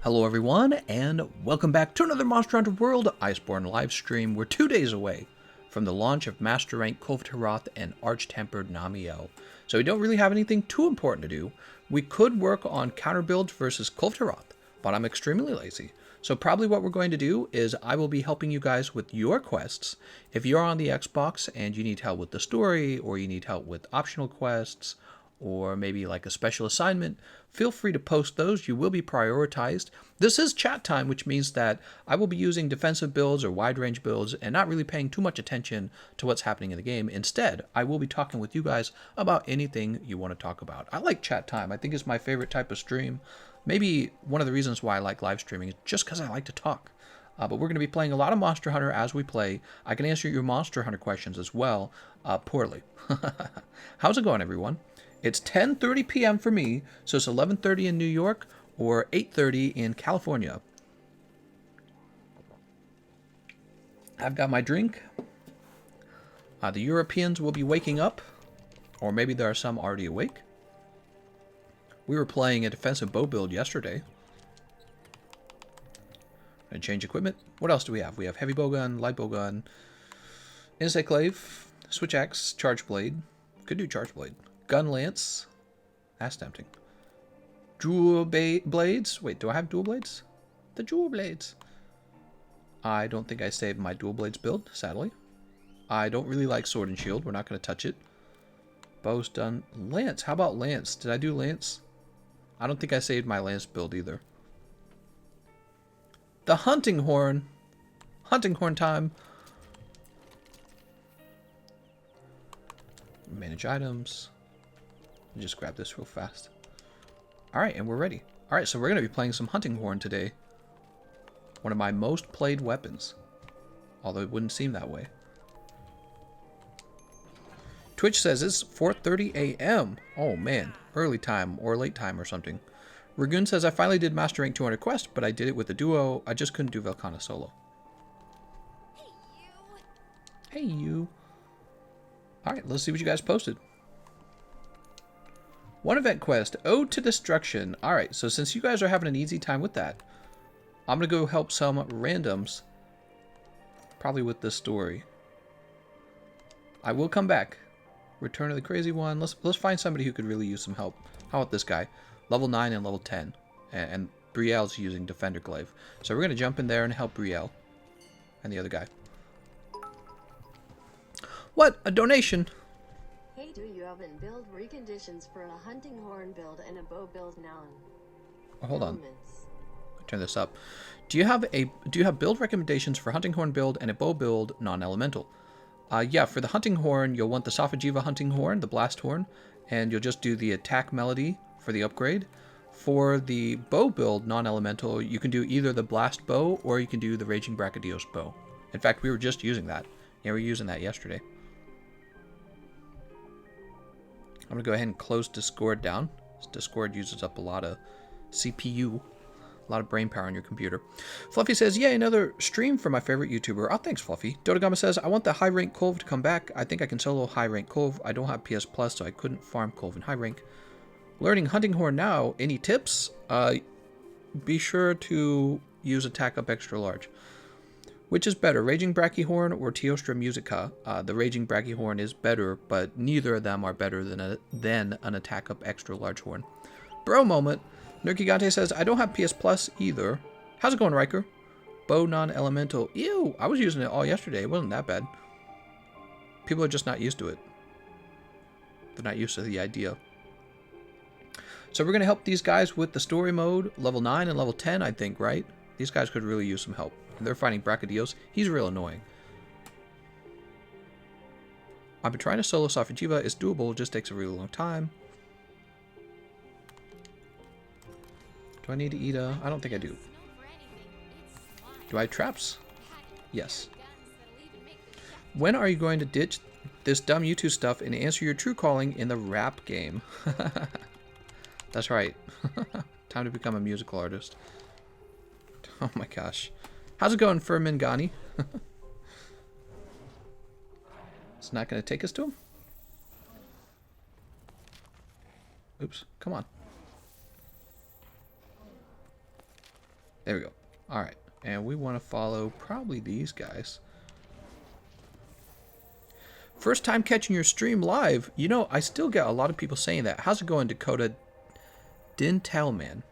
Hello everyone, and welcome back to another Monster Hunter World Iceborne live stream. We're 2 days away from the launch of Master Rank Kulve and Arch-Tempered Namiel. So we don't really have anything too important to do. We could work on counter builds versus Kulve, but I'm extremely lazy. So probably what we're going to do is I will be helping you guys with your quests. If you're on the Eggsbox and you need help with the story, or you need help with optional quests, or maybe like a special assignment, feel free to post those. You will be prioritized. This is chat time, which means that I will be using defensive builds or wide range builds and not really paying too much attention to what's happening in the game. Instead, I will be talking with you guys about anything you want to talk about. I like chat time. I think it's my favorite type of stream. Maybe one of the reasons why I like live streaming is just because I like to talk. But we're going to be playing a lot of Monster Hunter as we play. I can answer your Monster Hunter questions as well, poorly. How's it going, everyone? It's 10:30 p.m. for me, so it's 11:30 in New York or 8:30 in California. I've got my drink. The Europeans will be waking up, or maybe there are some already awake. We were playing a defensive bow build yesterday. And change equipment. What else do we have? We have heavy bowgun, light bowgun, insect glaive, switch axe, charge blade. Could do charge blade. Gun lance. That's tempting. Dual blades. Wait, do I have dual blades? The dual blades. I don't think I saved my dual blades build, sadly. I don't really like sword and shield. We're not going to touch it. Bow's done. Lance. How about lance? Did I do lance? I don't think I saved my lance build either. The hunting horn. Hunting horn time. Manage items. Just grab this real fast. Alright, and we're ready. Alright, so we're going to be playing some hunting horn today. One of my most played weapons. Although it wouldn't seem that way. Twitch says it's 4:30 a.m. Oh man, early time or late time or something. Ragoon says I finally did Master Rank 200 quest, but I did it with a duo. I just couldn't do Velkhana solo. Hey you. Alright, let's see what you guys posted. One event quest, Ode to Destruction. Alright, so since you guys are having an easy time with that, I'm going to go help some randoms. Probably with this story. I will come back. Return of the Crazy One. Let's find somebody who could really use some help. How about this guy? Level 9 and level 10. And Brielle's using Defender Glaive. So we're going to jump in there and help Brielle. And the other guy. What? A donation! Hey, do you have build reconditions for a hunting horn build and a bow build now? Oh, hold on. Turn this up. Do you have build recommendations for hunting horn build and a bow build non-elemental? Yeah, for the hunting horn, you'll want the Safajiva hunting horn, the blast horn, and you'll just do the attack melody for the upgrade. For the bow build non-elemental, you can do either the blast bow or you can do the Raging Brachydios bow. In fact, we were just using that. Yeah, we were using that yesterday. I'm going to go ahead and close Discord down. Discord uses up a lot of CPU, a lot of brain power on your computer. Fluffy says, yay, another stream for my favorite YouTuber. Oh, thanks, Fluffy. Dodagama says, I want the high rank Kulve to come back. I think I can solo high rank Kulve. I don't have PS Plus, so I couldn't farm Kulve in high rank. Learning hunting horn now. Any tips? Be sure to use attack up extra large. Which is better, Raging Brachyhorn or Teostra Musica? The Raging Brachyhorn is better, but neither of them are better than an attack up extra large horn. Bro moment. Nurkigante says, I don't have PS Plus either. How's it going, Riker? Bow non-elemental. Ew, I was using it all yesterday. It wasn't that bad. People are just not used to it. They're not used to the idea. So we're going to help these guys with the story mode. Level 9 and level 10, I think, right? These guys could really use some help. And they're fighting Brachydios. He's real annoying. I've been trying to solo Safajiva. It's doable. It just takes a really long time. Do I need to eat a... I don't think I do. Do I have traps? Yes. When are you going to ditch this dumb YouTube stuff and answer your true calling in the rap game? That's right. Time to become a musical artist. Oh my gosh. How's it going, Firmingani? It's not going to take us to him? Oops. Come on. There we go. All right. And we want to follow probably these guys. First time catching your stream live. You know, I still get a lot of people saying that. How's it going, Dakota Dintelman?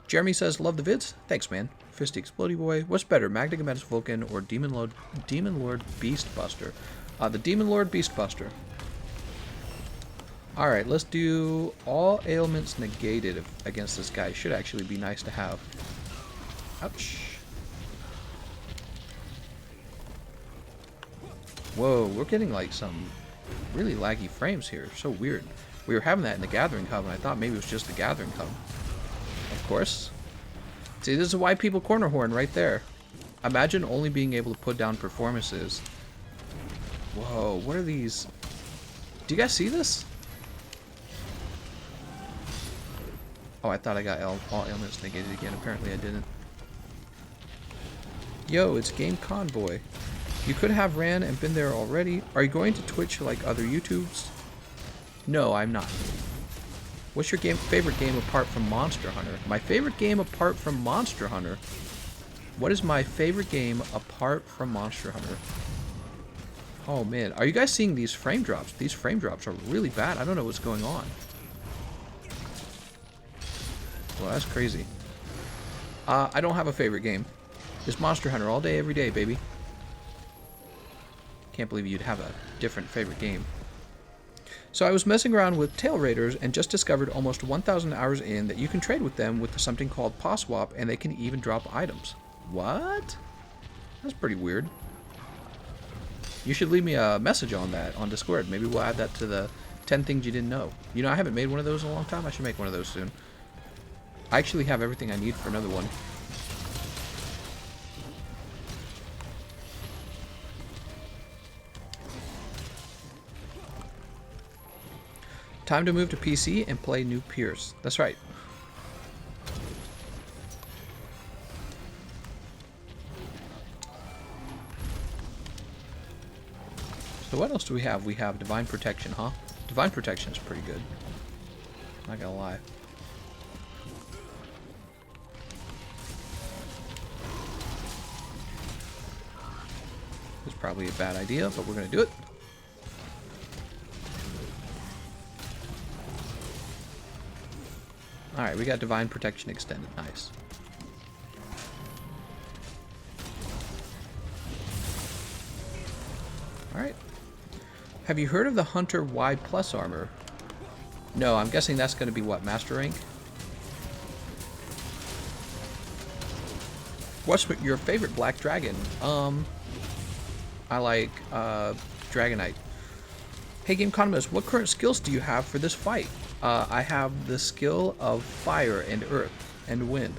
Jeremy says, love the vids. Thanks, man. Fisty Explodey Boy. What's better, Magna Vulcan or Demon Lord Beastbuster? The Demon Lord Beastbuster. Alright, let's do all ailments negated against this guy. Should actually be nice to have. Ouch. Whoa, we're getting like some really laggy frames here. So weird. We were having that in the Gathering Hub, and I thought maybe it was just the Gathering Hub. Of course. See, this is why people corner horn right there. Imagine only being able to put down performances. Whoa, what are these? Do you guys see this? Oh, I thought I got all ailments negated again. Apparently I didn't. Yo, it's Game Convoy. You could have ran and been there already. Are you going to Twitch like other YouTubes? No, I'm not. What's your favorite game apart from Monster Hunter? My favorite game apart from Monster Hunter? What is my favorite game apart from Monster Hunter? Oh man, are you guys seeing these frame drops? These frame drops are really bad. I don't know what's going on. Well, that's crazy. I don't have a favorite game. It's Monster Hunter all day, every day, baby. Can't believe you'd have a different favorite game. So I was messing around with Tail Raiders and just discovered almost 1,000 hours in that you can trade with them with something called Paw Swap, and they can even drop items. What? That's pretty weird. You should leave me a message on that on Discord. Maybe we'll add that to the 10 things you didn't know. You know, I haven't made one of those in a long time. I should make one of those soon. I actually have everything I need for another one. Time to move to PC and play New Pierce. That's right. So what else do we have? We have Divine Protection, huh? Divine Protection is pretty good. Not gonna lie. It's probably a bad idea, but we're gonna do it. Alright, we got Divine Protection extended. Nice. Alright. Have you heard of the Hunter Y Plus armor? No, I'm guessing that's going to be what? Master rank? What's your favorite Black Dragon? I like Dragonite. Hey Gameconomist, what current skills do you have for this fight? I have the skill of fire and earth and wind.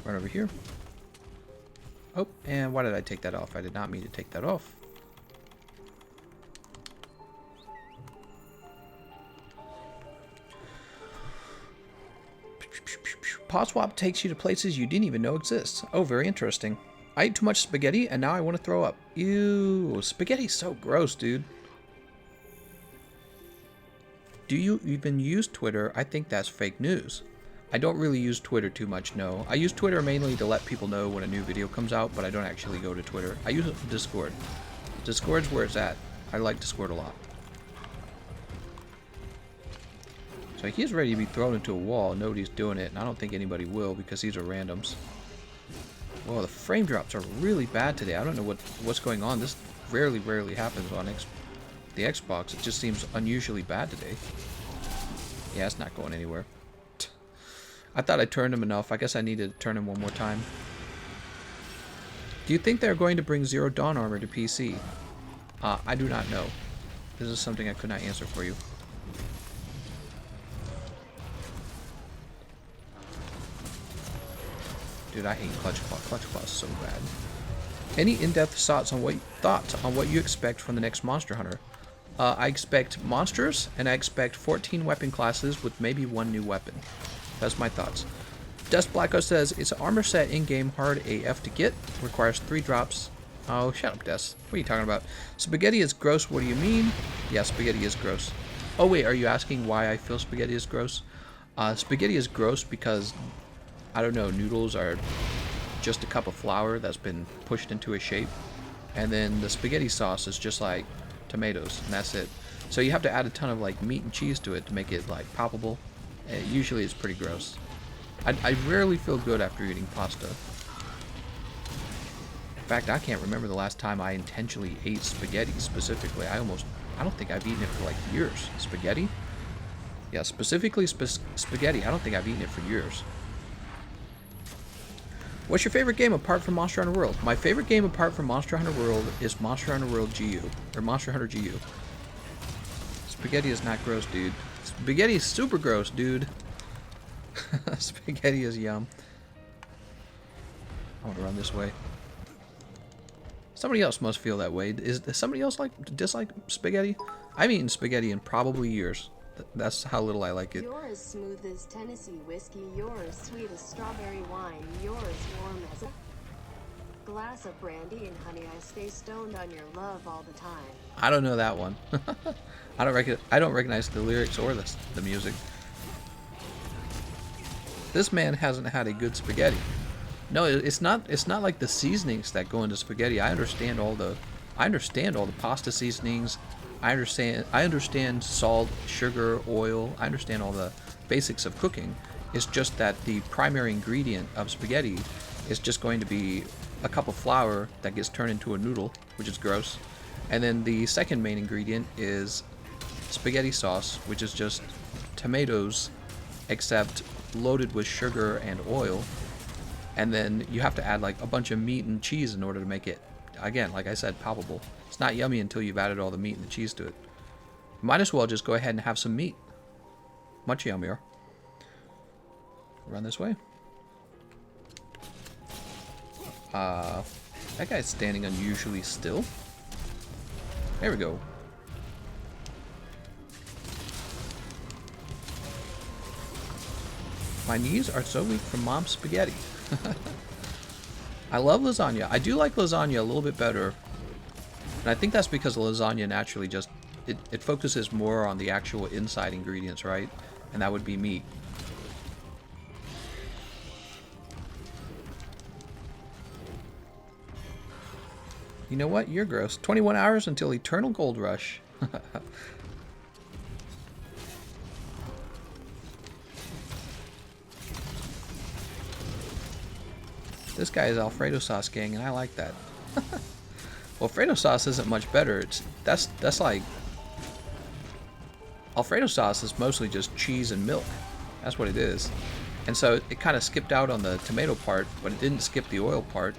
Right over here. Oh, and why did I take that off? I did not mean to take that off. Paw Swap takes you to places you didn't even know exist. Oh, very interesting. I ate too much spaghetti and now I want to throw up. Ew, spaghetti's so gross, dude. Do you even use Twitter? I think that's fake news. I don't really use Twitter too much, no. I use Twitter mainly to let people know when a new video comes out, but I don't actually go to Twitter. I use Discord. Discord's where it's at. I like Discord a lot. So he's ready to be thrown into a wall. Nobody's doing it, and I don't think anybody will because these are randoms. Whoa, the frame drops are really bad today. I don't know what's going on. This rarely happens on the Xbox. It just seems unusually bad today. Yeah, it's not going anywhere. I thought I turned him enough. I guess I needed to turn him one more time. Do you think they're going to bring Zero Dawn armor to PC? I do not know. This is something I could not answer for you. Dude, I hate Clutch Claw. Clutch Claw is so bad. Any in-depth thoughts on what you expect from the next Monster Hunter? I expect monsters, and I expect 14 weapon classes with maybe one new weapon. That's my thoughts. Dust Blacko says, it's an armor set in-game hard AF to get. Requires 3 drops. Oh, shut up, Dust. What are you talking about? Spaghetti is gross. What do you mean? Yeah, spaghetti is gross. Oh, wait, are you asking why I feel spaghetti is gross? Spaghetti is gross because I don't know, noodles are just a cup of flour that's been pushed into a shape. And then the spaghetti sauce is just like tomatoes, and that's it. So you have to add a ton of like meat and cheese to it to make it like palpable. And usually it's pretty gross. I rarely feel good after eating pasta. In fact, I can't remember the last time I intentionally ate spaghetti specifically. I don't think I've eaten it for like years. Spaghetti? Yeah, specifically spaghetti. I don't think I've eaten it for years. What's your favorite game apart from Monster Hunter World? My favorite game apart from Monster Hunter World is Monster Hunter World GU. Or Monster Hunter GU. Spaghetti is not gross, dude. Spaghetti is super gross, dude. Spaghetti is yum. I want to run this way. Somebody else must feel that way. Does somebody else dislike spaghetti? I've eaten spaghetti in probably years. That's how little I like it. You're as smooth as Tennessee whiskey. You're as sweet as strawberry wine. You're as warm as a glass of brandy and honey. I stay stoned on your love all the time. I don't know that one. I don't recognize the lyrics or the music. This man hasn't had a good spaghetti. No, it's not like the seasonings that go into spaghetti. I understand all the pasta seasonings. I understand salt, sugar, oil. I understand all the basics of cooking. It's just that the primary ingredient of spaghetti is just going to be a cup of flour that gets turned into a noodle, which is gross. And then the second main ingredient is spaghetti sauce, which is just tomatoes except loaded with sugar and oil. And then you have to add like a bunch of meat and cheese in order to make it, again, like I said, palpable. It's not yummy until you've added all the meat and the cheese to it. Might as well just go ahead and have some meat. Much yummier. Run this way. That guy's standing unusually still. There we go. My knees are so weak from mom's spaghetti. I love lasagna. I do like lasagna a little bit better. And I think that's because lasagna naturally just, it focuses more on the actual inside ingredients, right? And that would be meat. You know what? You're gross. 21 hours until Eternal Gold Rush. This guy is Alfredo sauce gang, and I like that. Well, Alfredo sauce isn't much better. That's like Alfredo sauce is mostly just cheese and milk. That's what it is. And so it kind of skipped out on the tomato part, but it didn't skip the oil part.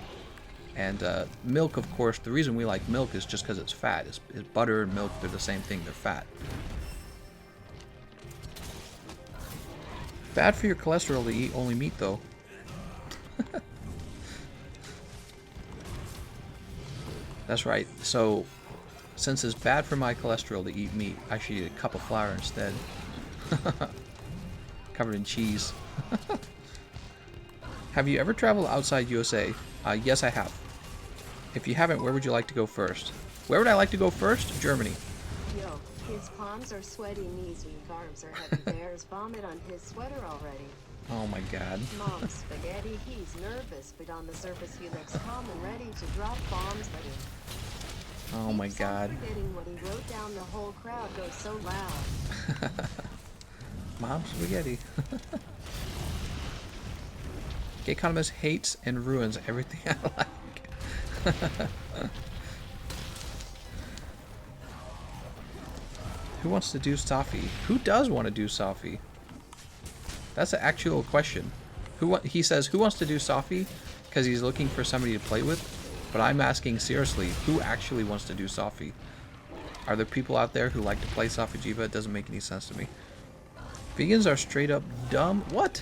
And milk, of course, the reason we like milk is just because it's fat. It's butter and milk, they're the same thing, they're fat. Bad for your cholesterol to eat only meat, though. That's right. So, since it's bad for my cholesterol to eat meat, I should eat a cup of flour instead. Covered in cheese. Have you ever traveled outside USA? Yes, I have. If you haven't, where would you like to go first? Where would I like to go first? Germany. Yo, his palms are sweaty, knees weak, arms are heavy. There's vomit on his sweater already. Oh my god. Mom's spaghetti, he's nervous, but on the surface he looks calm and ready to drop bombs. Oh my god. Forgetting what he wrote down, the whole crowd goes so loud. Mom's spaghetti. Gameconomist hates and ruins everything I like. Who wants to do Safi? Who does want to do Safi? That's an actual question. He says, who wants to do Safi? Because he's looking for somebody to play with. But I'm asking seriously, who actually wants to do Safi? Are there people out there who like to play Safi Jiva? It doesn't make any sense to me. Vegans are straight up dumb. What?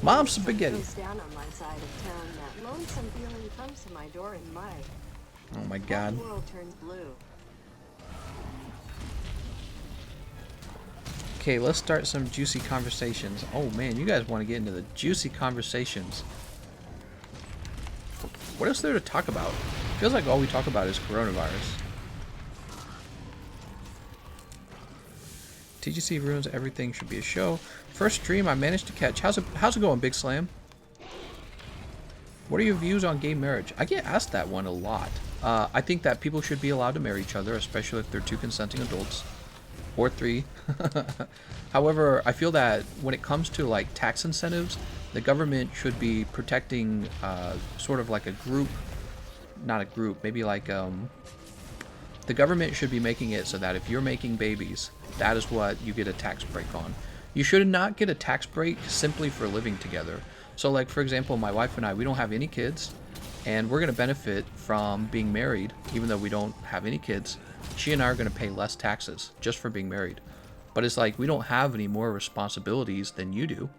Mom's spaghetti. Down on my side of town, that lonesome feeling comes to my door in May. Oh my god. The world turns blue. Okay, let's start some juicy conversations. Oh man, you guys want to get into the juicy conversations. What else is there to talk about? Feels like all we talk about is coronavirus. TGC ruins everything. Should be a show. First stream I managed to catch. How's it going, Big Slam? What are your views on gay marriage? I get asked that one a lot. I think that people should be allowed to marry each other, especially if they're two consenting adults. Or three. However, I feel that when it comes to like tax incentives, the government should be protecting sort of like a group, not a group, maybe like the government should be making it so that if you're making babies, that is what you get a tax break on. You should not get a tax break simply for living together. So like, for example, my wife and I, we don't have any kids, and we're going to benefit from being married, even though we don't have any kids. She and I are going to pay less taxes just for being married. But it's like, we don't have any more responsibilities than you do,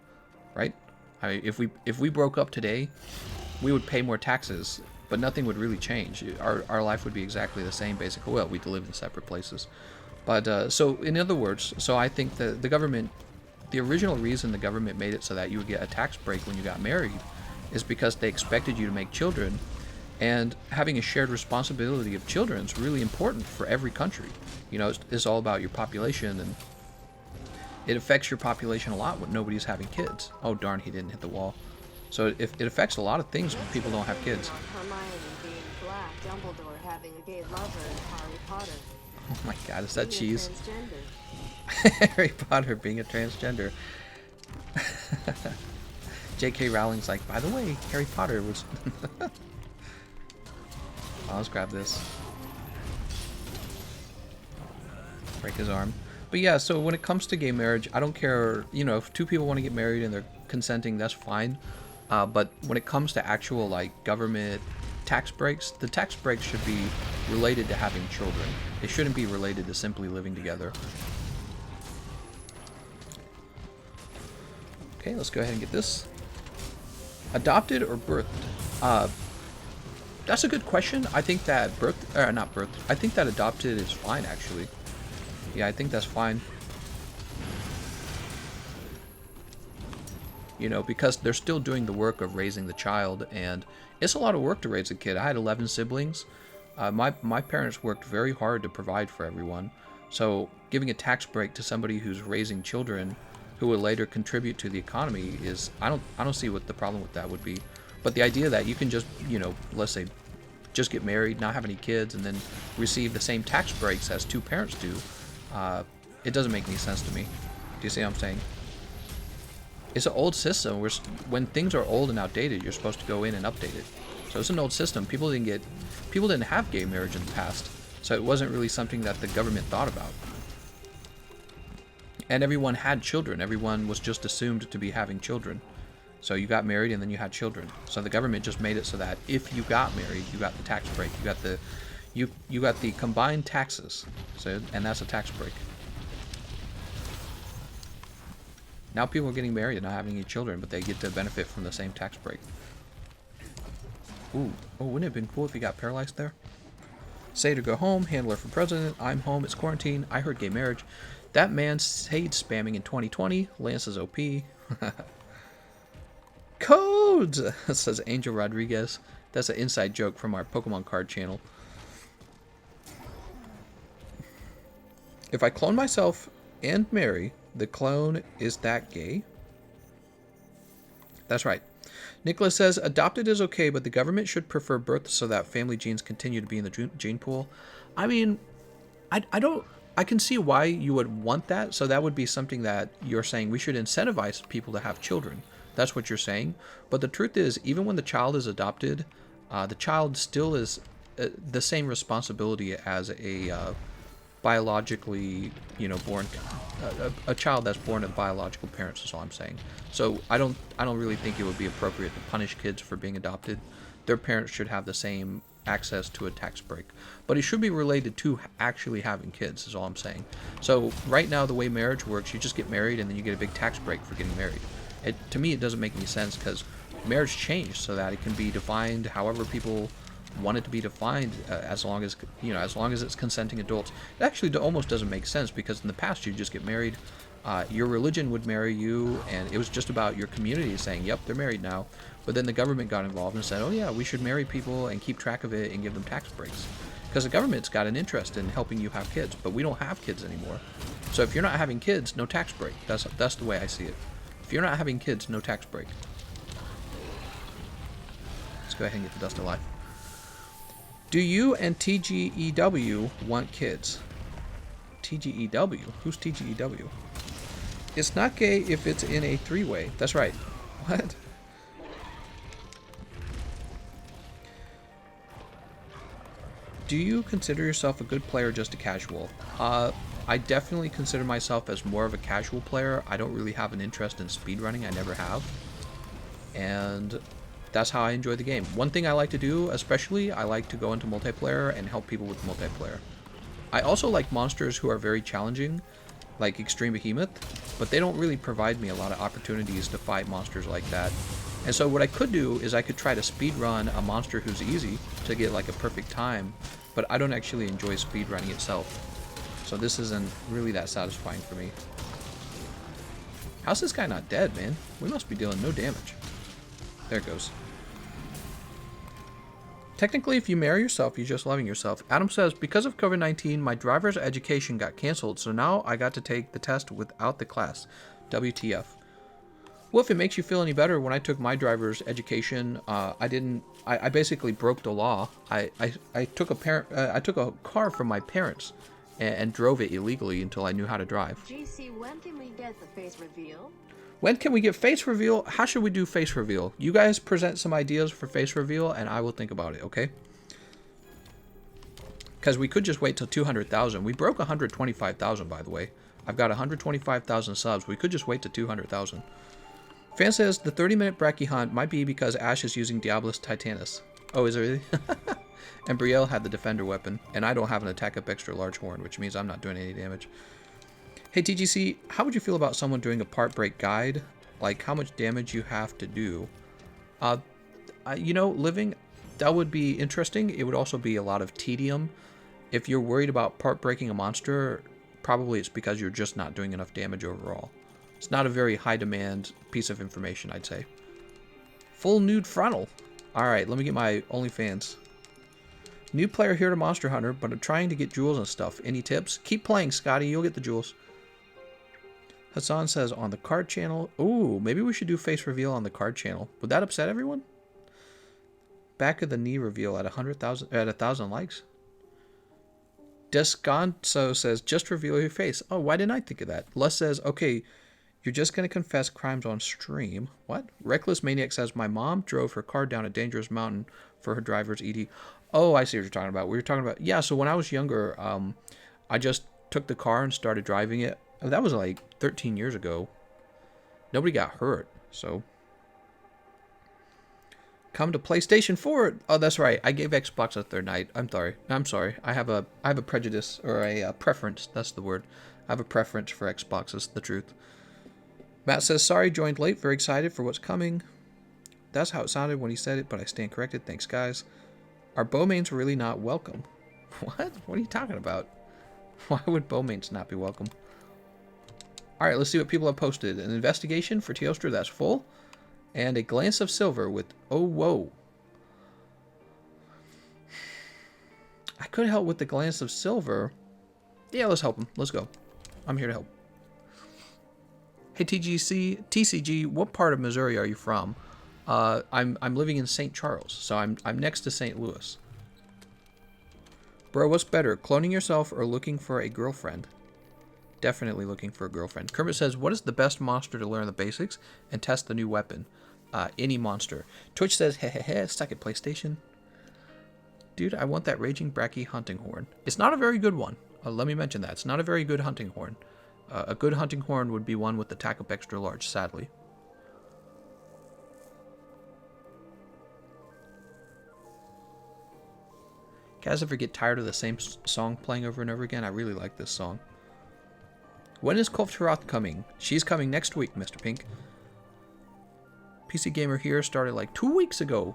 right? If we broke up today, we would pay more taxes, but nothing would really change. Our life would be exactly the same, basically. Well, we'd live in separate places. But, so, in other words, so I think that the government, the original reason the government made it so that you would get a tax break when you got married is because they expected you to make children. And having a shared responsibility of children is really important for every country. You know, it's all about your population, and it affects your population a lot when nobody's having kids. Oh, darn, he didn't hit the wall. So it affects a lot of things when people don't have kids. Hermione being black, Dumbledore having a gay lover, and Harry Potter Oh my god, is that being cheese? transgender. Harry Potter being a transgender. J.K. Rowling's like, by the way, Harry Potter was... Let's grab this. Break his arm. But yeah, so when it comes to gay marriage, I don't care, you know, if two people want to get married and they're consenting, that's fine. But when it comes to actual, like, government tax breaks, the tax breaks should be related to having children. It shouldn't be related to simply living together. Okay, let's go ahead and get this. Adopted or birthed? That's a good question. I think that I think that adopted is fine, actually. Yeah, I think that's fine. You know, because they're still doing the work of raising the child, and it's a lot of work to raise a kid. I had 11 siblings. My parents worked very hard to provide for everyone. So giving a tax break to somebody who's raising children who will later contribute to the economy is, I don't see what the problem with that would be. But the idea that you can just, you know, let's say, just get married, not have any kids, and then receive the same tax breaks as two parents do, it doesn't make any sense to me. Do you see what I'm saying? It's an old system where when things are old and outdated, you're supposed to go in and update it. So it's an old system. People didn't have gay marriage in the past, so it wasn't really something that the government thought about. And everyone had children. Everyone was just assumed to be having children. So you got married and then you had children. So the government just made it so that if you got married, you got the tax break. You got the combined taxes. So, and that's a tax break. Now people are getting married and not having any children, but they get to benefit from the same tax break. Ooh. Oh, wouldn't it have been cool if he got paralyzed there? Say to go home, handler for president, I'm home, it's quarantine, I heard gay marriage. That man hate spamming in 2020, Lance is OP. Codes, says Angel Rodriguez. That's an inside joke from our Pokemon card channel. If I clone myself and marry, the clone is that gay? That's right. Nicholas says, adopted is okay, but the government should prefer birth so that family genes continue to be in the gene pool. I mean, I can see why you would want that. So that would be something that you're saying we should incentivize people to have children. That's what you're saying. But the truth is, even when the child is adopted, the child still is the same responsibility as a biologically, you know, born a child that's born of biological parents is all I'm saying. So I don't really think it would be appropriate to punish kids for being adopted. Their parents should have the same access to a tax break, but it should be related to actually having kids is all I'm saying. So right now the way marriage works, you just get married and then you get a big tax break for getting married. To me it doesn't make any sense, because marriage changed so that it can be defined however people want it to be defined, as long as, you know, as long as it's consenting adults. It actually almost doesn't make sense, because in the past you just get married, your religion would marry you, and it was just about your community saying, yep, they're married now. But then the government got involved and said, oh yeah, we should marry people and keep track of it and give them tax breaks. Because the government's got an interest in helping you have kids, but we don't have kids anymore. So if you're not having kids, no tax break. That's the way I see it. If you're not having kids, no tax break. Let's go ahead and get the dust alive. Do you and TGEW want kids? TGEW? Who's TGEW? It's not gay if it's in a three-way. That's right. What? Do you consider yourself a good player or just a casual? I definitely consider myself as more of a casual player. I don't really have an interest in speedrunning. I never have. And that's how I enjoy the game. One thing I like to do, especially, I like to go into multiplayer and help people with multiplayer. I also like monsters who are very challenging, like Extreme Behemoth, but they don't really provide me a lot of opportunities to fight monsters like that. And so what I could do is I could try to speedrun a monster who's easy to get like a perfect time, but I don't actually enjoy speedrunning itself. So this isn't really that satisfying for me. How's this guy not dead, man? We must be dealing no damage. There it goes. Technically, if you marry yourself, you're just loving yourself. Adam says, because of COVID-19, my driver's education got canceled, so now I got to take the test without the class. WTF. Well, if it makes you feel any better, when I took my driver's education, I basically broke the law. I took a car from my parents and drove it illegally until I knew how to drive. GC, when can we get the face reveal? When can we get face reveal? How should we do face reveal? You guys present some ideas for face reveal, and I will think about it, okay? Because we could just wait till 200,000. We broke 125,000, by the way. I've got 125,000 subs. We could just wait to 200,000. Fan says the 30-minute Bracky hunt might be because Ash is using Diabolus Titanus. Oh, is it really? And Brielle had the defender weapon, and I don't have an attack up extra large horn, which means I'm not doing any damage. Hey TGC, how would you feel about someone doing a part break guide? Like how much damage you have to do? You know, living, that would be interesting. It would also be a lot of tedium. If you're worried about part breaking a monster, probably it's because you're just not doing enough damage overall. It's not a very high demand piece of information, I'd say. Full nude frontal. Alright, let me get my OnlyFans. New player here to Monster Hunter, but I'm trying to get jewels and stuff. Any tips? Keep playing, Scotty. You'll get the jewels. Hassan says on the card channel. Ooh, maybe we should do face reveal on the card channel. Would that upset everyone? Back of the knee reveal at 1,000 likes. Descanso says just reveal your face. Oh, why didn't I think of that? Les says, okay, you're just going to confess crimes on stream. What? Reckless Maniac says my mom drove her car down a dangerous mountain for her driver's ED. Oh, I see what you're talking about. We were talking about, yeah, so when I was younger, I just took the car and started driving it. That was like 13 years ago. Nobody got hurt, so. Come to PlayStation 4. Oh, that's right. I gave Xbox a third night. I'm sorry. I have a prejudice, or a preference. That's the word. I have a preference for Xbox. That's the truth. Matt says, sorry, joined late. Very excited for what's coming. That's how it sounded when he said it, but I stand corrected. Thanks, guys. Are bowmains really not welcome? What? What are you talking about? Why would bowmains not be welcome? Alright, let's see what people have posted. An investigation for Teostra, that's full. And a glance of silver with, oh, whoa. I could help with the glance of silver. Yeah, let's help him. Let's go. I'm here to help. Hey, TCG, what part of Missouri are you from? I'm living in St. Charles, so I'm next to St. Louis. Bro, what's better, cloning yourself or looking for a girlfriend? Definitely looking for a girlfriend. Kermit says, what is the best monster to learn the basics and test the new weapon? Any monster. Twitch says, hehehe, stuck at PlayStation. Dude, I want that Raging Bracky hunting horn. It's not a very good one. Let me mention that. It's not a very good hunting horn. A good hunting horn would be one with the tack up extra large, sadly. Guys ever get tired of the same song playing over and over again? I really like this song. When is Kulfturath coming? She's coming next week, Mr. Pink. PC Gamer here started like 2 weeks ago.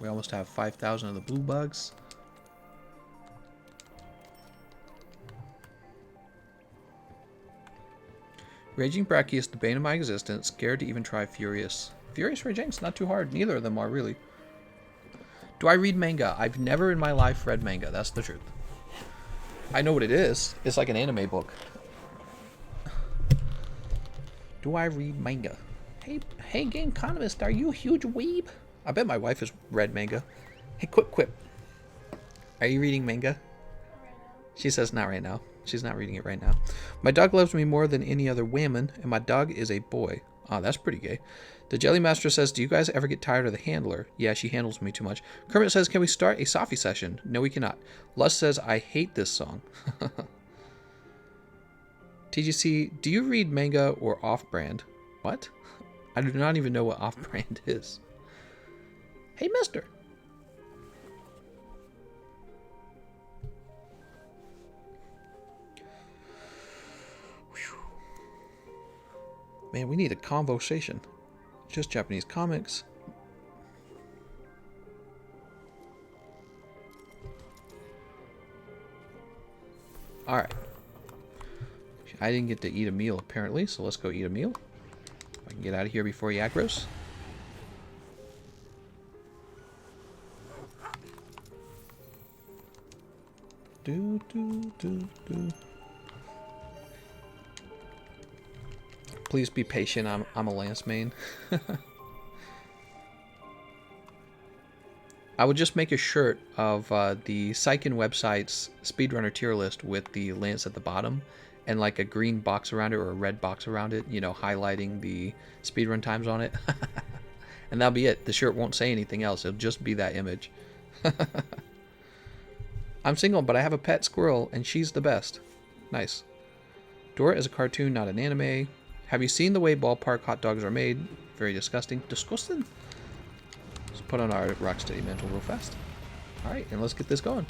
We almost have 5,000 of the blue bugs. Raging Bracky is the bane of my existence. Scared to even try Furious. Furious Raging's not too hard. Neither of them are really. Do I read manga? I've never in my life read manga. That's the truth. I know what it is. It's like an anime book. Do I read manga? Hey, Gameconomist, are you a huge weeb? I bet my wife has read manga. Hey, quip. Are you reading manga? She says not right now. She's not reading it right now. My dog loves me more than any other woman, and my dog is a boy. Oh, that's pretty gay. The Jelly Master says, do you guys ever get tired of the handler? Yeah, she handles me too much. Kermit says, can we start a Safi session? No, we cannot. Lust says, I hate this song. TGC, do you read manga or off-brand? What? I do not even know what off-brand is. Hey, mister. Man, we need a conversation. Just Japanese comics. Alright. I didn't get to eat a meal apparently, so let's go eat a meal. I can get out of here before he aggros. Do. Please be patient. I'm a Lance main. I would just make a shirt of the Seiken website's speedrunner tier list with the Lance at the bottom and like a green box around it or a red box around it, you know, highlighting the speedrun times on it. And that'll be it. The shirt won't say anything else. It'll just be that image. I'm single, but I have a pet squirrel, and she's the best. Nice. Dora is a cartoon, not an anime. Have you seen the way ballpark hot dogs are made? Very disgusting. Disgusting? Let's put on our Rocksteady mantle real fast. Alright, and let's get this going.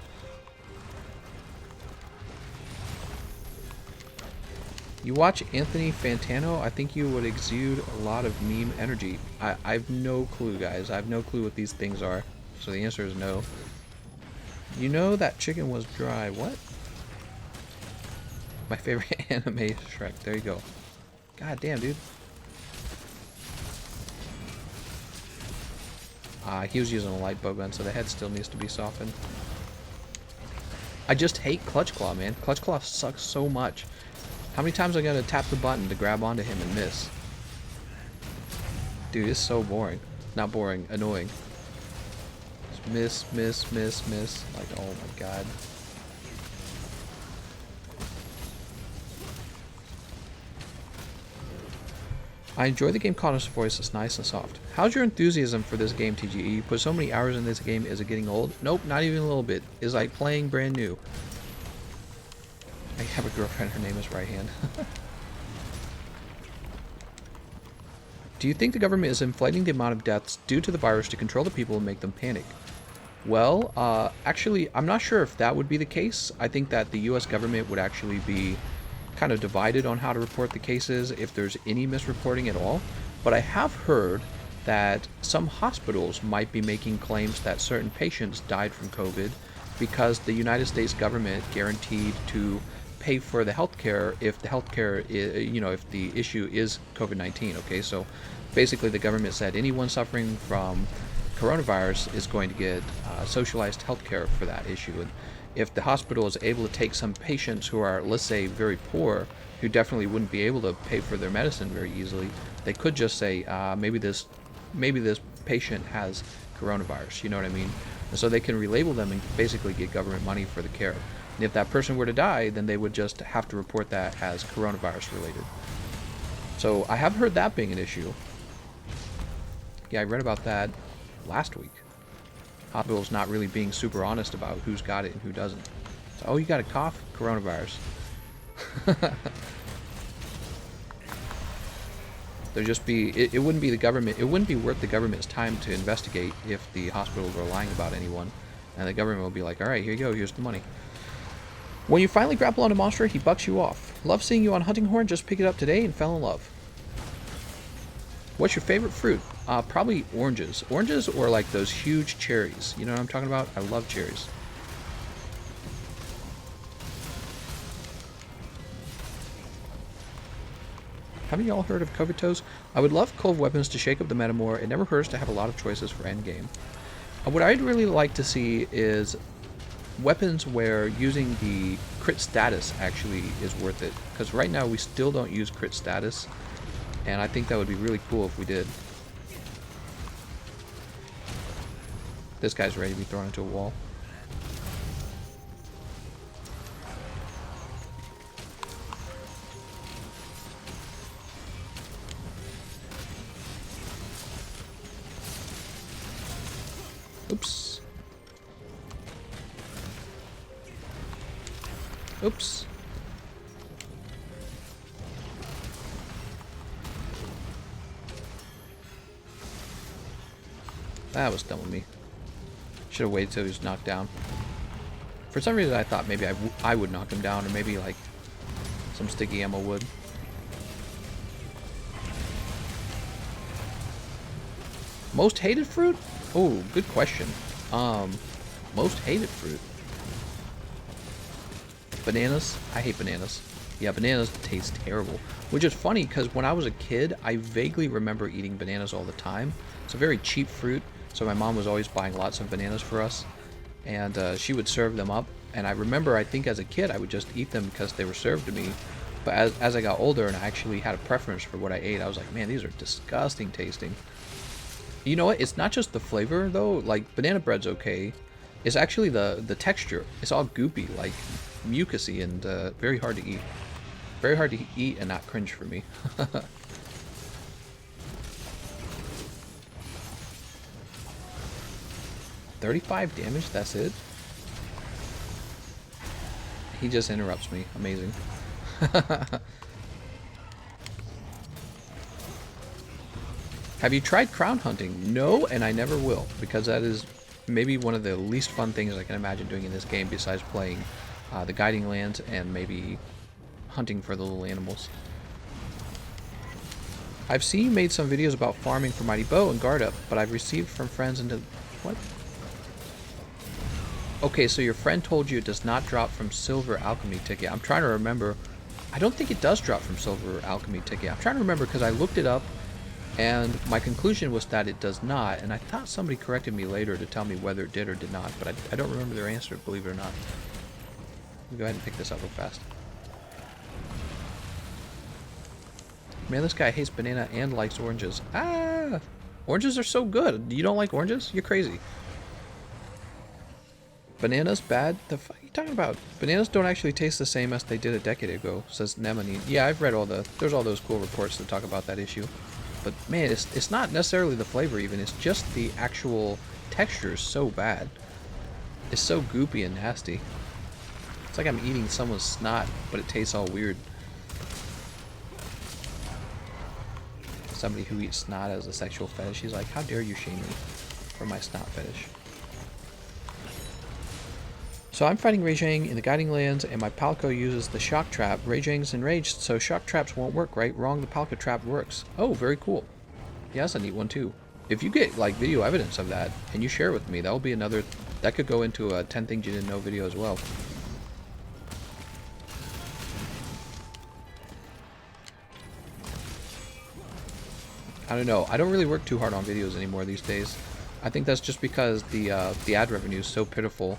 You watch Anthony Fantano, I think you would exude a lot of meme energy. I've no clue, guys. I have no clue what these things are. So the answer is no. You know that chicken was dry. What? My favorite anime is Shrek. There you go. God damn, dude. He was using a light bow gun, so the head still needs to be softened. I just hate Clutch Claw, man. Clutch Claw sucks so much. How many times am I gonna tap the button to grab onto him and miss? Dude, it's so boring. Not boring, annoying. Just miss. Like, oh my god. I enjoy the Gameconomist voice, it's nice and soft. How's your enthusiasm for this game, TGE? You put so many hours in this game, is it getting old? Nope, not even a little bit. It's like playing brand new. I have a girlfriend, her name is Right Hand. Do you think the government is inflating the amount of deaths due to the virus to control the people and make them panic? Well, actually, I'm not sure if that would be the case. I think that the US government would actually be kind of divided on how to report the cases if there's any misreporting at all. But I have heard that some hospitals might be making claims that certain patients died from COVID because the United States government guaranteed to pay for the healthcare if the healthcare, you know, if the issue is COVID-19. Okay, so basically the government said anyone suffering from coronavirus is going to get socialized healthcare for that issue. And if the hospital is able to take some patients who are, let's say, very poor, who definitely wouldn't be able to pay for their medicine very easily, they could just say, maybe this patient has coronavirus, you know what I mean? And so they can relabel them and basically get government money for the care. And if that person were to die, then they would just have to report that as coronavirus related. So I have heard that being an issue. Yeah, I read about that last week. Hospitals not really being super honest about who's got it and who doesn't. So, oh, you got a cough? Coronavirus. There'd just be, it wouldn't be the government, it wouldn't be worth the government's time to investigate if the hospitals were lying about anyone. And the government will be like, alright, here you go, here's the money. When you finally grapple on a monster, he bucks you off. Love seeing you on Hunting Horn, just picked it up today and fell in love. What's your favorite fruit? Probably oranges. Oranges or like those huge cherries. You know what I'm talking about? I love cherries. Haven't y'all heard of Covetose? I would love Cove Weapons to shake up the meta more. It never hurts to have a lot of choices for endgame. What I'd really like to see is weapons where using the crit status actually is worth it. Because right now we still don't use crit status. And I think that would be really cool if we did. This guy's ready to be thrown into a wall. Oops. Oops. That was dumb of me. Should have waited till he was knocked down. For some reason I thought maybe I would knock him down, or maybe like some sticky ammo would. Most hated fruit? Oh, good question. Most hated fruit. Bananas? I hate bananas. Yeah, bananas taste terrible. Which is funny because when I was a kid, I vaguely remember eating bananas all the time. It's a very cheap fruit, so my mom was always buying lots of bananas for us. And she would serve them up. And I remember, I think as a kid, I would just eat them because they were served to me. But as I got older and I actually had a preference for what I ate, I was like, man, these are disgusting tasting. You know what? It's not just the flavor, though. Like, banana bread's okay. It's actually the texture. It's all goopy, like mucusy, and very hard to eat. Very hard to eat and not cringe for me. 35 damage, that's it? He just interrupts me. Amazing. Have you tried crown hunting? No, and I never will, because that is maybe one of the least fun things I can imagine doing in this game besides playing the guiding lands and maybe hunting for the little animals. I've seen you made some videos about farming for Mighty Bow and Guard Up, but I've received from friends into... What? Okay, so your friend told you it does not drop from Silver Alchemy Ticket. I'm trying to remember. I don't think it does drop from Silver Alchemy Ticket. I'm trying to remember because I looked it up and my conclusion was that it does not, and I thought somebody corrected me later to tell me whether it did or did not, but I don't remember their answer, believe it or not. Let me go ahead and pick this up real fast. Man, this guy hates banana and likes oranges. Ah! Oranges are so good. You don't like oranges? You're crazy. Bananas bad? The fuck are you talking about? Bananas don't actually taste the same as they did a decade ago, says Nemani. Yeah, I've read there's all those cool reports that talk about that issue. But man, it's not necessarily the flavor even, it's just the actual texture is so bad. It's so goopy and nasty. It's like I'm eating someone's snot, but it tastes all weird. Somebody who eats snot as a sexual fetish, he's like, how dare you shame me for my snot fetish? So I'm fighting Rajang in the Guiding Lands, and my Palco uses the Shock Trap. Rajang's enraged, so Shock Traps won't work, right? Wrong, the Palco Trap works. Oh, very cool. Yeah, that's a neat one too. If you get like video evidence of that, and you share it with me, that'll be another... That could go into a 10 things you didn't know video as well. I don't know. I don't really work too hard on videos anymore these days. I think that's just because the ad revenue is so pitiful.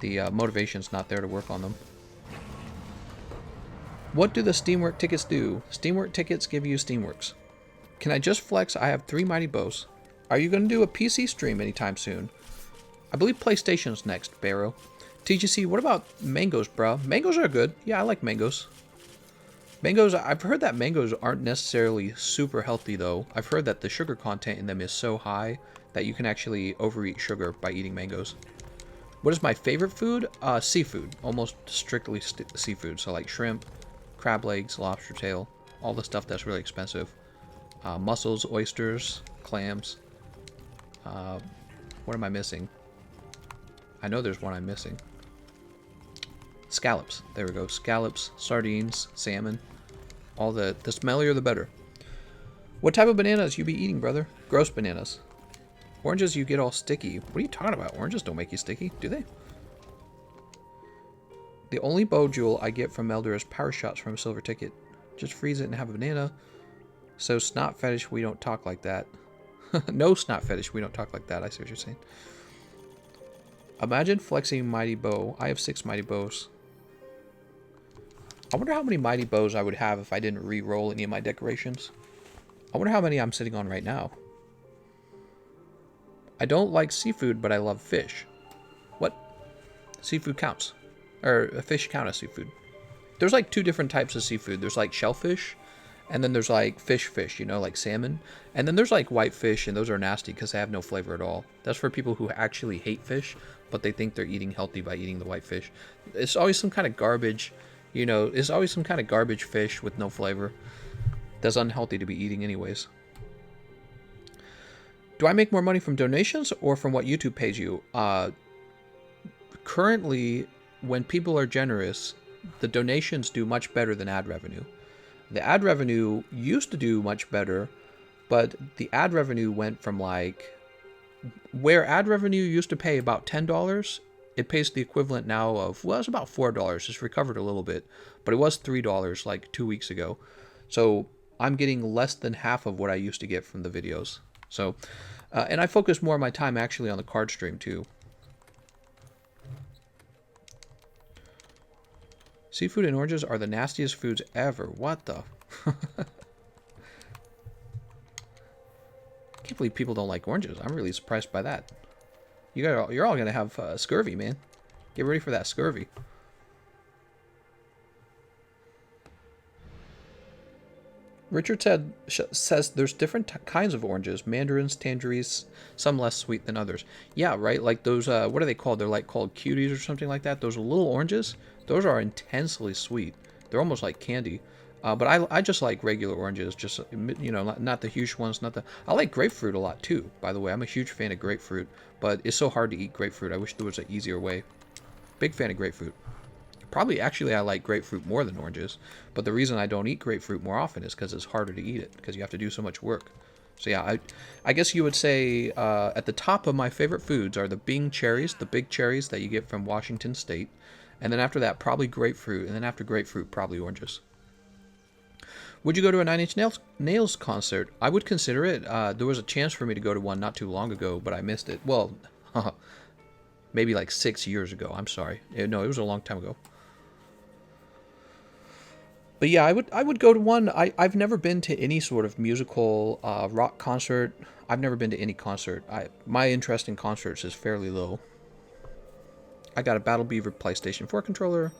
The motivation's not there to work on them. What do the Steamwork tickets do? Steamwork tickets give you Steamworks. Can I just flex? I have 3 Mighty Bows. Are you going to do a PC stream anytime soon? I believe PlayStation's next, Barrow. TGC, what about mangoes, bruh? Mangoes are good. Yeah, I like mangoes. Mangoes, I've heard that mangoes aren't necessarily super healthy, though. I've heard that the sugar content in them is so high that you can actually overeat sugar by eating mangoes. What is my favorite food? Seafood. Almost strictly seafood. So like shrimp, crab legs, lobster tail, all the stuff that's really expensive. Mussels, oysters, clams. What am I missing? I know there's one I'm missing. Scallops. There we go. Scallops, sardines, salmon. All the smellier the better. What type of bananas you be eating, brother? Gross bananas. Oranges you get all sticky. What are you talking about? Oranges don't make you sticky, do they? The only bow jewel I get from Elder is power shots from a silver ticket. Just freeze it and have a banana. So snot fetish, we don't talk like that. No snot fetish, we don't talk like that. I see what you're saying. Imagine flexing mighty bow. I have 6 mighty bows. I wonder how many mighty bows I would have if I didn't re-roll any of my decorations. I wonder how many I'm sitting on right now. I don't like seafood, but I love fish. What? Seafood counts. Or fish count as seafood. There's like 2 different types of seafood. There's like shellfish, and then there's like fish, you know, like salmon. And then there's like whitefish, and those are nasty because they have no flavor at all. That's for people who actually hate fish, but they think they're eating healthy by eating the whitefish. It's always some kind of garbage, you know, it's always some kind of garbage fish with no flavor. That's unhealthy to be eating anyways. Do I make more money from donations or from what YouTube pays you? Currently, when people are generous, the donations do much better than ad revenue. The ad revenue used to do much better, but the ad revenue went from like, where ad revenue used to pay about $10, it pays the equivalent now of, well, it's about $4. It's recovered a little bit, but it was $3 like 2 weeks ago. So I'm getting less than half of what I used to get from the videos. So, and I focus more of my time actually on the card stream too. Seafood and oranges are the nastiest foods ever. What the? Can't believe people don't like oranges. I'm really surprised by that. You're all gonna have scurvy, man. Get ready for that scurvy. Richard says there's different kinds of oranges. Mandarins, tangerines, some less sweet than others. Yeah, right? Like those, what are they called? They're like called cuties or something like that. Those little oranges, those are intensely sweet. They're almost like candy. But I just like regular oranges, just, you know, not the huge ones, I like grapefruit a lot too, by the way. I'm a huge fan of grapefruit, but it's so hard to eat grapefruit. I wish there was an easier way. Big fan of grapefruit. Probably, actually, I like grapefruit more than oranges, but the reason I don't eat grapefruit more often is because it's harder to eat it, because you have to do so much work. So yeah, I guess you would say at the top of my favorite foods are the big cherries that you get from Washington State, and then after that, probably grapefruit, and then after grapefruit, probably oranges. Would you go to a Nine Inch Nails concert? I would consider it. There was a chance for me to go to one not too long ago, but I missed it. Well, maybe like 6 years ago. I'm sorry. No, it was a long time ago. But yeah, I would go to one. I've never been to any sort of musical rock concert. I've never been to any concert. My interest in concerts is fairly low. I got a Battle Beaver PlayStation 4 controller.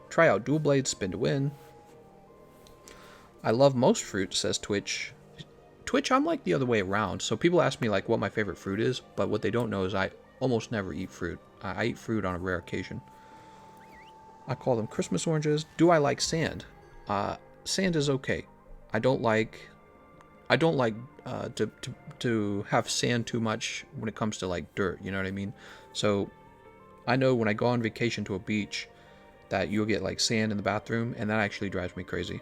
Try out Dual Blade Spin to Win. I love most fruit, says Twitch. Twitch, I'm like the other way around. So people ask me like what my favorite fruit is, but what they don't know is I almost never eat fruit. I eat fruit on a rare occasion. I call them Christmas oranges. Do I like sand? Sand is okay. I don't like to have sand too much when it comes to like dirt, you know what I mean? So I know when I go on vacation to a beach that you'll get like sand in the bathroom, and that actually drives me crazy.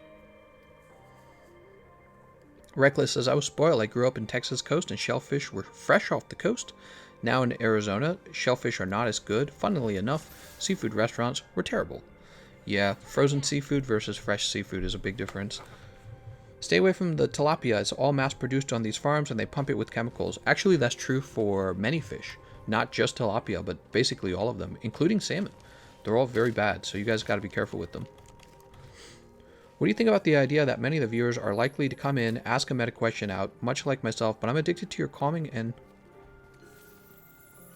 Reckless says, I was spoiled. I grew up in Texas coast and shellfish were fresh off the coast. Now in Arizona, shellfish are not as good. Funnily enough, seafood restaurants were terrible. Yeah, frozen seafood versus fresh seafood is a big difference. Stay away from the tilapia. It's all mass-produced on these farms and they pump it with chemicals. Actually, that's true for many fish. Not just tilapia, but basically all of them, including salmon. They're all very bad, so you guys got to be careful with them. What do you think about the idea that many of the viewers are likely to come in, ask a meta question out, much like myself, but I'm addicted to your calming and...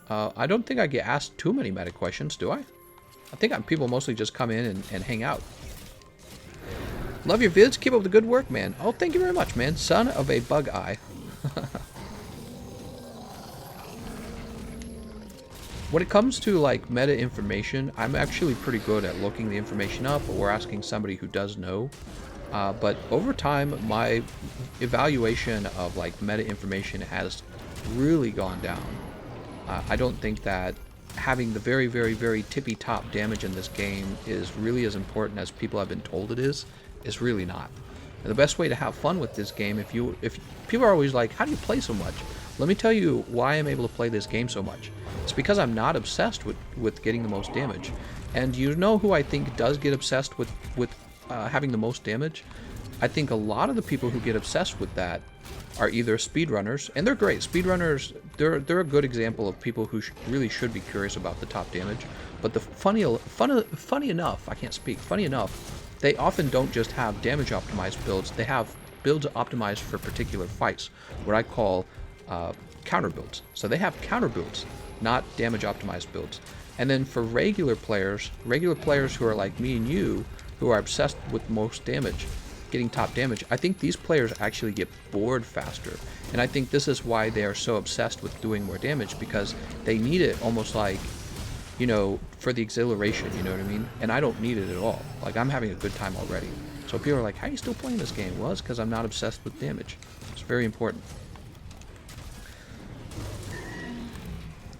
I don't think I get asked too many meta questions, do I? I think people mostly just come in and hang out. Love your vids. Keep up the good work, man. Oh, thank you very much, man. Son of a bug eye. When it comes to like meta information, I'm actually pretty good at looking the information up or asking somebody who does know. But over time, my evaluation of like meta information has really gone down. I don't think that having the very, very, very tippy top damage in this game is really as important as people have been told it is really not. And the best way to have fun with this game, if people are always like, how do you play so much? Let me tell you why I'm able to play this game so much. It's because I'm not obsessed with getting the most damage. And you know who I think does get obsessed with having the most damage? I think a lot of the people who get obsessed with that are either speedrunners, and they're great. Speedrunners, they're a good example of people who really should be curious about the top damage. But the funny enough, I can't speak. Funny enough, they often don't just have damage optimized builds. They have builds optimized for particular fights, what I call counter builds. So they have counter builds, not damage optimized builds. And then for regular players who are like me and you, who are obsessed with most damage, getting top damage, I think these players actually get bored faster. And I think this is why they are so obsessed with doing more damage, because they need it almost like, you know, for the exhilaration, you know what I mean? And I don't need it at all. Like, I'm having a good time already. So people are like, how are you still playing this game? Well, it's because I'm not obsessed with damage. It's very important.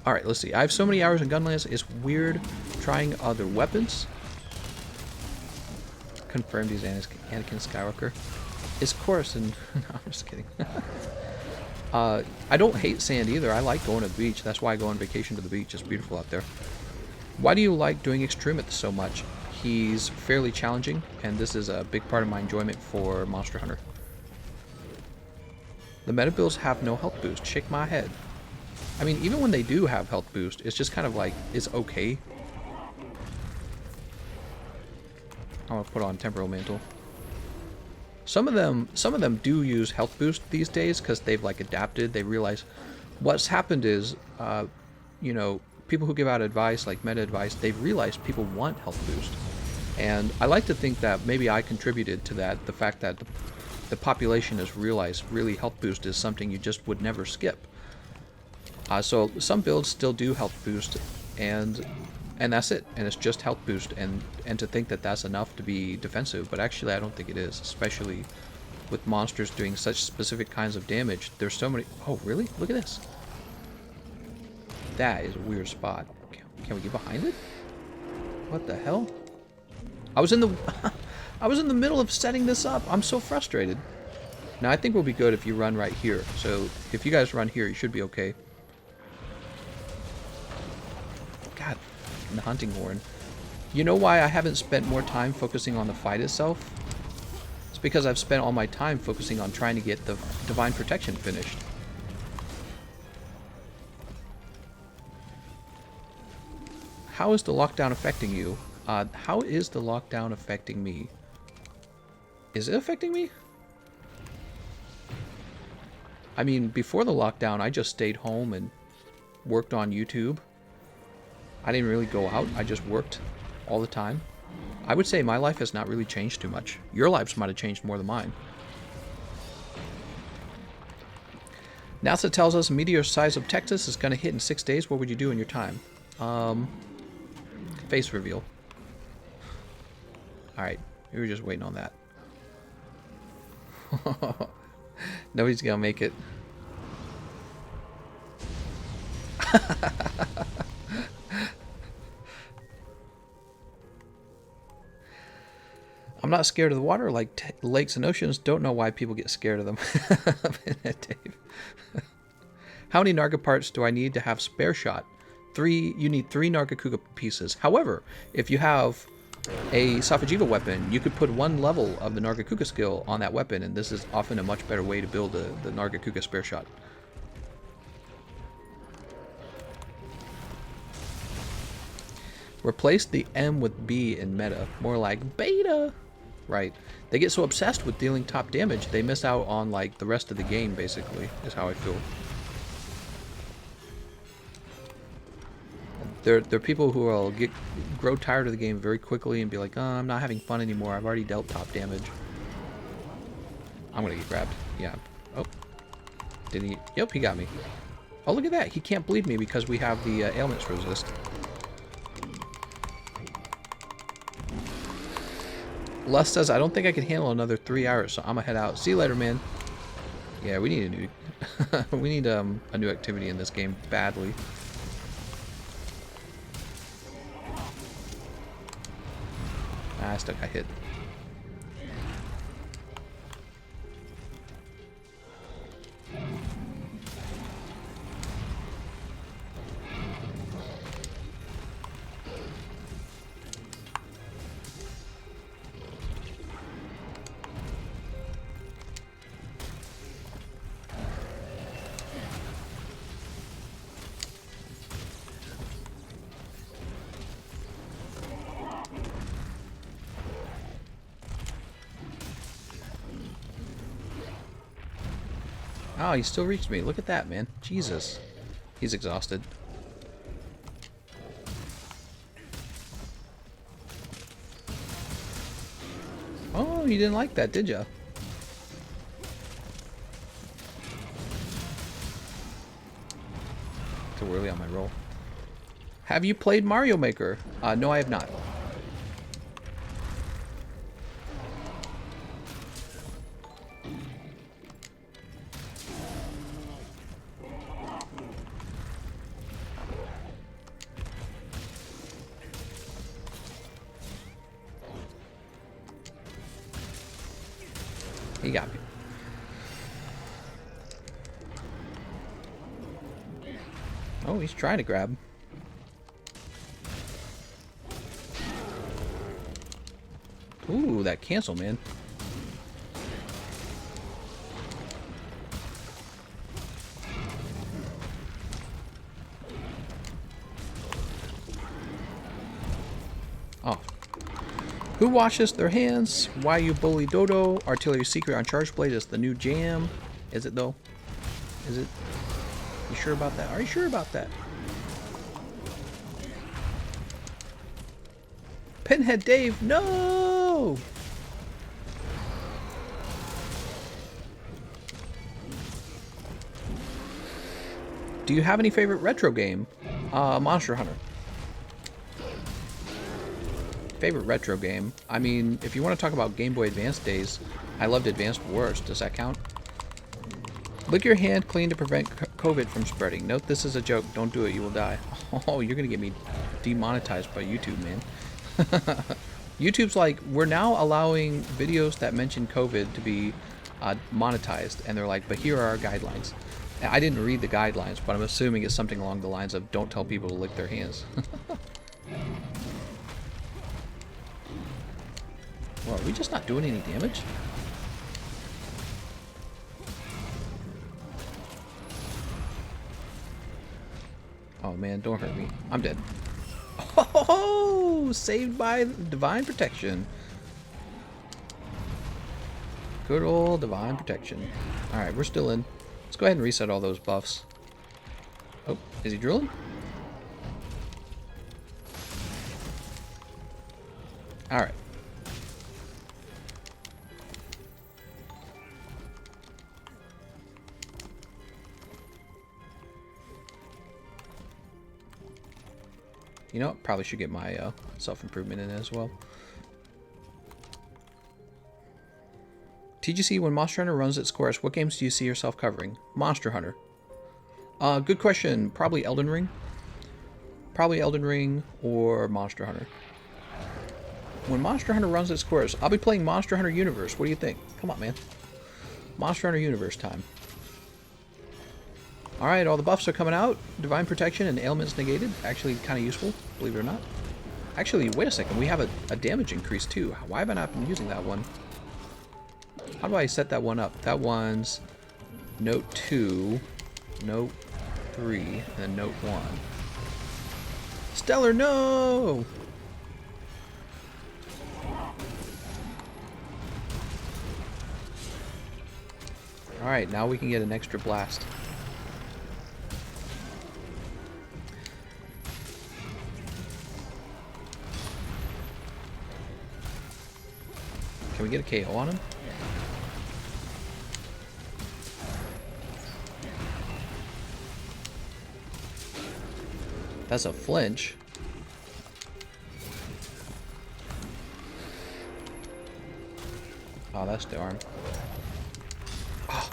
Alright, let's see. I have so many hours in Gunlands, it's weird trying other weapons. Confirmed he's Anakin Skywalker. It's Coruscant. No, I'm just kidding. I don't hate sand either. I like going to the beach. That's why I go on vacation to the beach. It's beautiful out there. Why do you like doing Extremith so much? He's fairly challenging, and this is a big part of my enjoyment for Monster Hunter. The meta builds have no health boost. Shake my head. I mean, even when they do have health boost, it's just kind of like, it's okay. I'm gonna put on Temporal Mantle. Some of them do use health boost these days because they've like adapted. They realize what's happened is, you know, people who give out advice, like meta advice, they've realized people want health boost. And I like to think that maybe I contributed to that, the fact that the population has realized really health boost is something you just would never skip. So some builds still do health boost, and that's it, and it's just health boost, and to think that that's enough to be defensive, but actually I don't think it is, especially with monsters doing such specific kinds of damage. There's so many. Oh really? Look at this. That is a weird spot. Can we get behind it? What the hell? I was in the I was in the middle of setting this up. I'm so frustrated. Now I think we'll be good if you run right here. So if you guys run here, you should be okay. God, the hunting horn. You know why I haven't spent more time focusing on the fight itself? It's because I've spent all my time focusing on trying to get the Divine Protection finished. How is the lockdown affecting you? How is the lockdown affecting me? Is it affecting me? I mean, before the lockdown, I just stayed home and worked on YouTube. I didn't really go out. I just worked all the time. I would say my life has not really changed too much. Your lives might have changed more than mine. NASA tells us a meteor size of Texas is going to hit in 6 days. What would you do in your time? Face reveal. Alright, we were just waiting on that. Nobody's going to make it. I'm not scared of the water like lakes and oceans. Don't know why people get scared of them. Dave. How many Narga parts do I need to have spare shot? 3. You need 3 Nargacuga pieces. However, if you have a Safajiva weapon, you could put 1 level of the Nargacuga skill on that weapon, and this is often a much better way to build the Nargacuga spare shot. Replace the M with B in meta. More like beta. Right. They get so obsessed with dealing top damage, they miss out on like the rest of the game, basically, is how I feel. There are people who will grow tired of the game very quickly and be like, oh, I'm not having fun anymore. I've already dealt top damage. I'm gonna get grabbed. Yeah. Oh. Didn't he? Yep, he got me. Oh, look at that. He can't bleed me because we have the ailments resist. Les says, I don't think I can handle another 3 hours, so I'm gonna head out. See you later, man. Yeah, we need a new we need a new activity in this game badly. I still got hit. Oh, he still reached me. Look at that, man. Jesus. He's exhausted. Oh, you didn't like that, did ya? Too early on my roll. Have you played Mario Maker? No, I have not. He got me. Oh, he's trying to grab. Ooh, that cancel, man. Oh. Who washes their hands? Why you bully Dodo? Artillery Secret on Charge Blade is the new jam. Is it though? Is it? You sure about that? Are you sure about that? Pinhead Dave, no! Do you have any favorite retro game? Monster Hunter. Favorite retro game? I mean, if you want to talk about Game Boy Advance days, I loved Advanced Wars. Does that count? Lick your hand clean to prevent COVID from spreading. Note this is a joke. Don't do it. You will die. Oh, you're going to get me demonetized by YouTube, man. YouTube's like, we're now allowing videos that mention COVID to be monetized. And they're like, but here are our guidelines. I didn't read the guidelines, but I'm assuming it's something along the lines of don't tell people to lick their hands. Well, are we just not doing any damage? Oh man, don't hurt me. I'm dead. Oh, saved by divine protection. Good old divine protection. Alright, we're still in. Let's go ahead and reset all those buffs. Oh, is he drilling? Alright. You know, probably should get my self-improvement in as well. TGC, when Monster Hunter runs its course, what games do you see yourself covering? Monster Hunter. Good question. Probably Elden Ring. Probably Elden Ring or Monster Hunter. When Monster Hunter runs its course, I'll be playing Monster Hunter Universe. What do you think? Come on, man. Monster Hunter Universe time. Alright, all the buffs are coming out. Divine Protection and Ailments negated. Actually kind of useful, believe it or not. Actually, wait a second. We have a damage increase too. Why have I not been using that one? How do I set that one up? That one's Note 2, Note 3, and then Note 1. Stellar, no! Alright, now we can get an extra blast. Can we get a KO on him? That's a flinch. Oh, that's the arm. Oh,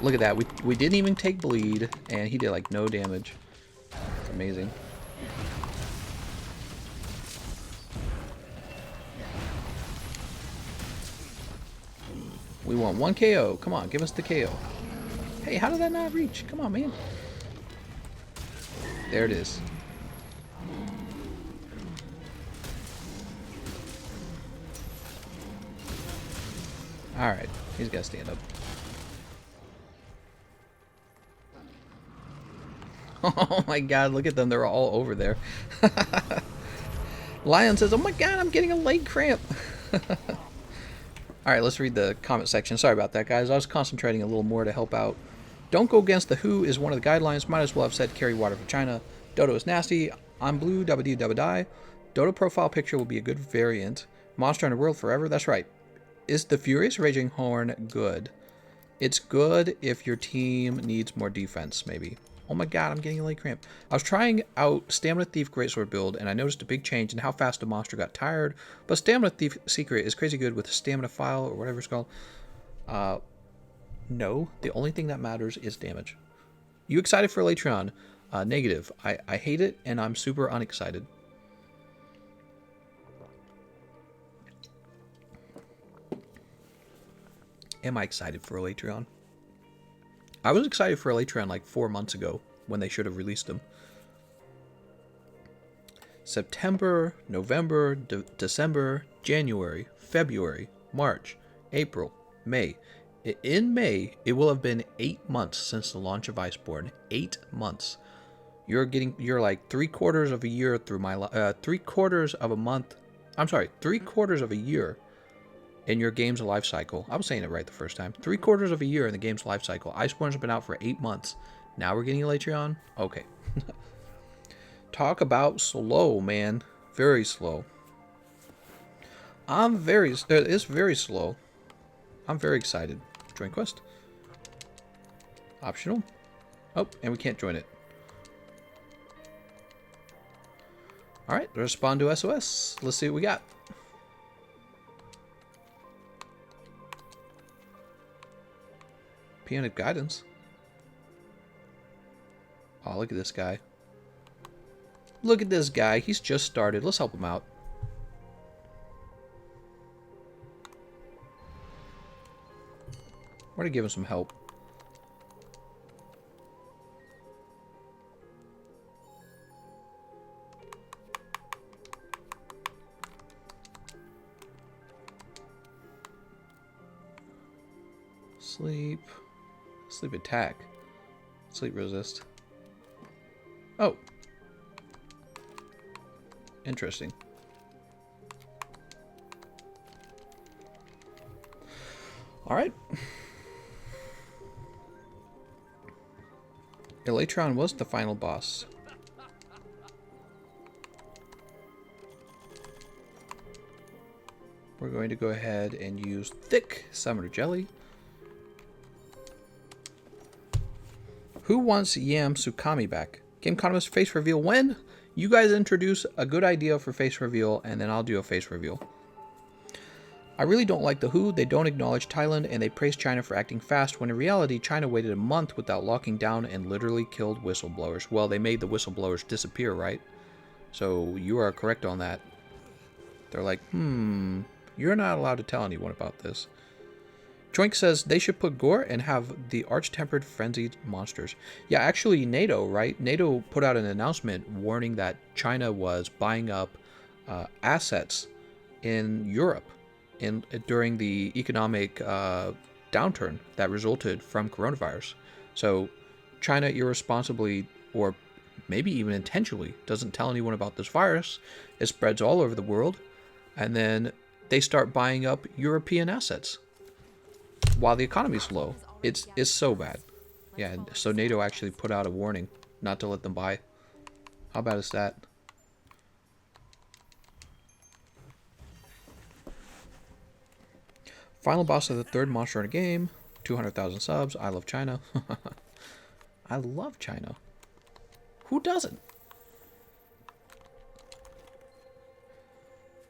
look at that. We didn't even take bleed, and he did like no damage. It's amazing. We want one KO. Come on, give us the KO. Hey, how did that not reach? Come on, man. There it is. Alright, he's got to stand up. Oh my god, look at them. They're all over there. Lion says, oh my god, I'm getting a leg cramp. Alright, let's read the comment section. Sorry about that, guys. I was concentrating a little more to help out Don't go against the WHO is one of the guidelines. Might as well have said carry water for China. Dodo is nasty. I'm blue. Dabba dee dabba die. Dodo profile picture will be a good variant. Monster Hunter World forever. That's right. Is the Furious Raging Horn good? It's good if your team needs more defense, maybe. Oh my god, I'm getting a leg cramp. I was trying out Stamina Thief Greatsword build, and I noticed a big change in how fast the monster got tired. But Stamina Thief Secret is crazy good with Stamina File, or whatever it's called. No, the only thing that matters is damage. You excited for Elytron? Negative. I hate it, and I'm super unexcited. Am I excited for Elytron? I was excited for Elytron like 4 months ago when they should have released them. September, November, December, January, February, March, April, May. In May, it will have been 8 months since the launch of Iceborne. 8 months. You're like 3/4 of a year through my 3/4 of a month. I'm sorry, 3/4 of a year in your game's life cycle. I was saying it right the first time. 3/4 of a year in the game's life cycle. Iceborne's been out for 8 months. Now we're getting Elytron? Okay. Talk about slow, man. Very slow. It's very slow. I'm very excited. Join quest. Optional. Oh, and we can't join it. Alright, respond to SOS. Let's see what we got. Peonic guidance. Oh, look at this guy. Look at this guy. He's just started. Let's help him out. We're gonna give him some help. Sleep. Sleep attack. Sleep resist. Oh. Interesting. Alright. Elytron was the final boss. We're going to go ahead and use thick summoner jelly. Who wants Yam Tsukami back? Gameconomist face reveal when? You guys introduce a good idea for face reveal, and then I'll do a face reveal. I really don't like the WHO. They don't acknowledge Thailand, and they praise China for acting fast, when in reality, China waited a month without locking down and literally killed whistleblowers. Well, they made the whistleblowers disappear, right? So you are correct on that. They're like, you're not allowed to tell anyone about this. Joink says they should put gore and have the arch-tempered frenzied monsters. Yeah, actually NATO, right? NATO put out an announcement warning that China was buying up assets in Europe during the economic downturn that resulted from coronavirus. So China irresponsibly, or maybe even intentionally, doesn't tell anyone about this virus. It spreads all over the world, and then they start buying up European assets while the economy's low. It's so bad. Yeah, so NATO actually put out a warning not to let them buy. How bad is that? Final boss of the third monster in a game. 200,000 subs. I love China. I love China. Who doesn't?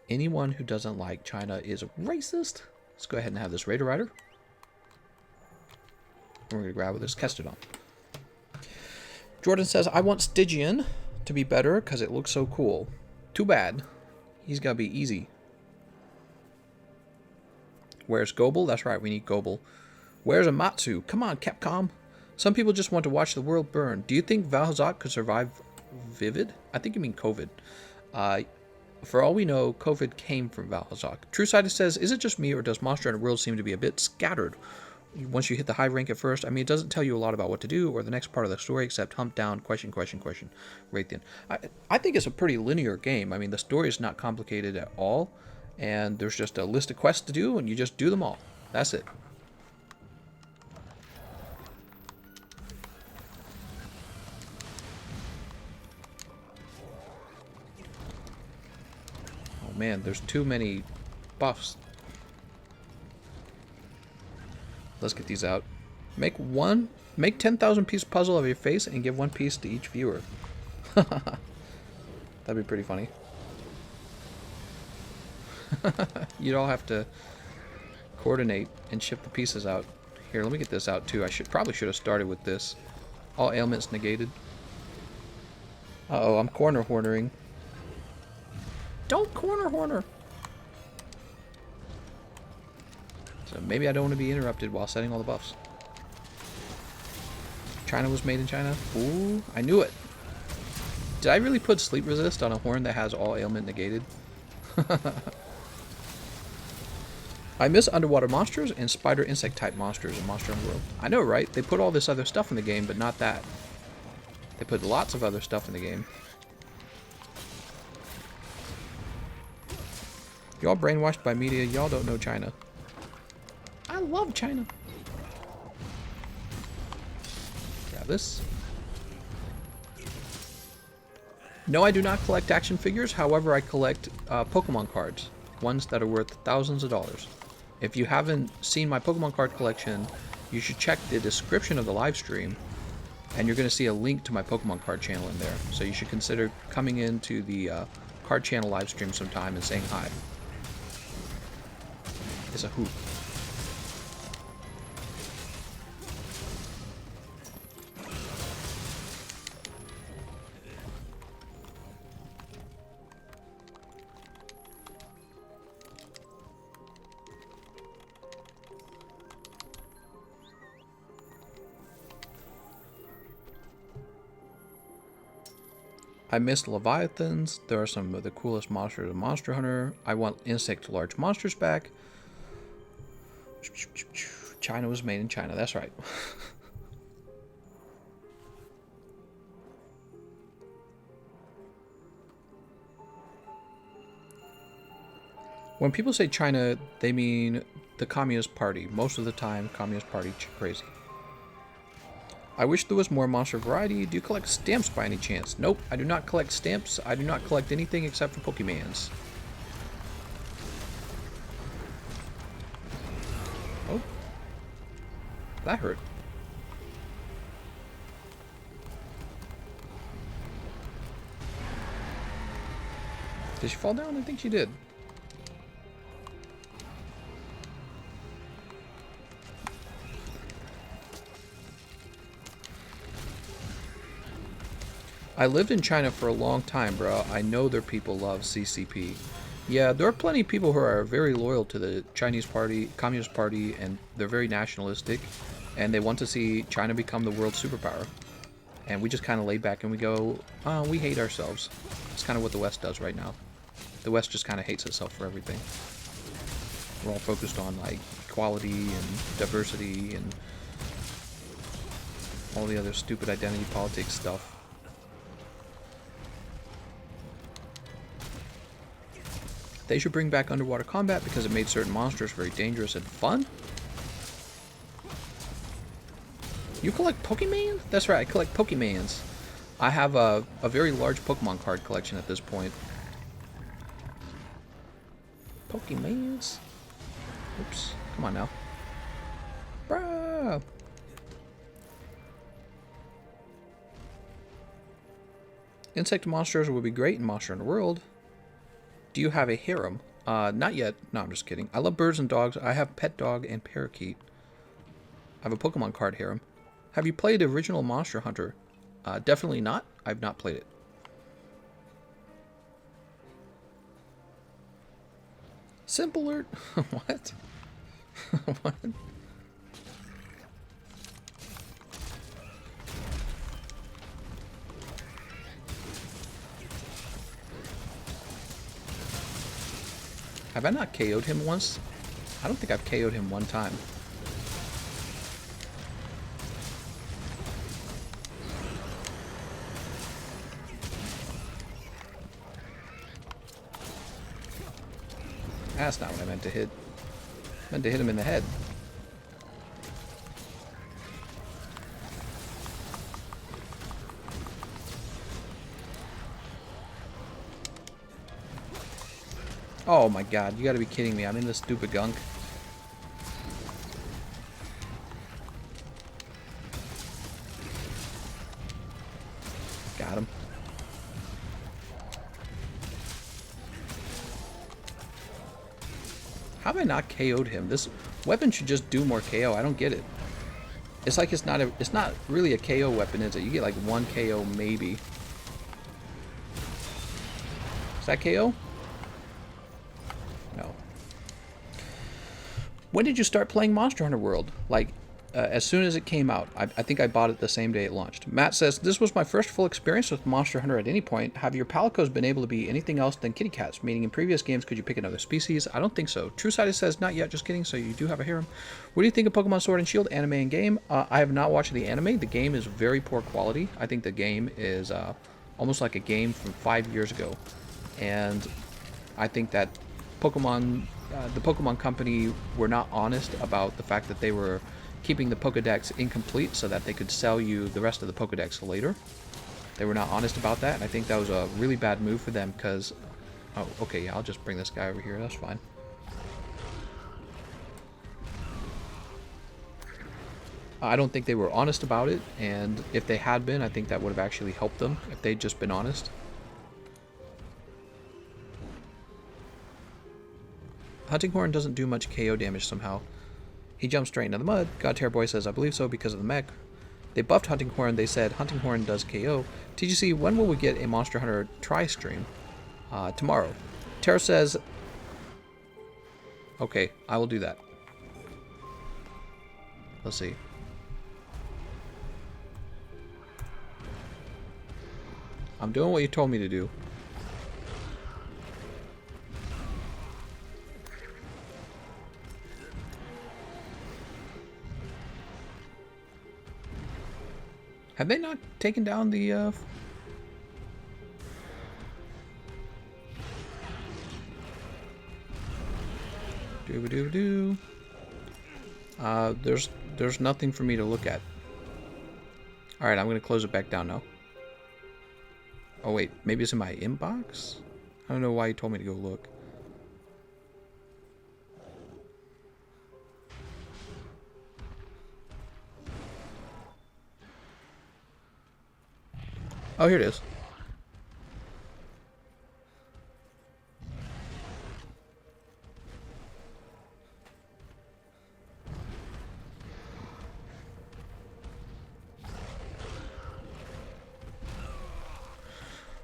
Anyone who doesn't like China is racist. Let's go ahead and have this Raider Rider. We're going to grab with this Kestodon. Jordan says, I want Stygian to be better because it looks so cool. Too bad. He's got to be easy. Where's Gobel? That's right, we need Gobel. Where's Amatsu? Come on, Capcom. Some people just want to watch the world burn. Do you think Valhazak could survive Vivid? I think you mean COVID. For all we know, COVID came from Valhazak. True-Sighted says, is it just me or does Monster Hunter World seem to be a bit scattered? Once you hit the high rank at first, I mean, it doesn't tell you a lot about what to do or the next part of the story except hump down, question, right then. I think it's a pretty linear game. I mean, the story is not complicated at all, and there's just a list of quests to do, and you just do them all. That's it. man, there's too many buffs. Let's get these out. Make 10,000 piece puzzle of your face and give 1 piece to each viewer. That'd be pretty funny. You'd all have to coordinate and ship the pieces out. Here, let me get this out too. I probably should have started with this. All ailments negated. Uh-oh, I'm corner hornering. Don't corner horner! So maybe I don't want to be interrupted while setting all the buffs. China was made in China? Ooh, I knew it. Did I really put sleep resist on a horn that has all ailment negated? I miss underwater monsters and spider insect type monsters in Monster Hunter World. I know, right? They put all this other stuff in the game, but not that. They put lots of other stuff in the game. Y'all brainwashed by media, y'all don't know China. I love China. Grab this. No, I do not collect action figures. However, I collect Pokemon cards. Ones that are worth thousands of dollars. If you haven't seen my Pokemon card collection, you should check the description of the live stream. And you're going to see a link to my Pokemon card channel in there. So you should consider coming into the card channel live stream sometime and saying hi. It's a hoot. I missed Leviathans. There are some of the coolest monsters in Monster Hunter. I want insect large monsters back. China was made in China. That's right. When people say China, they mean the Communist Party. Most of the time, Communist Party crazy. I wish there was more monster variety. Do you collect stamps by any chance? Nope, I do not collect stamps. I do not collect anything except for Pokemans. Oh. That hurt. Did she fall down? I think she did. I lived in China for a long time, bro. I know their people love CCP. Yeah, there are plenty of people who are very loyal to the Chinese Party, Communist Party, and they're very nationalistic, and they want to see China become the world superpower. And we just kind of lay back and we go, oh, we hate ourselves. It's kind of what the West does right now. The West just kind of hates itself for everything. We're all focused on, like, equality and diversity and all the other stupid identity politics stuff. They should bring back underwater combat because it made certain monsters very dangerous and fun. You collect Pokemon? That's right, I collect Pokemans. I have a very large Pokemon card collection at this point. Pokemans? Oops, come on now. Bruh! Insect monsters would be great in Monster Hunter World. Do you have a harem? Not yet. No, I'm just kidding. I love birds and dogs. I have pet dog and parakeet. I have a Pokemon card harem. Have you played original Monster Hunter? Definitely not. I've not played it. Simple alert. What? What? Have I not KO'd him once? I don't think I've KO'd him one time. That's not what I meant to hit. I meant to hit him in the head. Oh my god, you gotta be kidding me. I'm in this stupid gunk. Got him. How have I not KO'd him? This weapon should just do more KO. I don't get it. It's like it's not really a KO weapon, is it? You get like 1 KO maybe. Is that KO? No. When did you start playing Monster Hunter World? Like, as soon as it came out. I think I bought it the same day it launched. Matt says, this was my first full experience with Monster Hunter at any point. Have your palicos been able to be anything else than kitty cats? Meaning in previous games, could you pick another species? I don't think so. True-Sighted says, not yet, just kidding, so you do have a harem. What do you think of Pokemon Sword and Shield anime and game? I have not watched the anime. The game is very poor quality. I think the game is almost like a game from 5 years ago. And I think that Pokemon, the Pokemon Company were not honest about the fact that they were keeping the Pokedex incomplete so that they could sell you the rest of the Pokedex later. They were not honest about that, and I think that was a really bad move for them because... Oh, okay, yeah, I'll just bring this guy over here, that's fine. I don't think they were honest about it, and if they had been, I think that would have actually helped them if they'd just been honest. Hunting Horn doesn't do much KO damage somehow. He jumps straight into the mud. Godtear Boy says, I believe so because of the mech. They buffed Hunting Horn. They said Hunting Horn does KO. TGC, when will we get a Monster Hunter tri-stream? Tomorrow. Tara says, okay, I will do that. Let's see. I'm doing what you told me to do. Have they not taken down the, Doo-ba-doo-doo. There's nothing for me to look at. Alright, I'm gonna close it back down now. Oh wait, maybe it's in my inbox? I don't know why you told me to go look. Oh, here it is.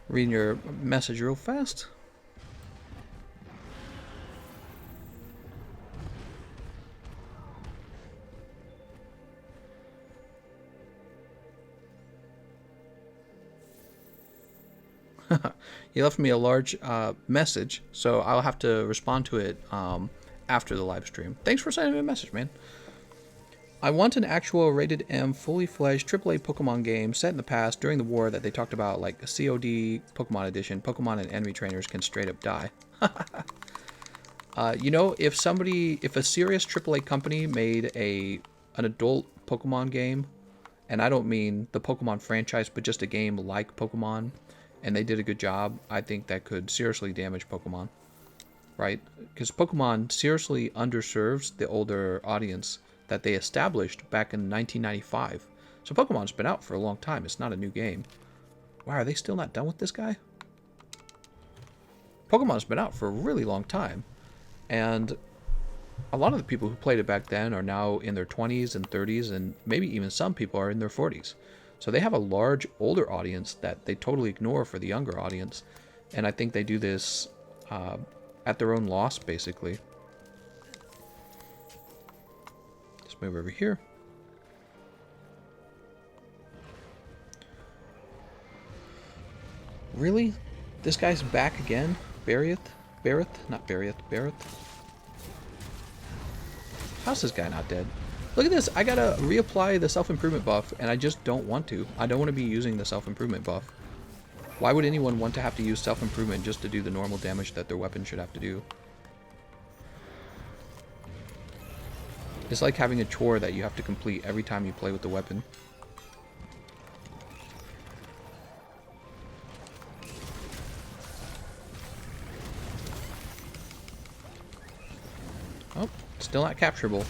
Reading your message real fast. You left me a large message, so I'll have to respond to it after the live stream. Thanks for sending me a message, man. I want an actual rated M, fully fledged AAA Pokemon game set in the past during the war that they talked about, like a COD Pokemon Edition. Pokemon and enemy trainers can straight up die. You know, if a serious AAA company made an adult Pokemon game, and I don't mean the Pokemon franchise, but just a game like Pokemon, and they did a good job, I think that could seriously damage Pokemon, right? Because Pokemon seriously underserves the older audience that they established back in 1995. So Pokemon's been out for a long time. It's not a new game. Wow, are they still not done with this guy? Pokemon's been out for a really long time. And a lot of the people who played it back then are now in their 20s and 30s, and maybe even some people are in their 40s. So they have a large older audience that they totally ignore for the younger audience. And I think they do this at their own loss, basically. Let's move over here. Really? This guy's back again? Barrett? Not Barrett. Barrett? How's this guy not dead? Look at this. I gotta reapply the self-improvement buff, and I just don't want to. I don't want to be using the self-improvement buff. Why would anyone want to have to use self-improvement just to do the normal damage that their weapon should have to do? It's like having a chore that you have to complete every time you play with the weapon. Still not capturable.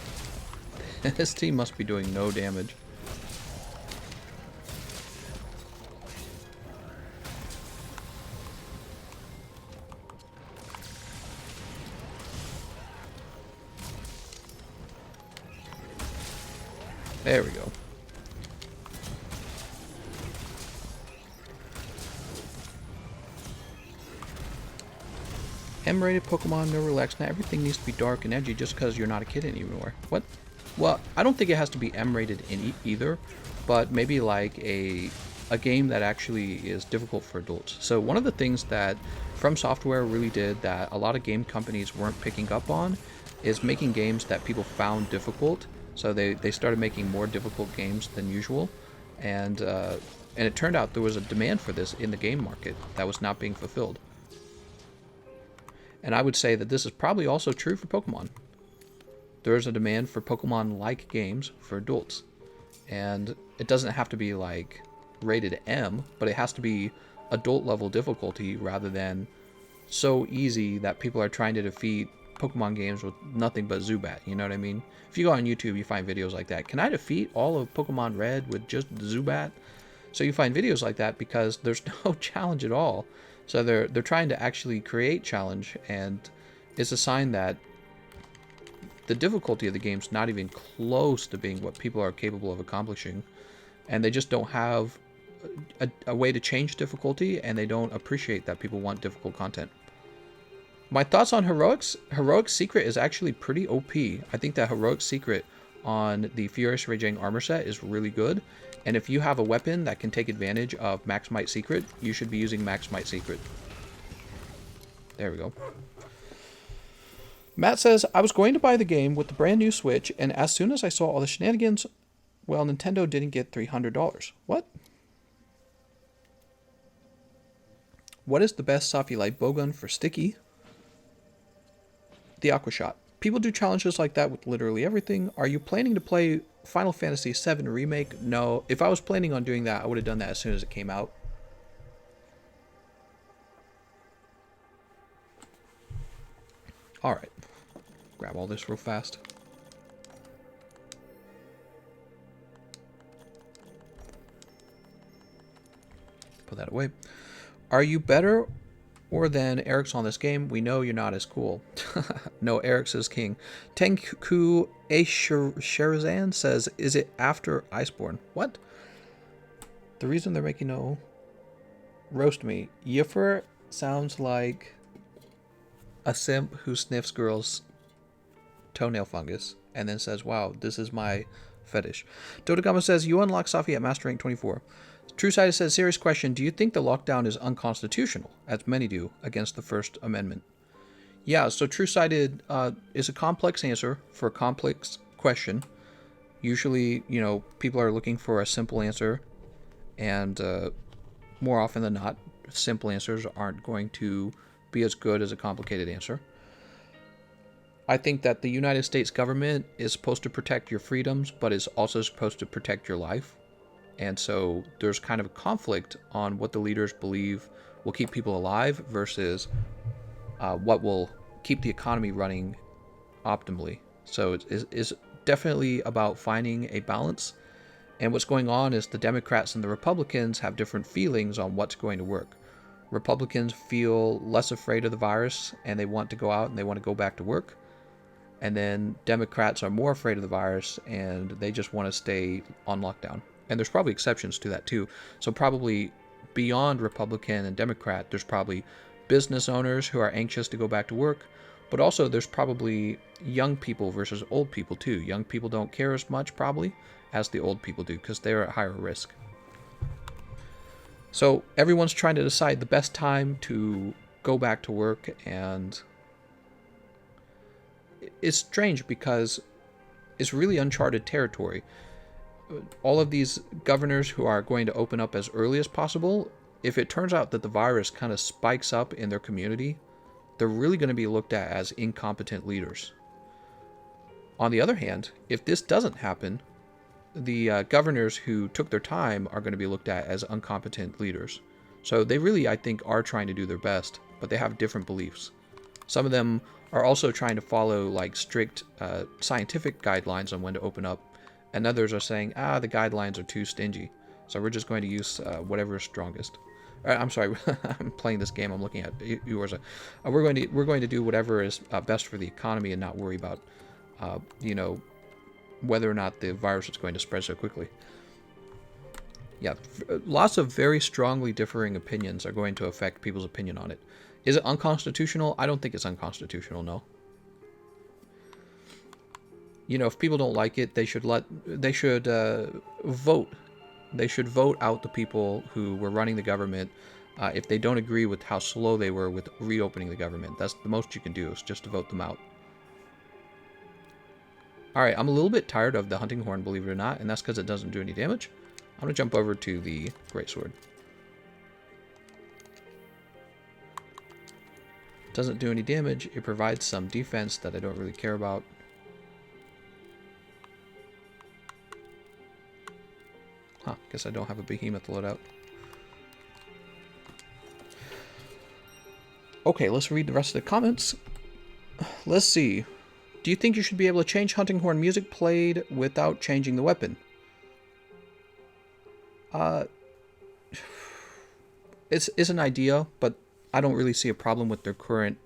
This team must be doing no damage. There we go. M-rated Pokemon, no relax. Not everything needs to be dark and edgy just because you're not a kid anymore. What? Well, I don't think it has to be M-rated in either, but maybe like a game that actually is difficult for adults. So one of the things that From Software really did that a lot of game companies weren't picking up on is making games that people found difficult. So they started making more difficult games than usual, and it turned out there was a demand for this in the game market that was not being fulfilled. And I would say that this is probably also true for Pokemon. There is a demand for Pokemon-like games for adults. And it doesn't have to be like rated M, but it has to be adult level difficulty rather than so easy that people are trying to defeat Pokemon games with nothing but Zubat, you know what I mean? If you go on YouTube, you find videos like that. Can I defeat all of Pokemon Red with just Zubat? So you find videos like that because there's no challenge at all. So they're trying to actually create challenge, and it's a sign that the difficulty of the game's not even close to being what people are capable of accomplishing, and they just don't have a way to change difficulty, and they don't appreciate that people want difficult content. My thoughts on Heroics. Heroic Secret is actually pretty OP. I think that Heroic Secret on the Furious Raging armor set is really good. And if you have a weapon that can take advantage of Max Might Secret, you should be using Max Might Secret. There we go. Matt says, I was going to buy the game with the brand new Switch, and as soon as I saw all the shenanigans, well, Nintendo didn't get $300. What? What is the best Sophie Light bowgun for Sticky? The Aqua Shot. People do challenges like that with literally everything. Are you planning to play Final Fantasy VII Remake? No. If I was planning on doing that, I would have done that as soon as it came out. Alright. Grab all this real fast. Put that away. Are you better or than Eric's on this game? We know you're not as cool. No, Eric's is king. Tenku A. Sherazan says, is it after Iceborne? What? The reason they're making no... Roast me. Yifer sounds like a simp who sniffs girls' toenail fungus and then says, wow, this is my fetish. Dodagama says, you unlock Safi at Master Rank 24. True-Sighted says, serious question, do you think the lockdown is unconstitutional, as many do, against the First Amendment? Yeah, so True-Sighted is a complex answer for a complex question. Usually, you know, people are looking for a simple answer, and more often than not, simple answers aren't going to be as good as a complicated answer. I think that the United States government is supposed to protect your freedoms, but is also supposed to protect your life. And so there's kind of a conflict on what the leaders believe will keep people alive versus what will keep the economy running optimally. So it's definitely about finding a balance. And what's going on is the Democrats and the Republicans have different feelings on what's going to work. Republicans feel less afraid of the virus and they want to go out and they want to go back to work. And then Democrats are more afraid of the virus and they just want to stay on lockdown. And there's probably exceptions to that too. So probably beyond Republican and Democrat, there's probably business owners who are anxious to go back to work. But also there's probably young people versus old people too. Young people don't care as much probably as the old people do because they're at higher risk. So everyone's trying to decide the best time to go back to work, and it's strange because it's really uncharted territory. All of these governors who are going to open up as early as possible, if it turns out that the virus kind of spikes up in their community, they're really going to be looked at as incompetent leaders. On the other hand, if this doesn't happen, the governors who took their time are going to be looked at as incompetent leaders. So they really, I think, are trying to do their best, but they have different beliefs. Some of them are also trying to follow like strict scientific guidelines on when to open up, and others are saying, the guidelines are too stingy, so we're just going to use whatever is strongest. I'm sorry, I'm playing this game. I'm looking at yours. We're going to do whatever is best for the economy and not worry about, whether or not the virus is going to spread so quickly. Yeah, lots of very strongly differing opinions are going to affect people's opinion on it. Is it unconstitutional? I don't think it's unconstitutional, no. If people don't like it, they should vote. They should vote out the people who were running the government if they don't agree with how slow they were with reopening the government. That's the most you can do, is just to vote them out. Alright, I'm a little bit tired of the hunting horn, believe it or not, and that's because it doesn't do any damage. I'm going to jump over to the greatsword. Doesn't do any damage. It provides some defense that I don't really care about. Guess I don't have a behemoth loadout. Okay, let's read the rest of the comments. Let's see. Do you think you should be able to change hunting horn music played without changing the weapon? It's an idea, but I don't really see a problem with their current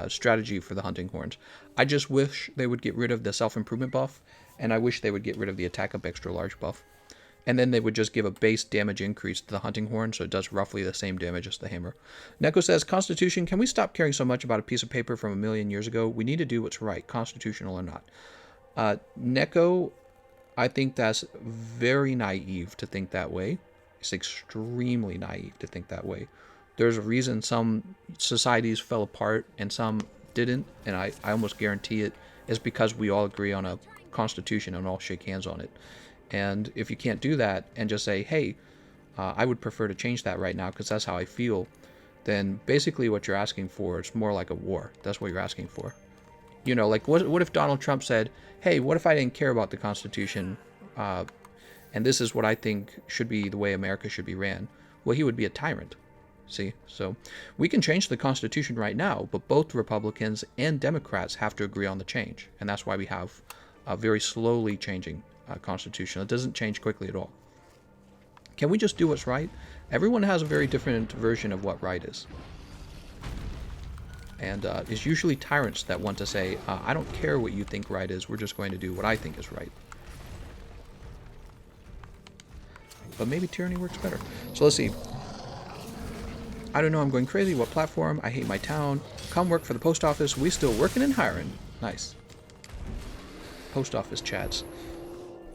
strategy for the hunting horns. I just wish they would get rid of the self-improvement buff, and I wish they would get rid of the attack up extra large buff. And then they would just give a base damage increase to the hunting horn, so it does roughly the same damage as the hammer. Neko says, Constitution, can we stop caring so much about a piece of paper from 1,000,000 years ago? We need to do what's right, constitutional or not. Neko, I think that's very naive to think that way. It's extremely naive to think that way. There's a reason some societies fell apart and some didn't, and I almost guarantee it is because we all agree on a constitution and all shake hands on it. And if you can't do that and just say, hey, I would prefer to change that right now because that's how I feel, then basically what you're asking for is more like a war. That's what you're asking for. Like what if Donald Trump said, hey, what if I didn't care about the Constitution and this is what I think should be the way America should be ran? Well, he would be a tyrant. See? So we can change the Constitution right now, but both Republicans and Democrats have to agree on the change. And that's why we have a very slowly changing Constitution. It doesn't change quickly at all. Can we just do what's right? Everyone has a very different version of what right is. And it's usually tyrants that want to say, I don't care what you think right is, we're just going to do what I think is right. But maybe tyranny works better. So let's see. I don't know, I'm going crazy. What platform? I hate my town. Come work for the post office. We still working and hiring. Nice. Post office chats.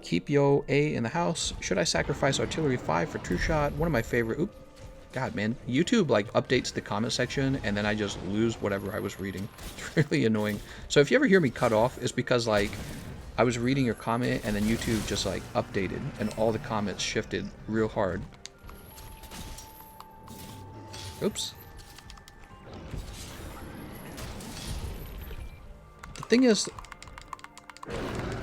Keep yo A in the house. Should I sacrifice artillery 5 for true shot? One of my favorite. Oop. God, man. YouTube like updates the comment section and then I just lose whatever I was reading. It's really annoying. So if you ever hear me cut off, it's because like I was reading your comment and then YouTube just like updated and all the comments shifted real hard. Oops. The thing is,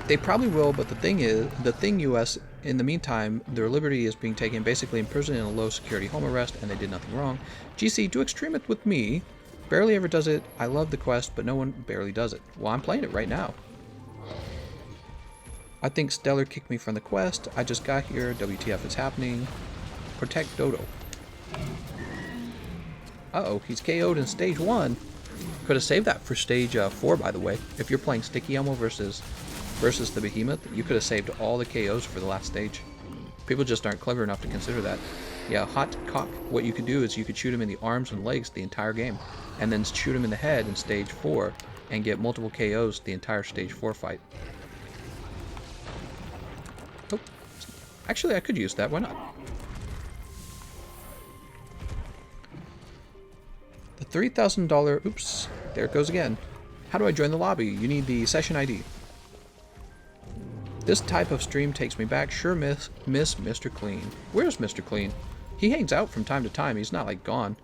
they probably will, but the thing US, in the meantime, their liberty is being taken, basically imprisoned in a low security home arrest, and they did nothing wrong. GC, do extreme it with me. Barely ever does it. I love the quest, but no one barely does it. Well, I'm playing it right now. I think Stellar kicked me from the quest. I just got here. WTF is happening. Protect Dodo. Uh-oh, he's KO'd in stage 1. Could have saved that for stage 4, by the way. If you're playing Sticky Elmo versus the Behemoth, you could have saved all the KOs for the last stage. People just aren't clever enough to consider that. Yeah, Hot Cock, what you could do is you could shoot him in the arms and legs the entire game, and then shoot him in the head in stage 4, and get multiple KOs the entire stage 4 fight. Oh, actually I could use that, why not? The $3,000, oops, there it goes again. How do I join the lobby? You need the session ID. This type of stream takes me back. Sure, miss Mr. Clean. Where's Mr. Clean? He hangs out from time to time. He's not, like, gone.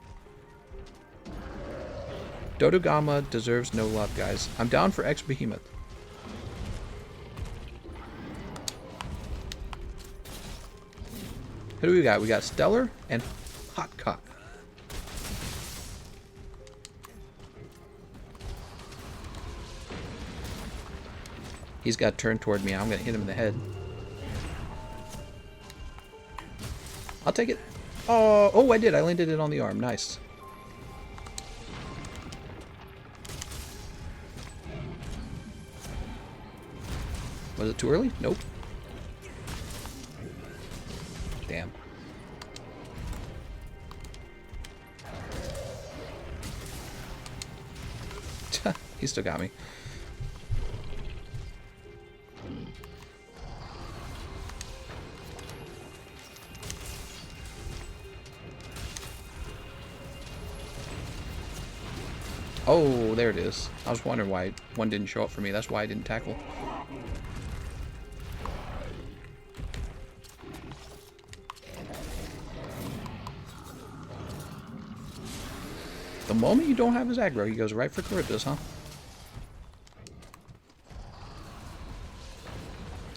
Dodogama deserves no love, guys. I'm down for X-Behemoth. Who do we got? We got Stellar and Hot Cock. He's got turned toward me. I'm going to hit him in the head. I'll take it. Oh, oh, I did. I landed it on the arm. Nice. Was it too early? Nope. Damn. He still got me. Oh, there it is. I was wondering why one didn't show up for me. That's why I didn't tackle. The moment you don't have his aggro, he goes right for Charybdis, huh?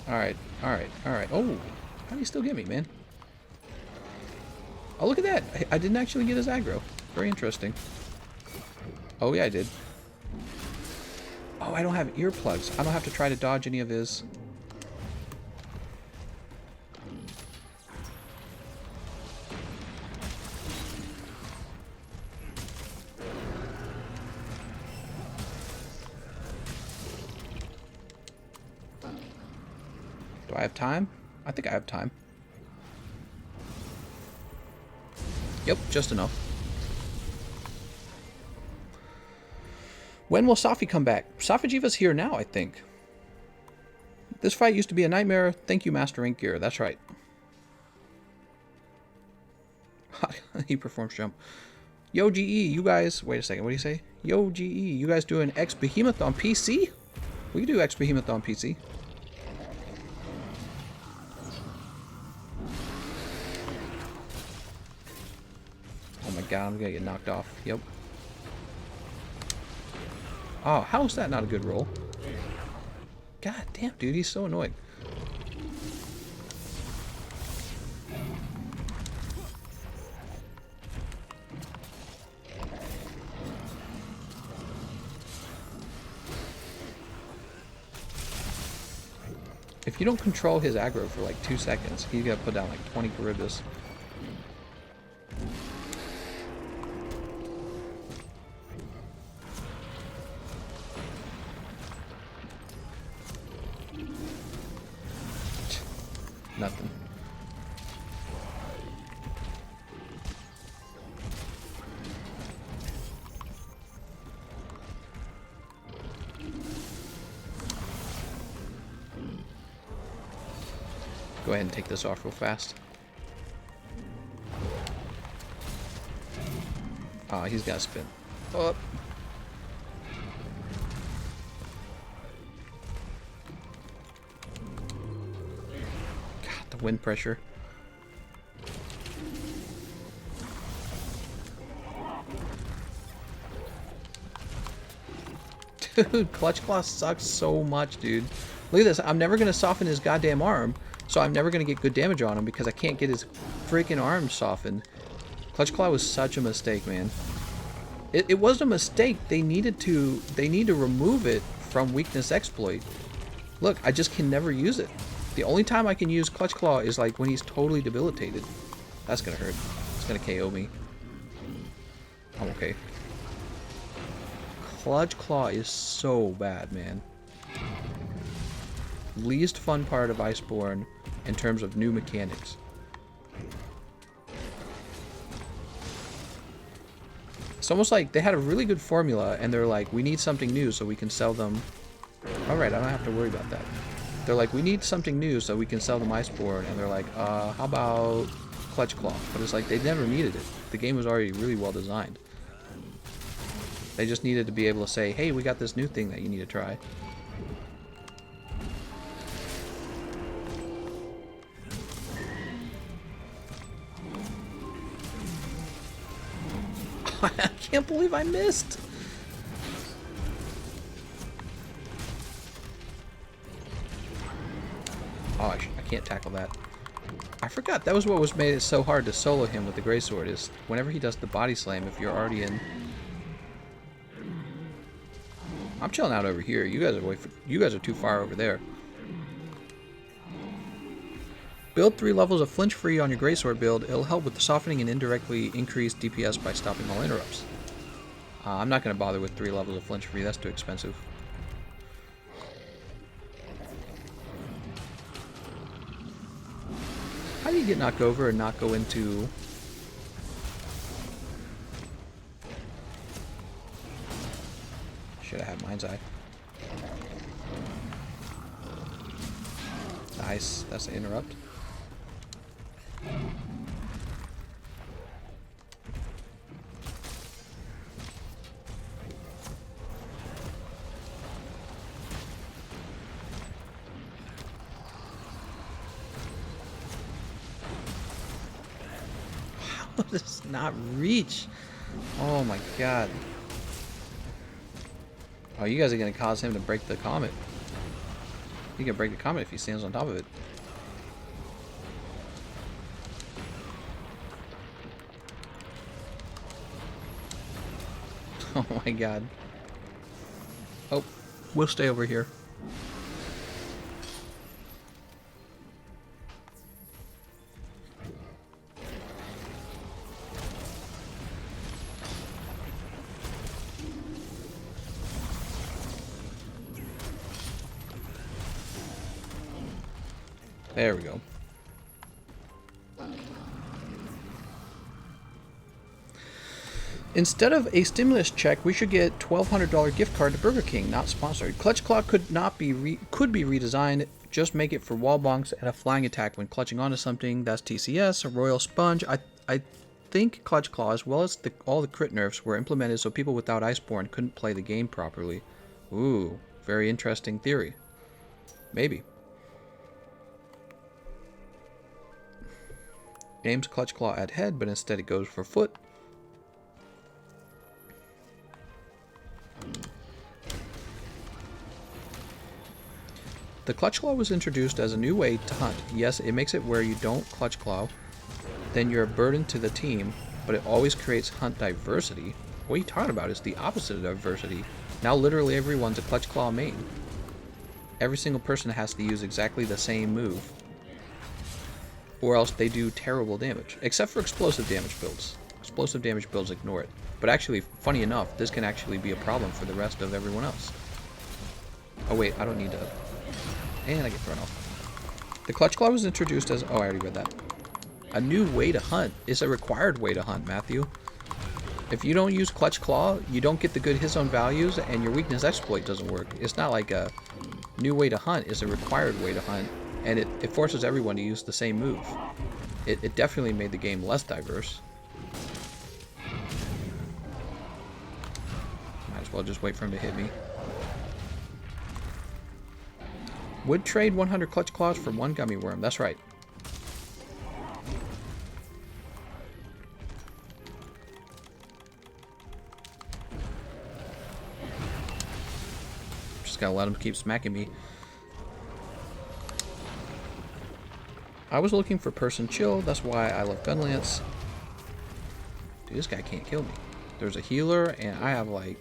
Alright, alright, alright. Oh, how did he still get me, man? Oh, look at that. I didn't actually get his aggro. Very interesting. Oh, yeah, I did. Oh, I don't have earplugs. I don't have to try to dodge any of his... Do I have time? I think I have time. Yep, just enough. When will Safi come back? Safijiva's here now, I think. This fight used to be a nightmare. Thank you, Master Ink Gear. That's right. He performs jump. Yo, GE, you guys... Wait a second, what do you say? Yo, GE, you guys doing X Behemoth on PC? We can do X Behemoth on PC. Oh my god, I'm gonna get knocked off. Yep. Oh, how is that not a good roll? God damn, dude, he's so annoying. If you don't control his aggro for like 2 seconds, he's gonna put down like 20 Charybdis. Nothing. Go ahead and take this off real fast. Oh, he's got to spin. Oh. Wind pressure. Dude, Clutch Claw sucks so much, dude. Look at this. I'm never going to soften his goddamn arm, so I'm never going to get good damage on him because I can't get his freaking arm softened. Clutch Claw was such a mistake, man. It wasn't a mistake. They need to remove it from weakness exploit. Look, I just can never use it. The only time I can use Clutch Claw is like when he's totally debilitated. That's gonna hurt. It's gonna KO me. I'm okay. Clutch Claw is so bad, man. Least fun part of Iceborne in terms of new mechanics. It's almost like they had a really good formula and they're like, we need something new so we can sell them. Alright, I don't have to worry about that. They're like, we need something new so we can sell them Iceborne, and they're like, how about Clutch Claw? But it's like, they never needed it. The game was already really well designed. They just needed to be able to say, hey, we got this new thing that you need to try. I can't believe I missed! Oh, I can't tackle that. I forgot, that was what was made it so hard to solo him with the Greatsword, is whenever he does the body slam, if you're already in... I'm chilling out over here. You guys are you guys are too far over there. Build 3 levels of flinch free on your greatsword build. It'll help with the softening and indirectly increase DPS by stopping all interrupts. I'm not going to bother with 3 levels of flinch free. That's too expensive. How do you get knocked over and not go into... Should have had Mind's Eye. Nice. That's an interrupt. How does this not reach? Oh my god. Oh, you guys are going to cause him to break the comet. He can break the comet if he stands on top of it. Oh my god. Oh, we'll stay over here. There we go. Instead of a stimulus check, we should get $1,200 gift card to Burger King. Not sponsored. Clutch Claw could be redesigned. Just make it for wall bonks and a flying attack when clutching onto something. That's TCS. A royal sponge. I think Clutch Claw, as well as all the crit nerfs, were implemented so people without Iceborne couldn't play the game properly. Ooh, very interesting theory. Maybe. Aims Clutch Claw at head, but instead it goes for foot. The Clutch Claw was introduced as a new way to hunt. Yes, it makes it where you don't Clutch Claw, then you're a burden to the team, but it always creates hunt diversity. What are you talking about? It's the opposite of diversity. Now literally everyone's a Clutch Claw main. Every single person has to use exactly the same move, or else they do terrible damage. Except for explosive damage builds. Explosive damage builds ignore it. But actually, funny enough, this can actually be a problem for the rest of everyone else. Oh wait, I don't need to... And I get thrown off. The Clutch Claw was introduced as... Oh, I already read that. A new way to hunt. It's a required way to hunt, Matthew. If you don't use Clutch Claw, you don't get the good hit zone values, and your weakness exploit doesn't work. It's not like a new way to hunt. It's a required way to hunt. And it forces everyone to use the same move. It definitely made the game less diverse. Might as well just wait for him to hit me. Would trade 100 Clutch Claws for 1 Gummy Worm. That's right. Just gotta let him keep smacking me. I was looking for person chill. That's why I love Gunlance. Dude, this guy can't kill me. There's a healer, and I have, like,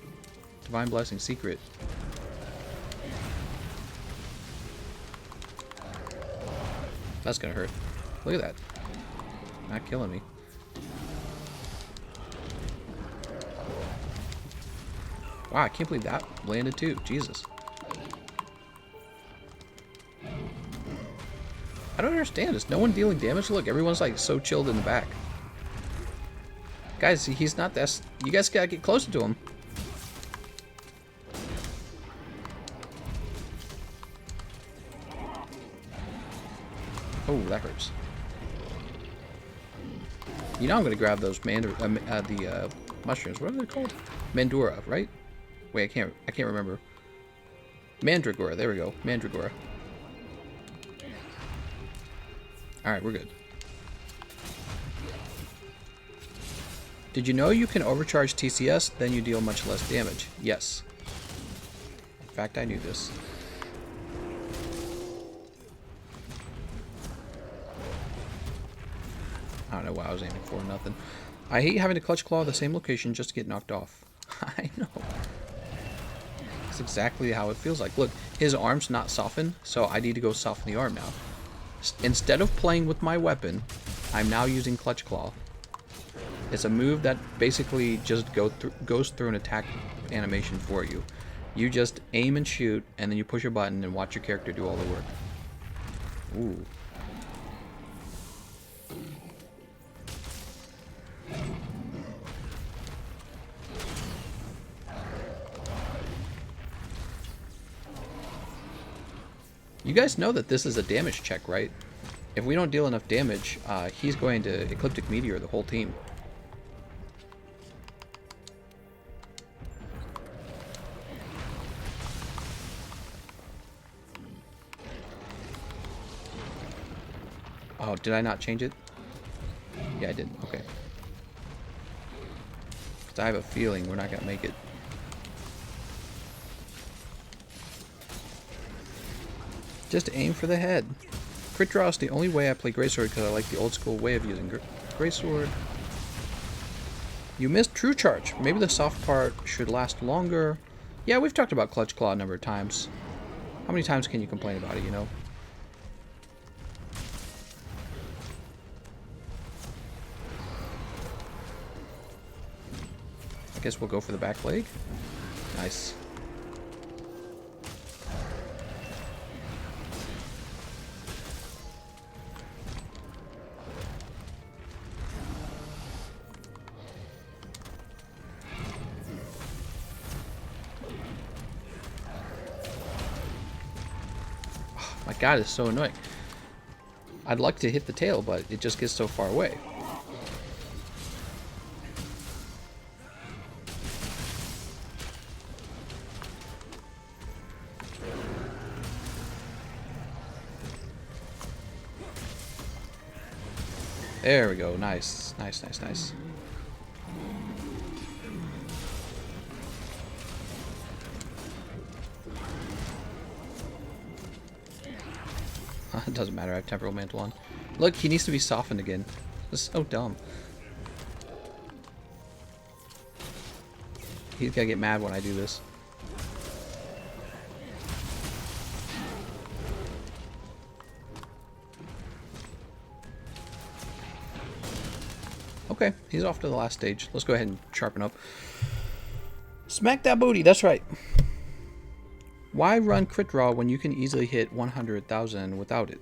Divine Blessing Secret. That's gonna hurt. Look at that. Not killing me. Wow, I can't believe that landed too. Jesus. I don't understand. Is no one dealing damage? Look, everyone's like so chilled in the back. Guys, he's not that... You guys gotta get closer to him. Oh, that hurts. You know I'm gonna grab those mushrooms. What are they called? Mandura, right? Wait, I can't remember. Mandragora. There we go. Mandragora. All right, we're good. Did you know you can overcharge TCS, then you deal much less damage? Yes. In fact, I knew this. I don't know why I was aiming for nothing. I hate having to Clutch Claw the same location just to get knocked off. I know. That's exactly how it feels like. Look, his arm's not softened, so I need to go soften the arm now. Instead of playing with my weapon, I'm now using Clutch Claw. It's a move that basically just goes through an attack animation for you. You just aim and shoot, and then you push a button and watch your character do all the work. Ooh. You guys know that this is a damage check, right? If we don't deal enough damage, he's going to Ecliptic Meteor the whole team. Oh, did I not change it? Yeah, I did. Okay. 'Cause I have a feeling we're not going to make it. Just aim for the head. Crit draw is the only way I play Greatsword because I like the old school way of using Greatsword. You missed True Charge. Maybe the soft part should last longer. Yeah, we've talked about Clutch Claw a number of times. How many times can you complain about it, you know? I guess we'll go for the back leg. Nice. My god, it's so annoying. I'd like to hit the tail, but it just gets so far away. There we go. Nice. Nice, nice, nice. It doesn't matter. I have Temporal Mantle on. Look, he needs to be softened again. This is so dumb. He's gonna get mad when I do this. Okay, he's off to the last stage. Let's go ahead and sharpen up. Smack that booty, that's right. Why run crit draw when you can easily hit 100,000 without it?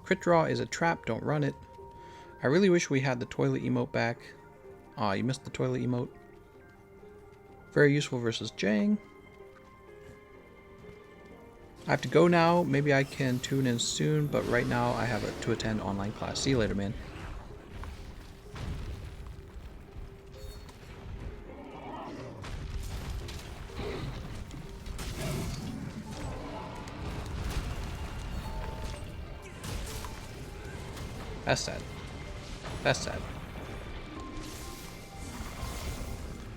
Crit draw is a trap, don't run it. I really wish we had the toilet emote back. Aw, you missed the toilet emote. Very useful versus Jang. I have to go now. Maybe I can tune in soon, but right now I have to attend online class. See you later, man. That's sad. That's sad.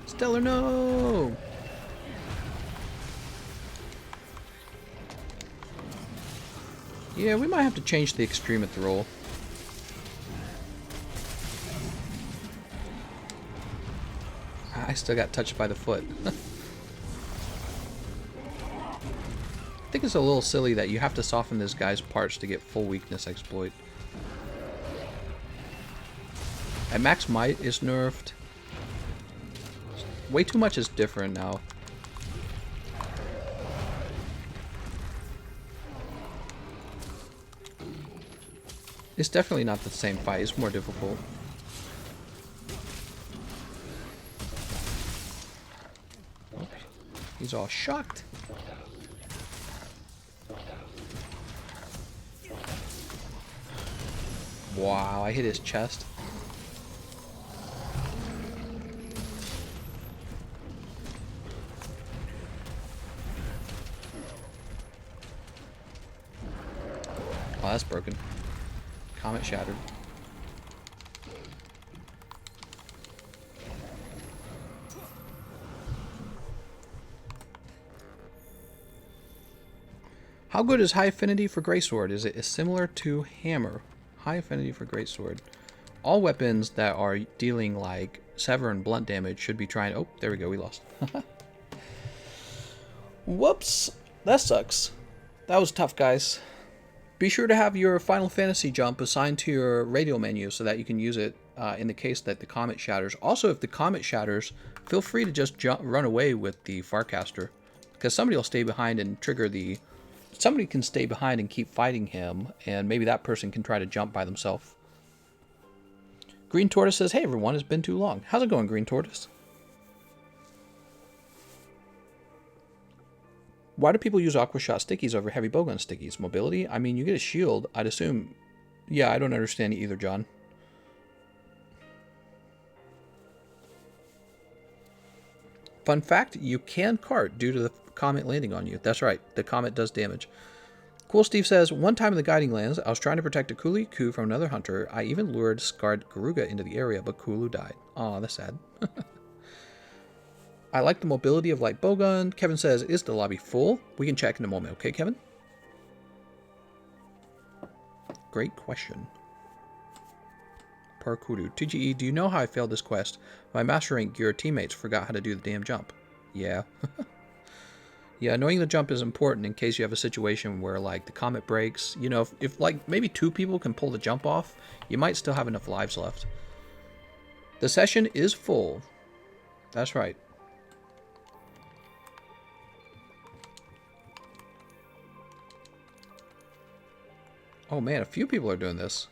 Stellar, no! Yeah, we might have to change the extreme at the roll. I still got touched by the foot. I think it's a little silly that you have to soften this guy's parts to get full weakness exploit. And max might is nerfed. Way too much is different now. It's definitely not the same fight, it's more difficult. Oh, he's all shocked. Wow, I hit his chest. Oh, that's broken. Comet shattered. How good is High Affinity for Greatsword? Is it similar to Hammer? High Affinity for Greatsword. All weapons that are dealing like sever and blunt damage should be trying... Oh, there we go, we lost. Whoops, that sucks. That was tough, guys. Be sure to have your Final Fantasy jump assigned to your radial menu so that you can use it in the case that the comet shatters. Also, if the comet shatters, feel free to just run away with the Farcaster, because somebody will stay behind and trigger the... Somebody can stay behind and keep fighting him, and maybe that person can try to jump by themselves. Green Tortoise says, hey everyone, it's been too long. How's it going, Green Tortoise? Why do people use Aqua Shot stickies over Heavy Bowgun stickies? Mobility? I mean, you get a shield, I'd assume. Yeah, I don't understand it either, John. Fun fact, you can cart due to the comet landing on you. That's right, the comet does damage. Cool Steve says, one time in the Guiding Lands, I was trying to protect a Kulu Ku from another hunter. I even lured Scarred Garuga into the area, but Kulu died. Aw, that's sad. I like the mobility of light bowgun. Kevin says, is the lobby full? We can check in a moment, okay, Kevin? Great question. Parkouru. TGE, do you know how I failed this quest? My master rank gear teammates forgot how to do the damn jump. Yeah. Yeah, knowing the jump is important in case you have a situation where, like, the comet breaks. You know, if like, maybe 2 people can pull the jump off, you might still have enough lives left. The session is full. That's right. Oh man, a few people are doing this.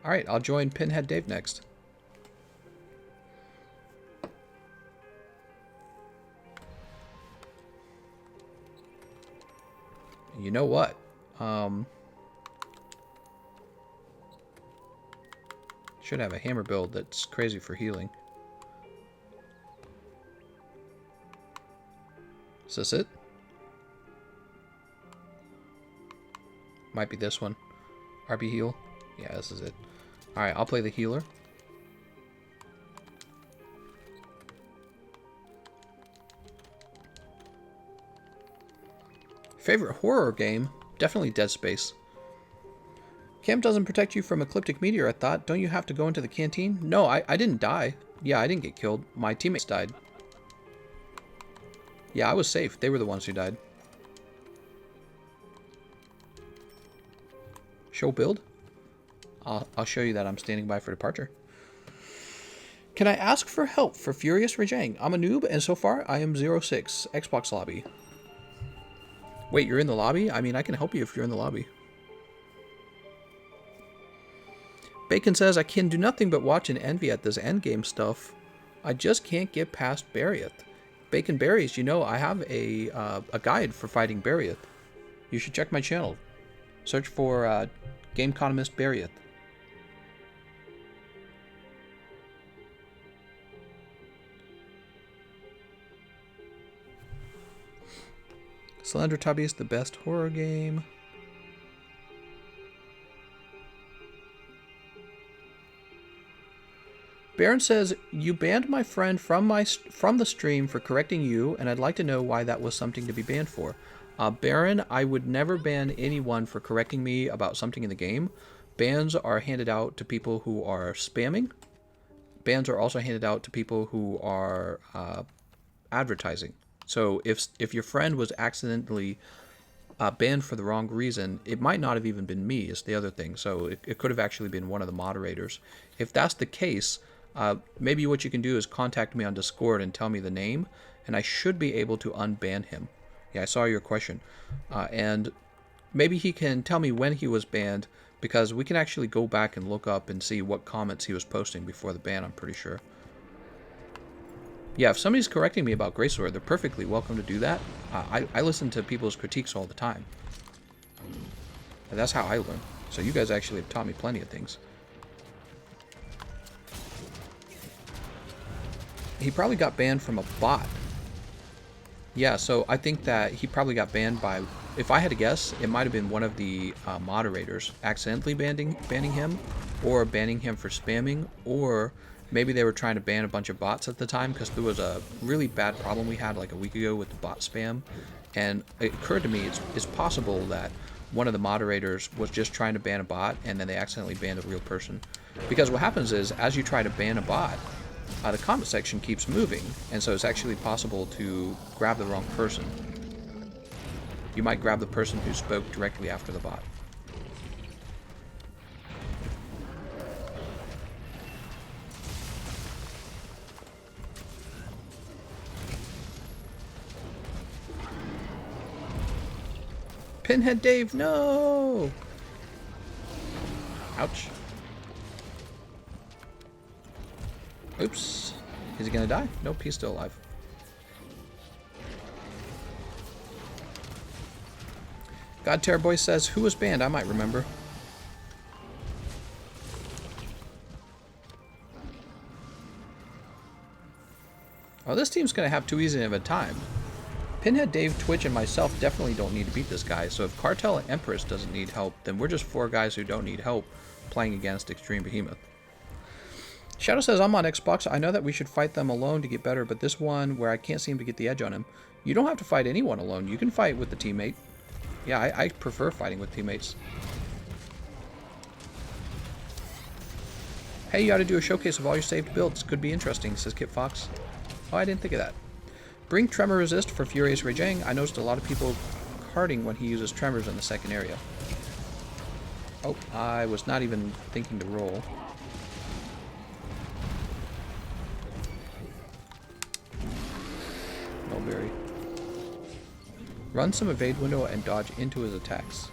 Alright, I'll join Pinhead Dave next. You know what? Should have a hammer build that's crazy for healing. Is this it? Might be this one. RB heal. Yeah, this is it. Alright, I'll play the healer. Favorite horror game? Definitely Dead Space. Cam doesn't protect you from ecliptic meteor, I thought. Don't you have to go into the canteen? No, I didn't die. Yeah, I didn't get killed. My teammates died. Yeah, I was safe. They were the ones who died. Show build? I'll show you that I'm standing by for departure. Can I ask for help for Furious Rajang? I'm a noob, and so far I am 06. Xbox lobby. Wait, you're in the lobby? I mean, I can help you if you're in the lobby. Bacon says, I can do nothing but watch and envy at this endgame stuff. I just can't get past Barriath. Bacon Berries, you know, I have a guide for fighting Barriath. You should check my channel. Search for Gameconomist Barriath. Slender Tubby is the best horror game. Baron says, you banned my friend from the stream for correcting you, and I'd like to know why that was something to be banned for. Baron, I would never ban anyone for correcting me about something in the game. Bans are handed out to people who are spamming. Bans are also handed out to people who are advertising. So if your friend was accidentally banned for the wrong reason, it might not have even been me, is the other thing. So it could have actually been one of the moderators. If that's the case, maybe what you can do is contact me on Discord and tell me the name, and I should be able to unban him. Yeah, I saw your question. And maybe he can tell me when he was banned, because we can actually go back and look up and see what comments he was posting before the ban, I'm pretty sure. Yeah, if somebody's correcting me about Greatsword, they're perfectly welcome to do that. I listen to people's critiques all the time. And that's how I learn. So you guys actually have taught me plenty of things. He probably got banned from a bot. Yeah, so I think that he probably got banned by... If I had to guess, it might have been one of the moderators accidentally banning him, or banning him for spamming, or Maybe they were trying to ban a bunch of bots at the time, because there was a really bad problem we had like a week ago with the bot spam. And it occurred to me it's possible that one of the moderators was just trying to ban a bot, and then they accidentally banned a real person. Because what happens is, as you try to ban a bot, the comment section keeps moving, and so it's actually possible to grab the wrong person. You might grab the person who spoke directly after the bot. Pinhead Dave, no! Ouch. Oops. Is he gonna die? Nope, he's still alive. God Terror Boy says, who was banned? I might remember. Oh, this team's gonna have too easy of a time. Pinhead, Dave, Twitch, and myself definitely don't need to beat this guy, so if Cartel and Empress doesn't need help, then we're just 4 guys who don't need help playing against Extreme Behemoth. Shadow says, I'm on Xbox. I know that we should fight them alone to get better, but this one where I can't seem to get the edge on him. You don't have to fight anyone alone. You can fight with the teammate. Yeah, I prefer fighting with teammates. Hey, you ought to do a showcase of all your saved builds. Could be interesting, says Kip Fox. Oh, I didn't think of that. Bring Tremor Resist for Furious Raging. I noticed a lot of people carding when he uses Tremors in the second area. Oh, I was not even thinking to roll. Mulberry. Run some evade window and dodge into his attacks.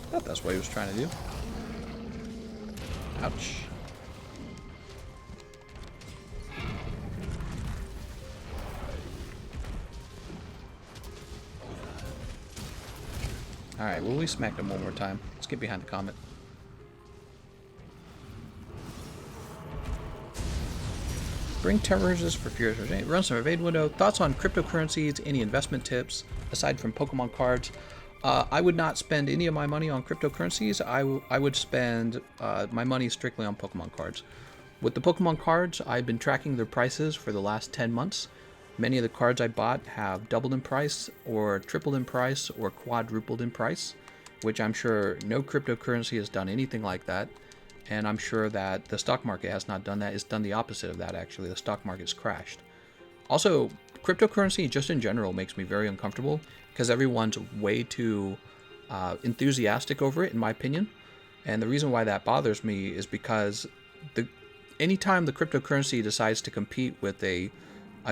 I thought that's what he was trying to do. Ouch. Alright, well, we smacked him one more time. Let's get behind the comet. Bring terrors for Furious Regime. Run some evade window. Thoughts on cryptocurrencies? Any investment tips aside from Pokemon cards? I would not spend any of my money on cryptocurrencies. I would spend my money strictly on Pokemon cards. With the Pokemon cards, I've been tracking their prices for the last 10 months. Many of the cards I bought have doubled in price, or tripled in price, or quadrupled in price, which I'm sure no cryptocurrency has done anything like that. And I'm sure that the stock market has not done that. It's done the opposite of that, actually. The stock market's crashed. Also, cryptocurrency just in general makes me very uncomfortable because everyone's way too enthusiastic over it, in my opinion. And the reason why that bothers me is because anytime the cryptocurrency decides to compete with a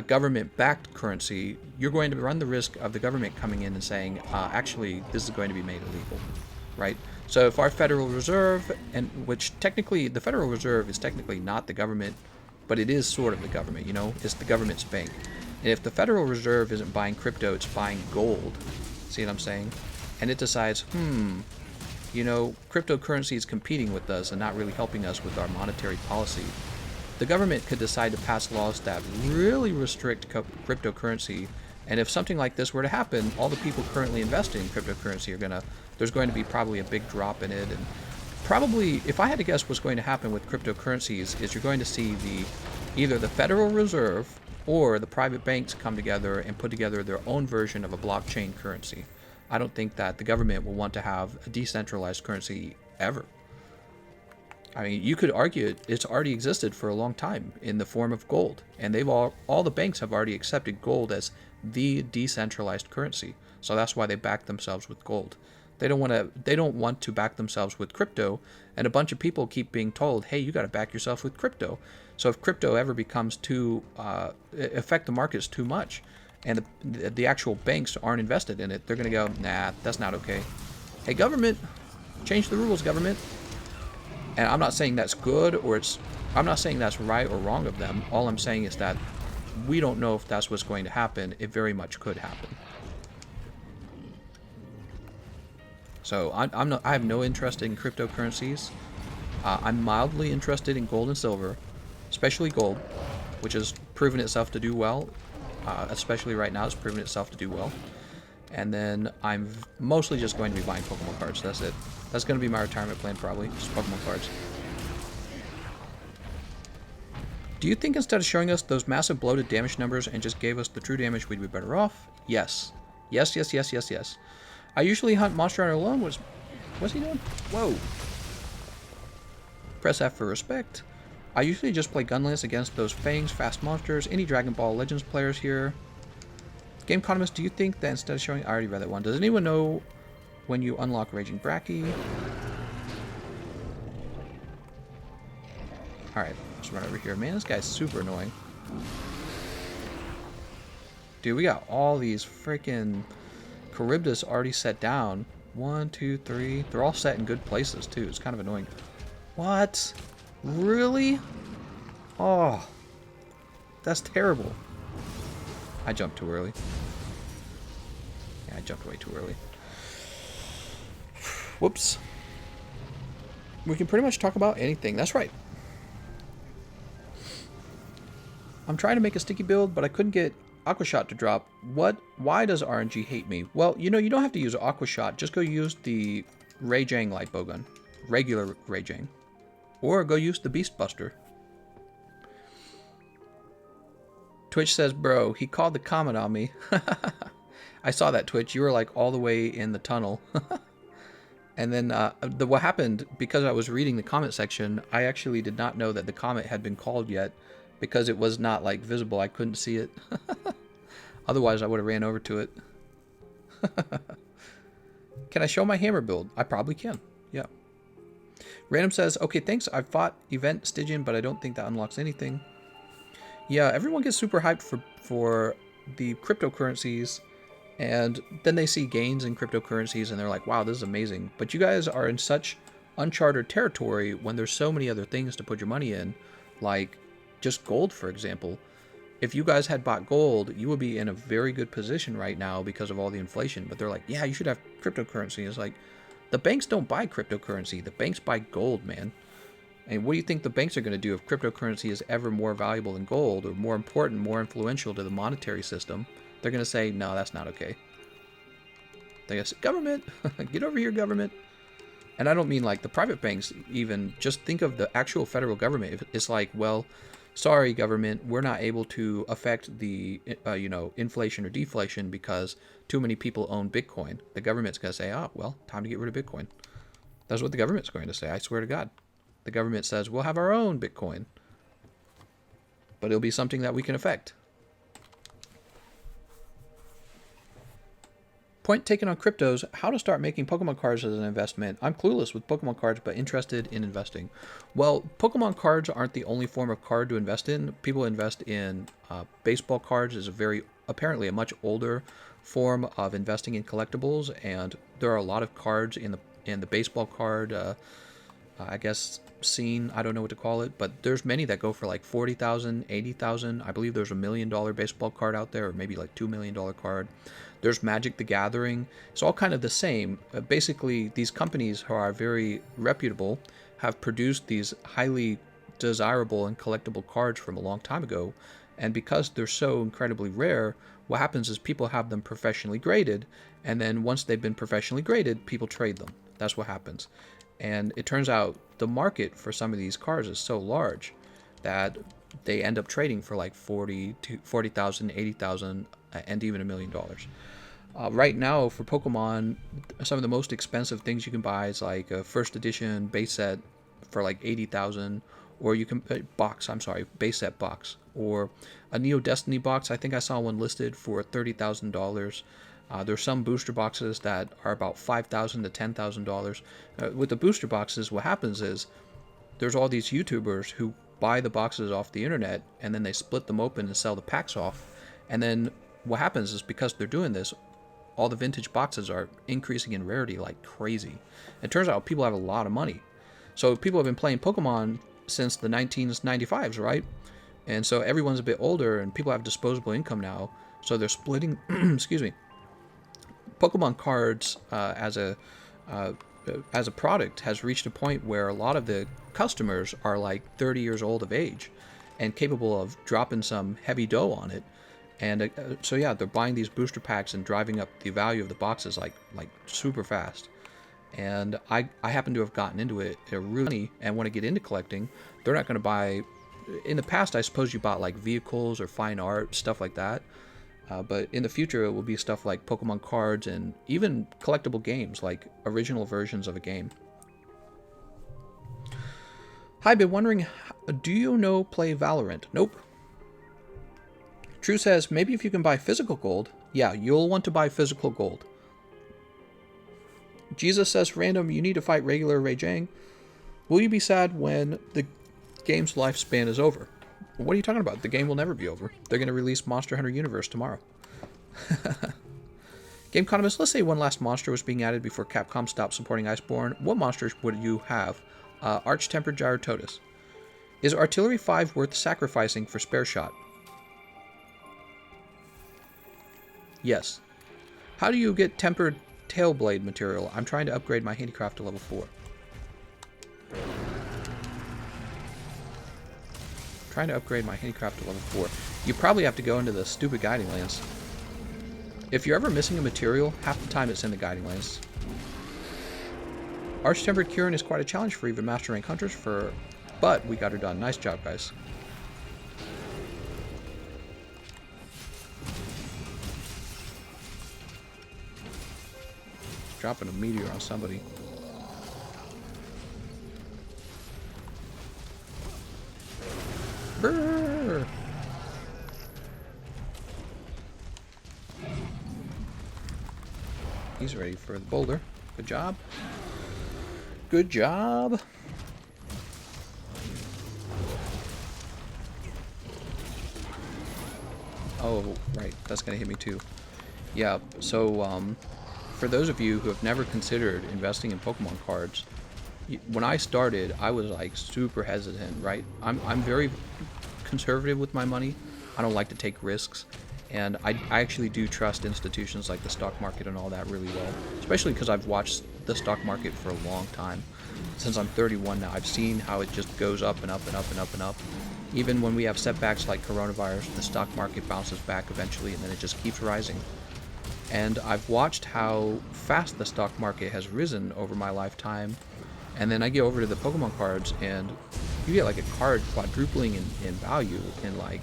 government-backed currency, you're going to run the risk of the government coming in and saying, actually, this is going to be made illegal, right? So if our Federal Reserve, and which technically, the Federal Reserve is technically not the government, but it is sort of the government, you know? It's the government's bank. And if the Federal Reserve isn't buying crypto, it's buying gold. See what I'm saying? And it decides, you know, cryptocurrency is competing with us and not really helping us with our monetary policy. The government could decide to pass laws that really restrict cryptocurrency, and if something like this were to happen, all the people currently investing in cryptocurrency there's going to be probably a big drop in it, and probably, if I had to guess what's going to happen with cryptocurrencies, is you're going to see either the Federal Reserve or the private banks come together and put together their own version of a blockchain currency. I don't think that the government will want to have a decentralized currency ever. I mean, you could argue it's already existed for a long time in the form of gold, and all the banks have already accepted gold as the decentralized currency. So that's why they back themselves with gold. They don't want to back themselves with crypto, and a bunch of people keep being told, "Hey, you got to back yourself with crypto." So if crypto ever becomes affect the markets too much, and the actual banks aren't invested in it, they're going to go, "Nah, that's not okay." Hey, government, change the rules, government. And I'm not saying that's good I'm not saying that's right or wrong of them. All I'm saying is that we don't know if that's what's going to happen. It very much could happen. So I have no interest in cryptocurrencies. I'm mildly interested in gold and silver, especially gold, which has proven itself to do well. Especially right now, it's proven itself to do well. And then I'm mostly just going to be buying Pokemon cards. That's it. That's going to be my retirement plan, probably. Just Pokemon cards. Do you think instead of showing us those massive bloated damage numbers and just gave us the true damage, we'd be better off? Yes. Yes, yes, yes, yes, yes. I usually hunt Monster Hunter alone. What's he doing? Whoa. Press F for respect. I usually just play Gunlance against those Fangs, fast monsters, any Dragon Ball Legends players here. Gameconomist, do you think that instead of showing... I already read that one. Does anyone know when you unlock Raging Bracky? Alright, let's run over here. Man, this guy's super annoying. Dude, we got all these freaking Charybdis already set down. 1, 2, 3. They're all set in good places, too. It's kind of annoying. What? Really? Oh. That's terrible. I jumped too early. Yeah, I jumped way too early. Whoops. We can pretty much talk about anything. That's right. I'm trying to make a sticky build, but I couldn't get Aqua Shot to drop. What? Why does RNG hate me? Well, you know, you don't have to use Aqua Shot. Just go use the Rajang light bowgun. Regular Rajang. Or go use the Beast Buster. Twitch says, bro, he called the comment on me. I saw that, Twitch. You were like all the way in the tunnel. And then what happened, because I was reading the comment section, I actually did not know that the comment had been called yet because it was not like visible. I couldn't see it. Otherwise, I would have ran over to it. Can I show my hammer build? I probably can. Yeah. Random says, okay, thanks. I fought Event Stygian, but I don't think that unlocks anything. Yeah, everyone gets super hyped for the cryptocurrencies, and then they see gains in cryptocurrencies, and they're like, wow, this is amazing. But you guys are in such uncharted territory when there's so many other things to put your money in, like just gold, for example. If you guys had bought gold, you would be in a very good position right now because of all the inflation. But they're like, yeah, you should have cryptocurrency. It's like, the banks don't buy cryptocurrency. The banks buy gold, man. And what do you think the banks are going to do if cryptocurrency is ever more valuable than gold, or more important, more influential to the monetary system? They're going to say, no, that's not okay. They're going to say, government, get over here, government. And I don't mean like the private banks even. Just think of the actual federal government. It's like, well, sorry, government, we're not able to affect the, inflation or deflation because too many people own Bitcoin. The government's going to say, oh, well, time to get rid of Bitcoin. That's what the government's going to say, I swear to God. The government says, we'll have our own Bitcoin. But it'll be something that we can affect. Point taken on cryptos, how to start making Pokemon cards as an investment. I'm clueless with Pokemon cards, but interested in investing. Well, Pokemon cards aren't the only form of card to invest in. People invest in baseball cards. Is apparently a much older form of investing in collectibles, and there are a lot of cards in the baseball card, I guess, scene. I don't know what to call it, but there's many that go for like 40,000, 80,000. I believe there's $1 million baseball card out there, or maybe like $2 million card. There's Magic the Gathering. It's all kind of the same. Basically, these companies who are very reputable have produced these highly desirable and collectible cards from a long time ago. And because they're so incredibly rare, what happens is people have them professionally graded. And then once they've been professionally graded, people trade them. That's what happens. And it turns out the market for some of these cards is so large that they end up trading for like 40,000, 80,000, and even $1 million. Right now for Pokemon, some of the most expensive things you can buy is like a first edition base set for like 80,000, or you can base set box, or a Neo Destiny box. I think I saw one listed for $30,000. There's some booster boxes that are about $5,000 to $10,000. With the booster boxes, what happens is there's all these YouTubers who buy the boxes off the internet, and then they split them open and sell the packs off. And then what happens is, because they're doing this, all the vintage boxes are increasing in rarity like crazy. It turns out people have a lot of money. So people have been playing Pokemon since the 1995s, right? And so everyone's a bit older, and people have disposable income now. So they're splitting, excuse me, Pokemon cards as a as a product, has reached a point where a lot of the customers are like 30 years old of age and capable of dropping some heavy dough on it. And so yeah, they're buying these booster packs and driving up the value of the boxes like super fast. And I happen to have gotten into it really, and want to get into collecting. They're not going to buy. In the past, I suppose you bought like vehicles or fine art, stuff like that. But in the future, it will be stuff like Pokemon cards and even collectible games, like original versions of a game. Hi, been wondering, do you know play Valorant? Nope. True says, maybe if you can buy physical gold. Yeah, you'll want to buy physical gold. Jesus says, random, you need to fight regular Ray Jang. Will you be sad when the game's lifespan is over? What are you talking about? The game will never be over. They're going to release Monster Hunter Universe tomorrow. Gameconomist, let's say one last monster was being added before Capcom stopped supporting Iceborne. What monsters would you have? Arch-Tempered Gyrototus. Is Artillery 5 worth sacrificing for Spare Shot? Yes. How do you get Tempered Tailblade material? I'm trying to upgrade my handicraft to level 4. Trying to upgrade my handicraft to level 4. You probably have to go into the stupid guiding lands. If you're ever missing a material, half the time it's in the guiding lands. Arch-Tempered Kieran is quite a challenge for even Master Rank Hunters, but we got her done. Nice job, guys. Dropping a meteor on somebody. Brrr. He's ready for the boulder. Good job. Good job. Oh, right. That's going to hit me too. Yeah, so for those of you who have never considered investing in Pokemon cards, when I started, I was like super hesitant, right? I'm very conservative with my money. I don't like to take risks, and I actually do trust institutions like the stock market and all that really well, especially because I've watched the stock market for a long time. Since I'm 31 now, I've seen how it just goes up and up and up and up and up. Even when we have setbacks like coronavirus, the stock market bounces back eventually, and then it just keeps rising. And I've watched how fast the stock market has risen over my lifetime. And then I get over to the Pokemon cards, and you get like a card quadrupling in value in like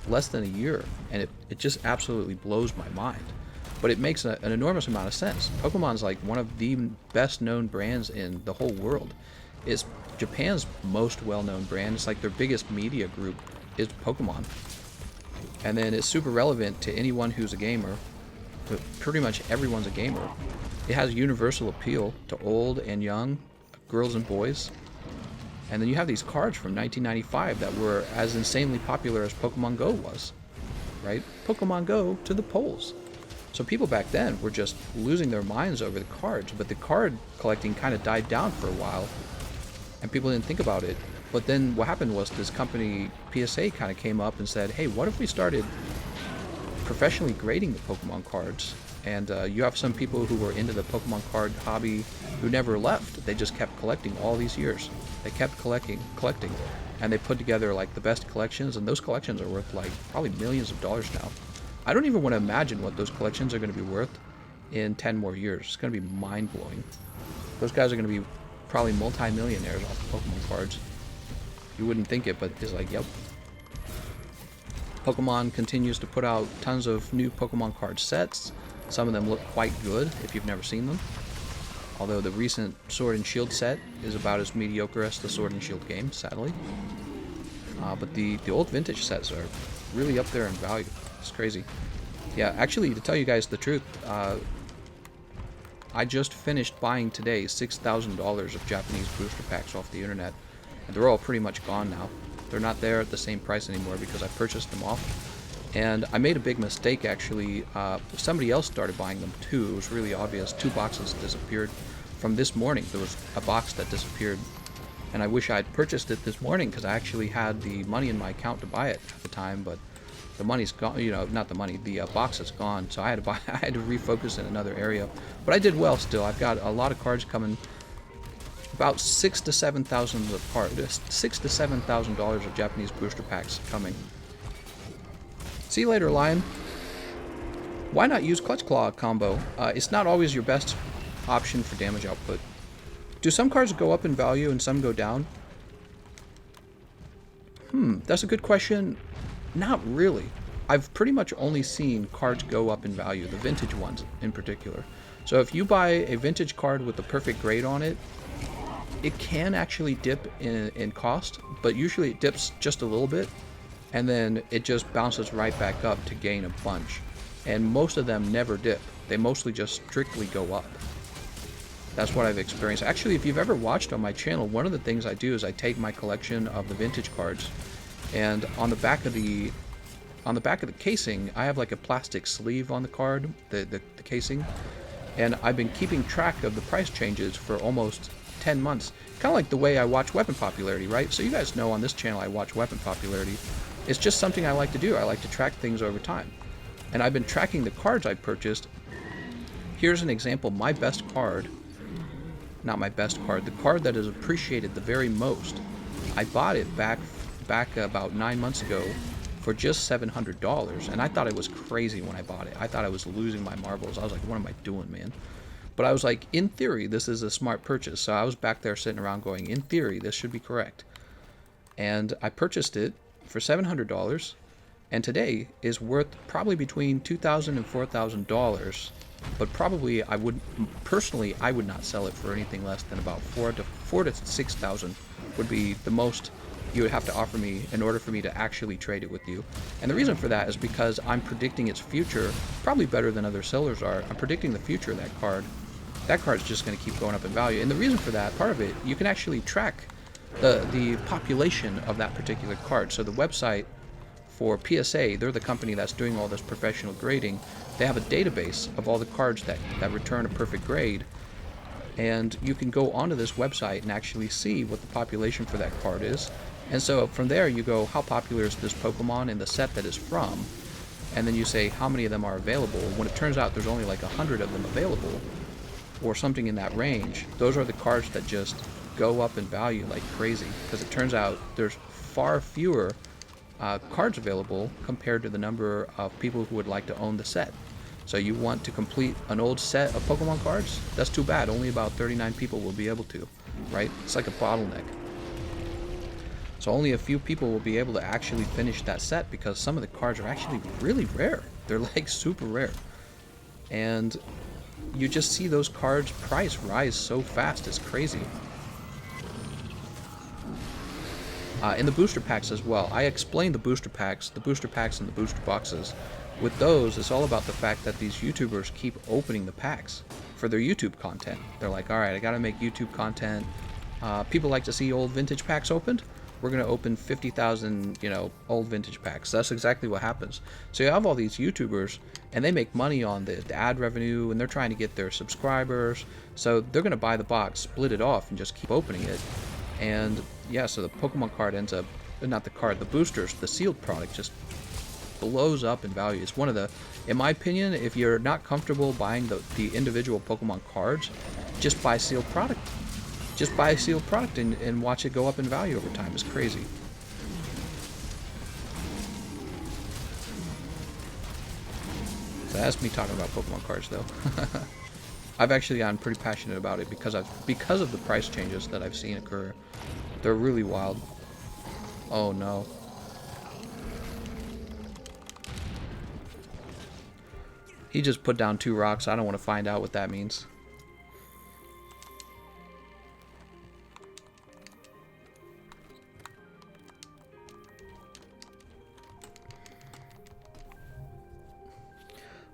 less than a year. And it just absolutely blows my mind. But it makes an enormous amount of sense. Pokemon's like one of the best known brands in the whole world. It's Japan's most well-known brand. It's like their biggest media group is Pokemon. And then it's super relevant to anyone who's a gamer. Pretty much everyone's a gamer. It has universal appeal to old and young, girls and boys. And then you have these cards from 1995 that were as insanely popular as Pokemon Go was, right? Pokemon Go to the polls. So people back then were just losing their minds over the cards, but the card collecting kind of died down for a while, and people didn't think about it. But then what happened was this company, PSA, kind of came up and said, hey, what if we started professionally grading the Pokemon cards? And you have some people who were into the Pokemon card hobby who never left. They just kept collecting all these years. They kept collecting, and they put together like the best collections, and those collections are worth like probably millions of dollars now. I don't even want to imagine what those collections are going to be worth in 10 more years. It's going to be mind-blowing. Those guys are going to be probably multi-millionaires off of Pokemon cards. You wouldn't think it, but it's like, yep. Pokemon continues to put out tons of new Pokemon card sets. Some of them look quite good if you've never seen them. Although the recent Sword and Shield set is about as mediocre as the Sword and Shield game, sadly. But the old vintage sets are really up there in value. It's crazy. Yeah, actually, to tell you guys the truth, I just finished buying today $6,000 of Japanese booster packs off the internet, and they're all pretty much gone now. They're not there at the same price anymore because I purchased them off. And I made a big mistake, actually. Somebody else started buying them too. It was really obvious. 2 boxes disappeared. From this morning, there was a box that disappeared. And I wish I had purchased it this morning because I actually had the money in my account to buy it at the time, but the money's gone. You know, not the money, the box is gone. So I had to buy, I had to refocus in another area. But I did well still. I've got a lot of cards coming. About $6,000 to $7,000 of cards, $6,000 to $7,000 of Japanese booster packs coming. See you later, Lion. Why not use Clutch Claw combo? It's not always your best option for damage output. Do some cards go up in value and some go down? That's a good question. Not really. I've pretty much only seen cards go up in value, the vintage ones in particular. So if you buy a vintage card with the perfect grade on it, it can actually dip in cost, but usually it dips just a little bit, and then it just bounces right back up to gain a bunch. And most of them never dip. They mostly just strictly go up. That's what I've experienced. Actually, if you've ever watched on my channel, one of the things I do is I take my collection of the vintage cards, and on the back of the casing, I have like a plastic sleeve on the card, the casing, and I've been keeping track of the price changes for almost 10 months. Kind of like the way I watch weapon popularity, right? So you guys know on this channel I watch weapon popularity. It's just something I like to do. I like to track things over time. And I've been tracking the cards I purchased. Here's an example. My best card, not my best card, the card that is appreciated the very most, I bought it back about 9 months ago for just $700, and I thought it was crazy when I bought it. I thought I was losing my marbles. I was like, what am I doing, man? But I was like, in theory, this is a smart purchase. So I was back there sitting around going, in theory, this should be correct. And I purchased it for $700, and today is worth probably between $2,000 and $4,000. But probably I would not sell it for anything less than about $4,000 to $6,000 would be the most you would have to offer me in order for me to actually trade it with you. And the reason for that is because I'm predicting its future probably better than other sellers are. I'm predicting the future of that card. That card's just going to keep going up in value. And the reason for that, part of it, you can actually track the population of that particular card. So the website for PSA, they're the company that's doing all this professional grading. They have a database of all the cards that return a perfect grade. And you can go onto this website and actually see what the population for that card is. And so from there you go, how popular is this Pokemon in the set that is from? And then you say how many of them are available. When it turns out there's only like 100 of them available, or something in that range, those are the cards that just go up in value like crazy. Because it turns out there's far fewer cards available compared to the number of people who would like to own the set. So you want to complete an old set of Pokemon cards? That's too bad. Only about 39 people will be able to, right? It's like a bottleneck. So only a few people will be able to actually finish that set because some of the cards are actually really rare. They're like super rare. And you just see those cards' price rise so fast, it's crazy. In the booster packs as well, I explained the booster packs and the booster boxes. With those, it's all about the fact that these YouTubers keep opening the packs for their YouTube content. They're like, alright, I gotta make YouTube content. People like to see old vintage packs opened. We're going to open 50,000, old vintage packs. That's exactly what happens. So you have all these YouTubers, and they make money on the ad revenue, and they're trying to get their subscribers. So they're going to buy the box, split it off, and just keep opening it. And yeah, so the Pokemon card ends up, not the card, the boosters, the sealed product just blows up in value. It's one of the, in my opinion, if you're not comfortable buying the individual Pokemon cards, just buy sealed product. Just buy a sealed product and watch it go up in value over time. It's crazy. So that's me talking about Pokemon cards, though. I've actually gotten pretty passionate about it because of the price changes that I've seen occur. They're really wild. Oh no. He just put down 2 rocks. I don't want to find out what that means.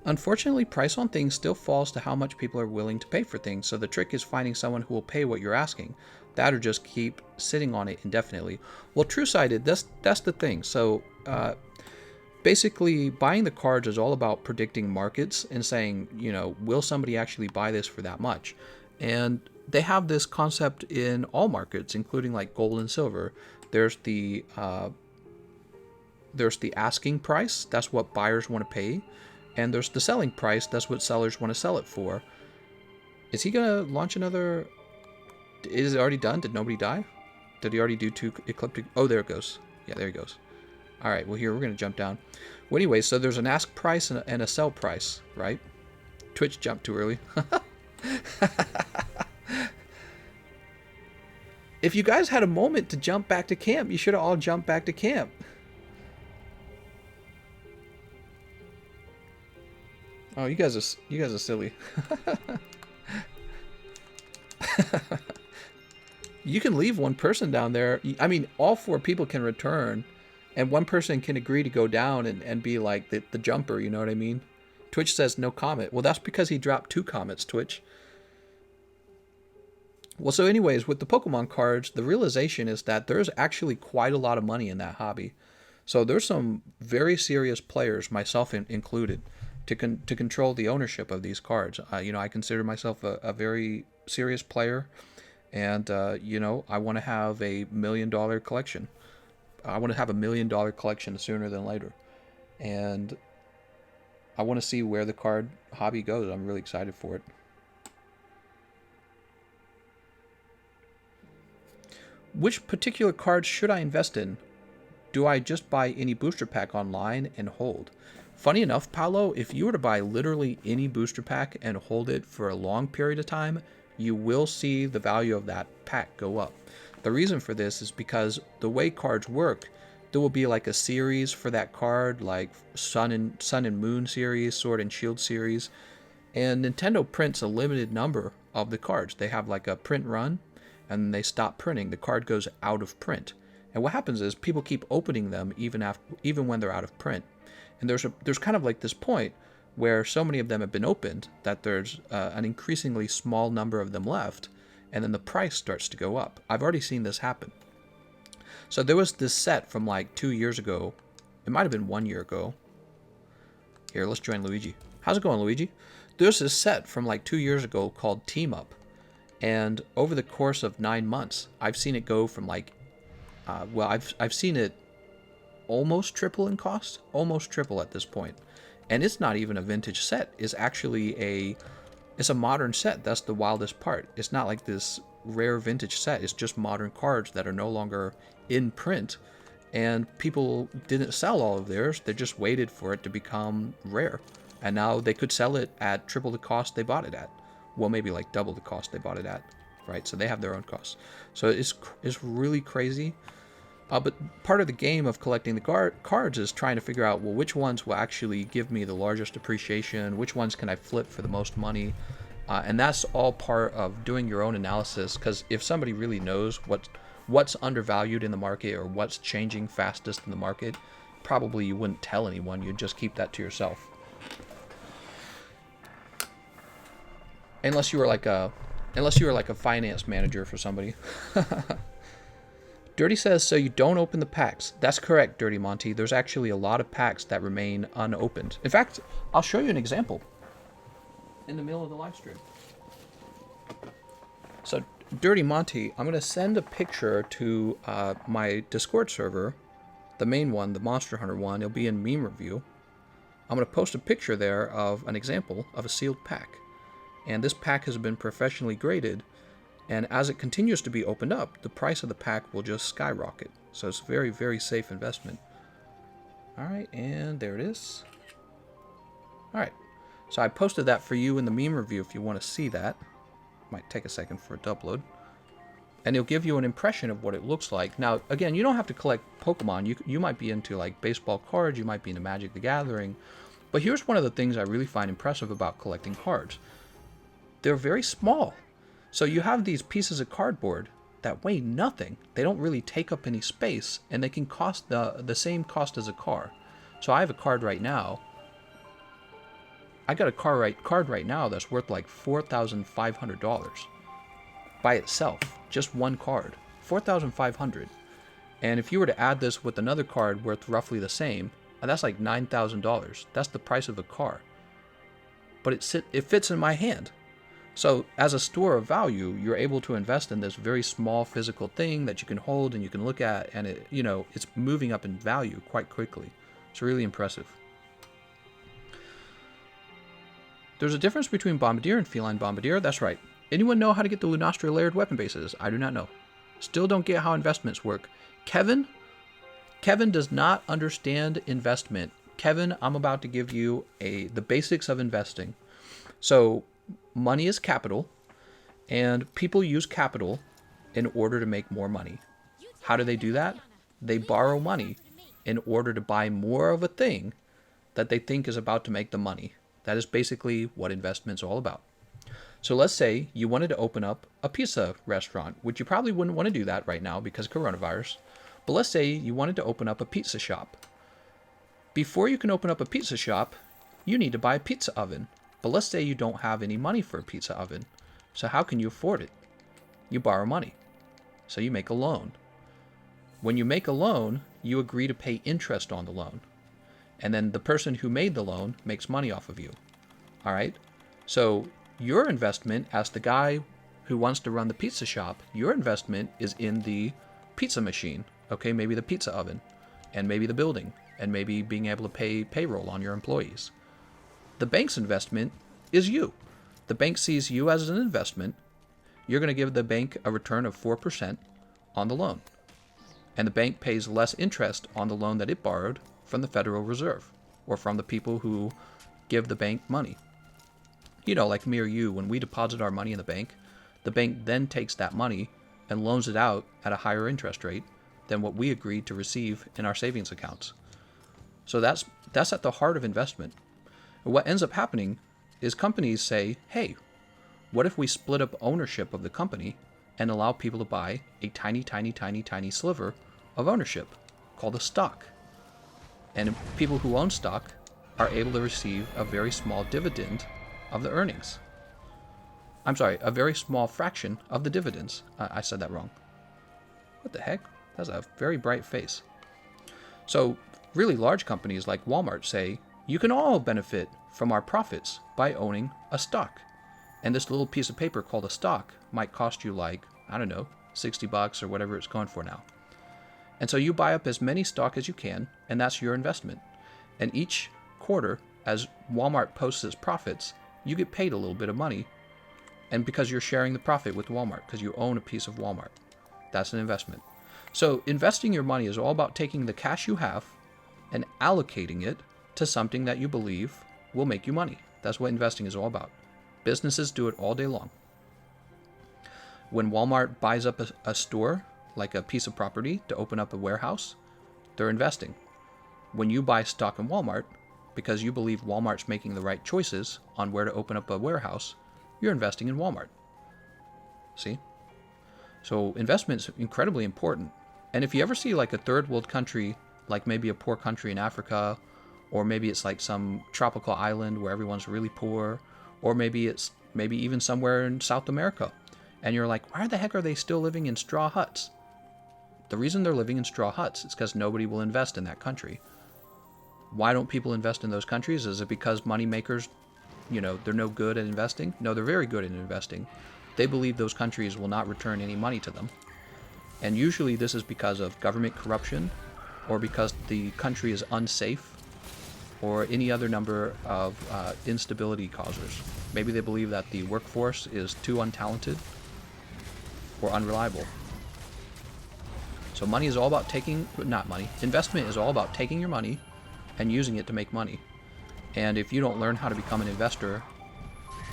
Unfortunately, price on things still falls to how much people are willing to pay for things, so the trick is finding someone who will pay what you're asking. That or just keep sitting on it indefinitely. Well, true-sighted, that's the thing. So basically, buying the cards is all about predicting markets and saying, will somebody actually buy this for that much? And they have this concept in all markets, including like gold and silver. There's the There's the asking price, that's what buyers want to pay. And there's the selling price, that's what sellers want to sell it for. Is he going to launch another... Is it already done? Did nobody die? Did he already do 2 ecliptic... Oh, there it goes. Yeah, there he goes. All right, well, here, we're going to jump down. Well, anyway, so there's an ask price and a sell price, right? Twitch jumped too early. If you guys had a moment to jump back to camp, you should have all jumped back to camp. Oh, you guys are silly. You can leave one person down there. I mean, all 4 people can return, and one person can agree to go down and be like the jumper, you know what I mean? Twitch says no comment. Well, that's because he dropped 2 comments, Twitch. Well, so anyways, with the Pokemon cards, the realization is that there's actually quite a lot of money in that hobby. So there's some very serious players, myself included, to control the ownership of these cards. You know, I consider myself a very serious player, and you know, I want to have a $1 million collection. I want to have a $1 million collection sooner than later, and I want to see where the card hobby goes. I'm really excited for it. Which particular cards should I invest in? Do I just buy any booster pack online and hold? Funny enough, Paolo, if you were to buy literally any booster pack and hold it for a long period of time, you will see the value of that pack go up. The reason for this is because the way cards work, there will be like a series for that card, like Sun and Moon series, Sword and Shield series, and Nintendo prints a limited number of the cards. They have like a print run, and they stop printing. The card goes out of print. And what happens is people keep opening them even when they're out of print. And there's kind of like this point where so many of them have been opened that there's an increasingly small number of them left, and then the price starts to go up. I've already seen this happen. So there was this set from like 2 years ago. It might have been 1 year ago. Here, let's join Luigi. How's it going, Luigi? There's this set from like 2 years ago called Team Up. And over the course of 9 months, I've seen it go from like, I've seen it almost triple in cost, almost triple at this point. And it's not even a vintage set. It's actually it's a modern set. That's the wildest part. It's not like this rare vintage set. It's just modern cards that are no longer in print. And people didn't sell all of theirs. They just waited for it to become rare. And now they could sell it at triple the cost they bought it at. Well, maybe like double the cost they bought it at, right? So they have their own costs. So it's really crazy. But part of the game of collecting the cards is trying to figure out, well, which ones will actually give me the largest appreciation? Which ones can I flip for the most money? And that's all part of doing your own analysis, because if somebody really knows what's undervalued in the market or what's changing fastest in the market, probably you wouldn't tell anyone. You'd just keep that to yourself. Unless you were like a finance manager for somebody. Dirty says, so you don't open the packs. That's correct, Dirty Monty. There's actually a lot of packs that remain unopened. In fact, I'll show you an example in the middle of the live stream. So, Dirty Monty, I'm going to send a picture to my Discord server, the main one, the Monster Hunter one. It'll be in Meme Review. I'm going to post a picture there of an example of a sealed pack. And this pack has been professionally graded, and as it continues to be opened up, the price of the pack will just skyrocket. So it's a very, very safe investment. Alright, and there it is. Alright, so I posted that for you in the meme review if you want to see that. Might take a second for it to upload. And it'll give you an impression of what it looks like. Now, again, you don't have to collect Pokemon. You might be into like baseball cards, you might be into Magic the Gathering. But here's one of the things I really find impressive about collecting cards. They're very small. So you have these pieces of cardboard that weigh nothing. They don't really take up any space, and they can cost the same cost as a car. So I have a card right now. I got a card right now that's worth like $4,500 by itself. Just one card. $4,500. And if you were to add this with another card worth roughly the same, that's like $9,000. That's the price of a car. But it fits in my hand. So as a store of value, you're able to invest in this very small physical thing that you can hold and you can look at, and it, it's moving up in value quite quickly. It's really impressive. There's a difference between bombardier and feline bombardier. That's right. Anyone know how to get the Lunastra layered weapon bases? I do not know. Still don't get how investments work. Kevin does not understand investment. Kevin, I'm about to give you the basics of investing. So money is capital, and people use capital in order to make more money. How do they do that? They borrow money in order to buy more of a thing that they think is about to make them money. That is basically what investment's all about. So let's say you wanted to open up a pizza restaurant, which you probably wouldn't want to do that right now because of coronavirus. But let's say you wanted to open up a pizza shop. Before you can open up a pizza shop, you need to buy a pizza oven. But let's say you don't have any money for a pizza oven. So how can you afford it? You borrow money. So you make a loan. When you make a loan, you agree to pay interest on the loan. And then the person who made the loan makes money off of you. All right? So your investment as the guy who wants to run the pizza shop, your investment is in the pizza machine, okay? Maybe the pizza oven, and maybe the building, and maybe being able to pay payroll on your employees. The bank's investment is you. The bank sees you as an investment. You're going to give the bank a return of 4% on the loan. And the bank pays less interest on the loan that it borrowed from the Federal Reserve or from the people who give the bank money. Like me or you, when we deposit our money in the bank then takes that money and loans it out at a higher interest rate than what we agreed to receive in our savings accounts. So that's at the heart of investment. And what ends up happening is companies say, hey, what if we split up ownership of the company and allow people to buy a tiny, tiny, tiny, tiny sliver of ownership called a stock? And people who own stock are able to receive a very small dividend of the earnings. I'm sorry, a very small fraction of the dividends. I said that wrong. What the heck? That's a very bright face. So really large companies like Walmart say, you can all benefit from our profits by owning a stock. And this little piece of paper called a stock might cost you like, I don't know, $60 or whatever it's going for now. And so you buy up as many stock as you can, and that's your investment. And each quarter, as Walmart posts its profits, you get paid a little bit of money. And because you're sharing the profit with Walmart, because you own a piece of Walmart. That's an investment. So investing your money is all about taking the cash you have and allocating it to something that you believe will make you money. That's what investing is all about. Businesses do it all day long. When Walmart buys up a store, like a piece of property to open up a warehouse, they're investing. When you buy stock in Walmart, because you believe Walmart's making the right choices on where to open up a warehouse, you're investing in Walmart. See? So investment is incredibly important. And if you ever see like a third world country, like maybe a poor country in Africa, or maybe it's like some tropical island where everyone's really poor, or maybe it's even somewhere in South America, and you're like, why the heck are they still living in straw huts? The reason they're living in straw huts is because nobody will invest in that country. Why don't people invest in those countries? Is it because money makers, they're no good at investing? No, they're very good at investing. They believe those countries will not return any money to them. And usually this is because of government corruption, or because the country is unsafe, or any other number of instability causers. Maybe they believe that the workforce is too untalented or unreliable. So money is all about investment is all about taking your money and using it to make money. And if you don't learn how to become an investor,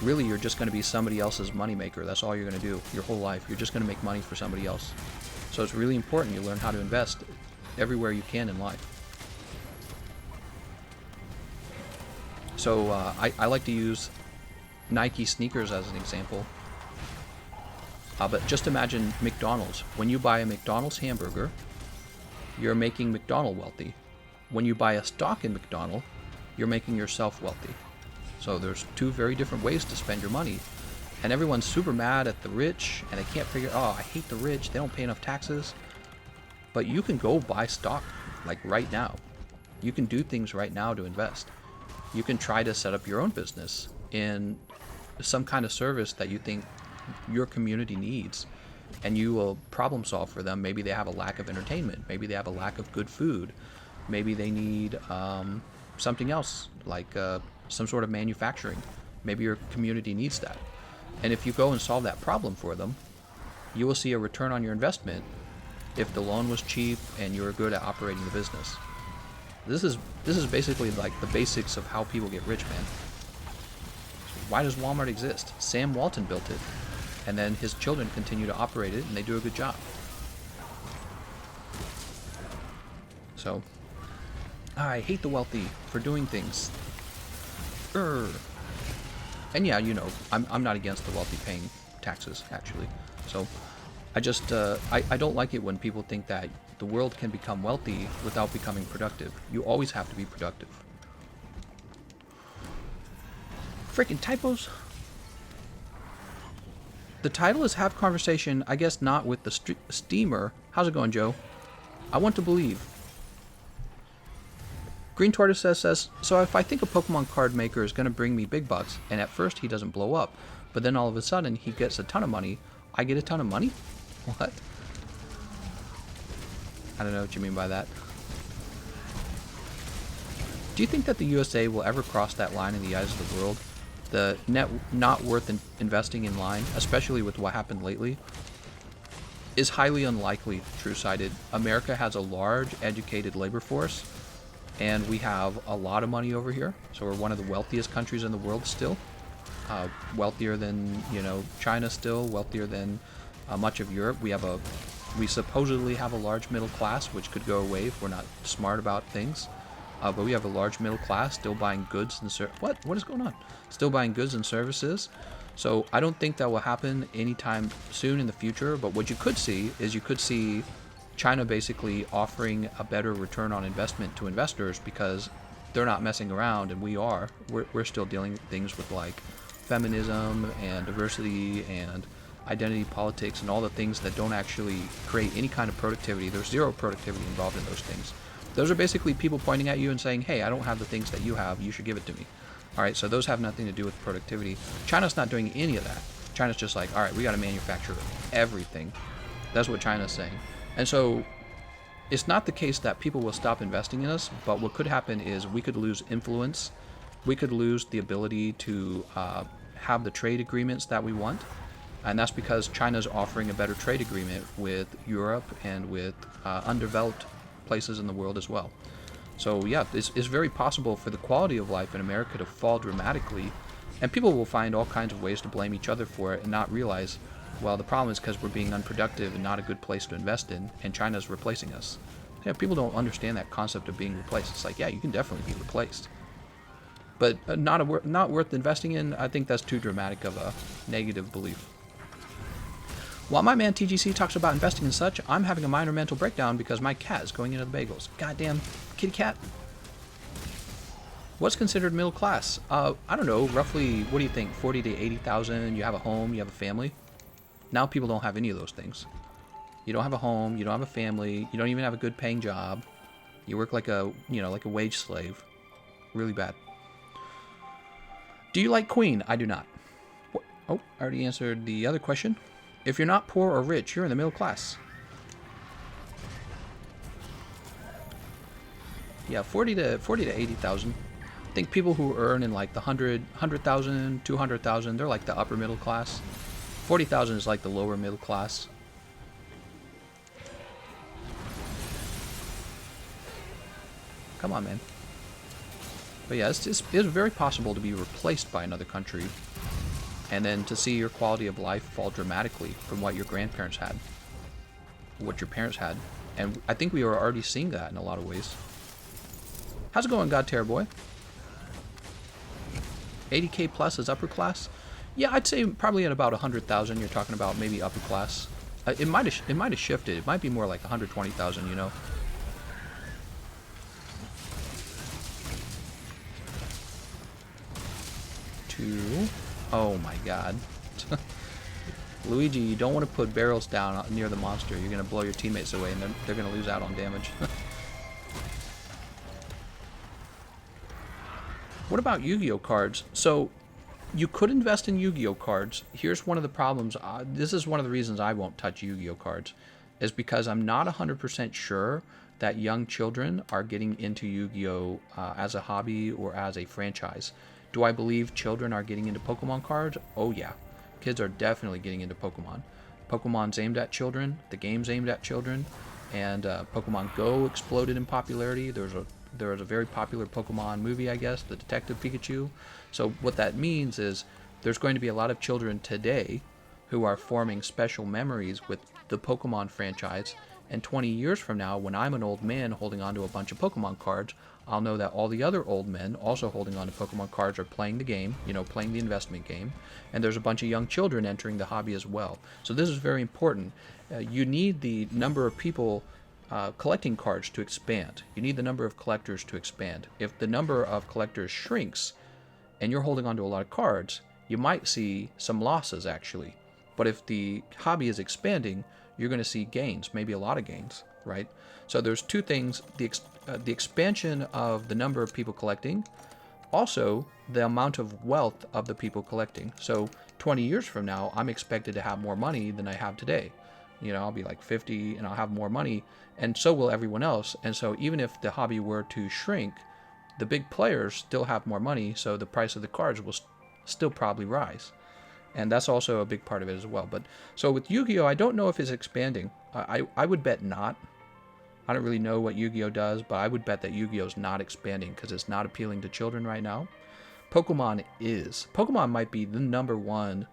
really you're just going to be somebody else's moneymaker. That's all you're going to do your whole life. You're just going to make money for somebody else. So it's really important you learn how to invest everywhere you can in life. So I like to use Nike sneakers as an example. But just imagine McDonald's. When you buy a McDonald's hamburger, you're making McDonald's wealthy. When you buy a stock in McDonald's, you're making yourself wealthy. So there's two very different ways to spend your money. And everyone's super mad at the rich, and they can't figure, I hate the rich, they don't pay enough taxes. But you can go buy stock, like right now. You can do things right now to invest. You can try to set up your own business in some kind of service that you think your community needs, and you will problem solve for them. Maybe they have a lack of entertainment. Maybe they have a lack of good food. Maybe they need something else, like some sort of manufacturing. Maybe your community needs that. And if you go and solve that problem for them, you will see a return on your investment if the loan was cheap and you were good at operating the business. This is basically like the basics of how people get rich, man. Why does Walmart exist? Sam Walton built it, and then his children continue to operate it, and they do a good job. So, I hate the wealthy for doing things. And yeah, you know, I'm not against the wealthy paying taxes, actually. So, I just, I don't like it when people think that the world can become wealthy without becoming productive. You always have to be productive. Freaking typos. The title is Have Conversation, I guess not with the steamer. How's it going, Joe? I want to believe. Green Tortoise says, so if I think a Pokemon card maker is going to bring me big bucks, and at first he doesn't blow up, but then all of a sudden he gets a ton of money, I get a ton of money? What? I don't know what you mean by that. Do you think that the USA will ever cross that line in the eyes of the world? The net not worth investing in line, especially with what happened lately, is highly unlikely, true-sighted. America has a large, educated labor force, and we have a lot of money over here, so we're one of the wealthiest countries in the world still. Wealthier than, you know, China still, wealthier than much of Europe. We supposedly have a large middle class, which could go away if we're not smart about things. But we have a large middle class still buying goods and What is going on? Still buying goods and services. So I don't think that will happen anytime soon in the future. But what you could see is China basically offering a better return on investment to investors because they're not messing around and we are. We're still dealing with things with like feminism and diversity and identity politics and all the things that don't actually create any kind of productivity. There's zero productivity involved in those things. Those are basically people pointing at you and saying, hey, I don't have the things that you have, you should give it to me. All right, so those have nothing to do with productivity. China's not doing any of that. China's just like, all right, we got to manufacture everything. That's what China's saying. And so it's not the case that people will stop investing in us, but what could happen is we could lose influence. We could lose the ability to have the trade agreements that we want. And that's because China's offering a better trade agreement with Europe and with undeveloped places in the world as well. So yeah, it's very possible for the quality of life in America to fall dramatically, and people will find all kinds of ways to blame each other for it and not realize, well, the problem is because we're being unproductive and not a good place to invest in, and China's replacing us. Yeah, people don't understand that concept of being replaced. It's like, yeah, you can definitely be replaced, but not worth investing in. I think that's too dramatic of a negative belief. While my man TGC talks about investing and such, I'm having a minor mental breakdown because my cat is going into the bagels. Goddamn kitty cat. What's considered middle class? I don't know, roughly, what do you think, 40 to 80,000, you have a home, you have a family? Now people don't have any of those things. You don't have a home, you don't have a family, you don't even have a good paying job. You work like a, like a wage slave. Really bad. Do you like Queen? I do not. Oh, I already answered the other question. If you're not poor or rich, you're in the middle class. Yeah, 40 to 80,000. I think people who earn in like the 100,000, 200,000, they're like the upper middle class. 40,000 is like the lower middle class. Come on, man. But yeah, it's very possible to be replaced by another country, and then to see your quality of life fall dramatically from what your grandparents had, what your parents had. And I think we are already seeing that in a lot of ways. How's it going, God Terror Boy? 80k plus is upper class? Yeah, I'd say probably at about 100,000 you're talking about maybe upper class. It might have shifted. It might be more like 120,000, you know. Oh my god. Luigi, you don't want to put barrels down near the monster. You're going to blow your teammates away and they're going to lose out on damage. What about Yu-Gi-Oh cards? So You could invest in Yu-Gi-Oh cards. Here's one of the problems. This is one of the reasons I won't touch Yu-Gi-Oh cards, is because I'm not 100% sure that young children are getting into Yu-Gi-Oh as a hobby or as a franchise. Do I believe children are getting into Pokemon cards? Oh yeah, kids are definitely getting into Pokemon. Pokemon's aimed at children. The game's aimed at children, and Pokemon Go exploded in popularity. There was a very popular Pokemon movie, I guess, the Detective Pikachu. So what that means is there's going to be a lot of children today who are forming special memories with the Pokemon franchise. And 20 years from now, when I'm an old man holding onto a bunch of Pokemon cards, I'll know that all the other old men also holding onto Pokemon cards are playing the game, playing the investment game. And there's a bunch of young children entering the hobby as well. So this is very important. You need the number of people collecting cards to expand. You need the number of collectors to expand. If the number of collectors shrinks and you're holding onto a lot of cards, you might see some losses actually. But if the hobby is expanding, you're going to see gains, maybe a lot of gains, right? So there's two things: the expansion of the number of people collecting, also the amount of wealth of the people collecting. So 20 years from now, I'm expected to have more money than I have today. I'll be like 50 and I'll have more money, and so will everyone else. And so even if the hobby were to shrink, the big players still have more money, so the price of the cards will still probably rise. And that's also a big part of it as well. But so with Yu-Gi-Oh, I don't know if it's expanding. I would bet not. I don't really know what Yu-Gi-Oh does, but I would bet that Yu-Gi-Oh is not expanding because it's not appealing to children right now. Pokemon is. Pokemon might be the number one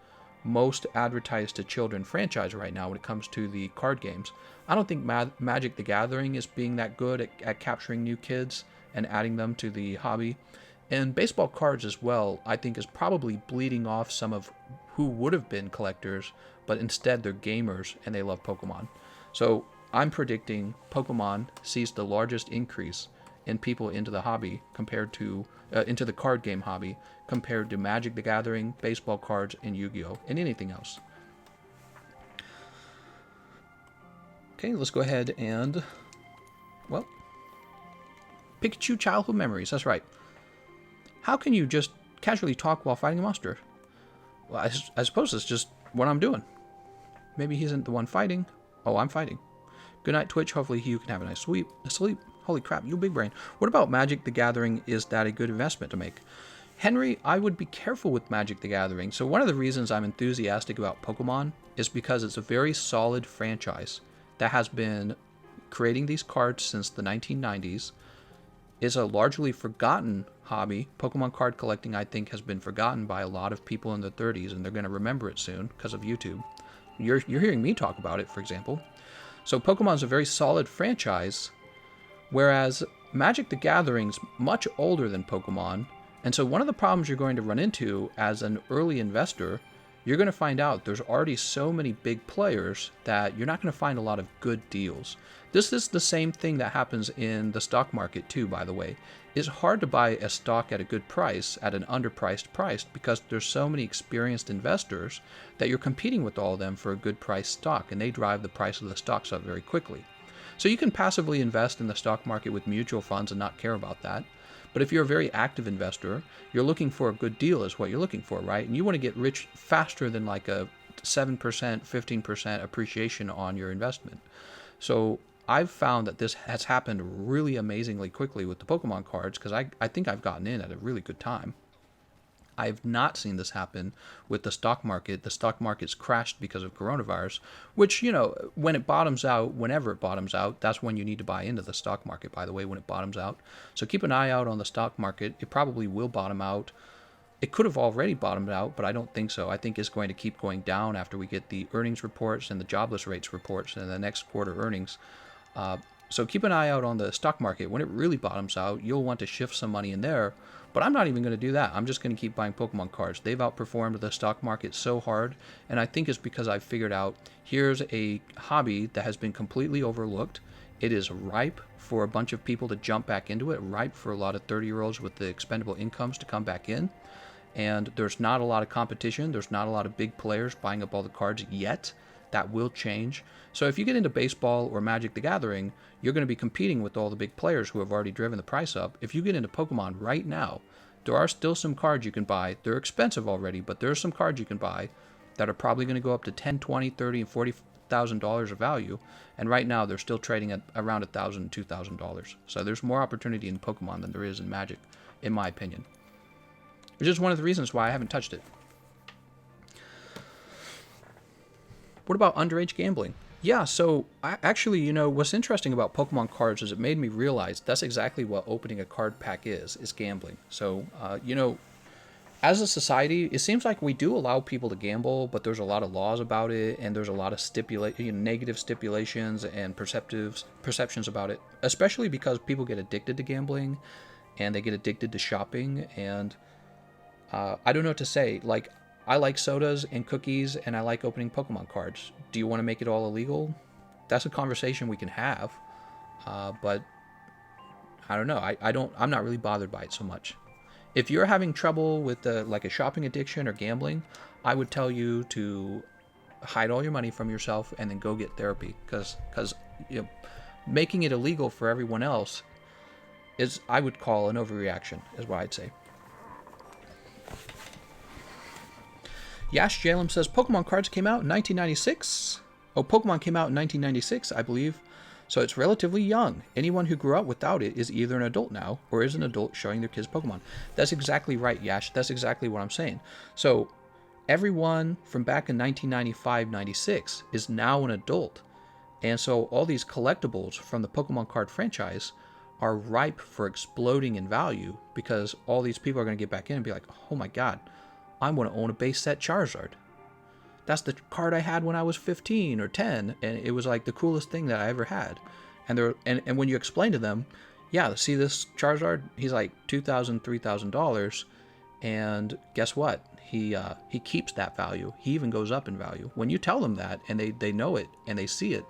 most advertised to children franchise right now when it comes to the card games. I don't think Magic the Gathering is being that good at capturing new kids and adding them to the hobby. And baseball cards as well, I think, is probably bleeding off some of who would have been collectors, but instead they're gamers and they love Pokemon. So I'm predicting Pokemon sees the largest increase in people into the hobby compared to into the card game hobby compared to Magic the Gathering, baseball cards, and Yu-Gi-Oh, and anything else. Okay, let's go ahead and, well, Pikachu childhood memories. That's right. How can you just casually talk while fighting a monster? Well, I suppose it's just what I'm doing. Maybe he isn't the one fighting. Oh, I'm fighting. Good night, Twitch. Hopefully you can have a nice sleep. Holy crap, you big brain. What about Magic the Gathering? Is that a good investment to make? Henry, I would be careful with Magic the Gathering. So one of the reasons I'm enthusiastic about Pokemon is because it's a very solid franchise that has been creating these cards since the 1990s. Is a largely forgotten hobby. Pokemon card collecting, I think, has been forgotten by a lot of people in the 30s, and they're going to remember it soon because of YouTube. You're hearing me talk about it, for example. So Pokemon's a very solid franchise, whereas Magic the Gathering's much older than Pokemon. And so one of the problems you're going to run into as an early investor, you're going to find out there's already so many big players that you're not going to find a lot of good deals. This is the same thing that happens in the stock market too, by the way. It's hard to buy a stock at a good price, at an underpriced price, because there's so many experienced investors that you're competing with all of them for a good price stock, and they drive the price of the stocks up very quickly. So you can passively invest in the stock market with mutual funds and not care about that. But if you're a very active investor, you're looking for a good deal is what you're looking for, right? And you want to get rich faster than like a 7%, 15% appreciation on your investment. So I've found that this has happened really amazingly quickly with the Pokemon cards because I think I've gotten in at a really good time. I've not seen this happen with the stock market. The stock market's crashed because of coronavirus, which, when it bottoms out, whenever it bottoms out, that's when you need to buy into the stock market, by the way, when it bottoms out. So keep an eye out on the stock market. It probably will bottom out. It could have already bottomed out, but I don't think so. I think it's going to keep going down after we get the earnings reports and the jobless rates reports and the next quarter earnings. So keep an eye out on the stock market. When it really bottoms out, you'll want to shift some money in there. But I'm not even going to do that. I'm just going to keep buying Pokemon cards. They've outperformed the stock market so hard. And I think it's because I've figured out here's a hobby that has been completely overlooked. It is ripe for a bunch of people to jump back into it, ripe for a lot of 30-year-olds with the expendable incomes to come back in. And there's not a lot of competition. There's not a lot of big players buying up all the cards yet. That will change. So if you get into baseball or Magic the Gathering, you're going to be competing with all the big players who have already driven the price up. If you get into Pokemon right now, there are still some cards you can buy. They're expensive already, but there are some cards you can buy that are probably going to go up to $10, $20, $30, and $40,000 of value. And right now, they're still trading at around $1,000, $2,000. So there's more opportunity in Pokemon than there is in Magic, in my opinion. Which is one of the reasons why I haven't touched it. What about underage gambling? Yeah, so actually, what's interesting about Pokemon cards is it made me realize that's exactly what opening a card pack is gambling. So, as a society, it seems like we do allow people to gamble, but there's a lot of laws about it, and there's a lot of negative stipulations and perceptions about it, especially because people get addicted to gambling, and they get addicted to shopping, and I don't know what to say. Like, I like sodas and cookies, and I like opening Pokemon cards. Do you want to make it all illegal? That's a conversation we can have, but I don't know. I'm not really bothered by it so much. If you're having trouble with like a shopping addiction or gambling, I would tell you to hide all your money from yourself and then go get therapy, because making it illegal for everyone else is, I would call, an overreaction, is what I'd say. Yash Jalem says Pokemon cards came out in 1996. Oh, Pokemon came out in 1996, I believe. So it's relatively young. Anyone who grew up without it is either an adult now or is an adult showing their kids Pokemon. That's exactly right, Yash. That's exactly what I'm saying. So everyone from back in 1995, 96 is now an adult. And so all these collectibles from the Pokemon card franchise are ripe for exploding in value, because all these people are going to get back in and be like, oh my god, I want to own a base set Charizard. That's the card I had when I was 15 or 10, and it was like the coolest thing that I ever had. And when you explain to them, yeah, see this Charizard? He's like $2,000, $3,000, and guess what? He keeps that value. He even goes up in value. When you tell them that, and they know it, and they see it,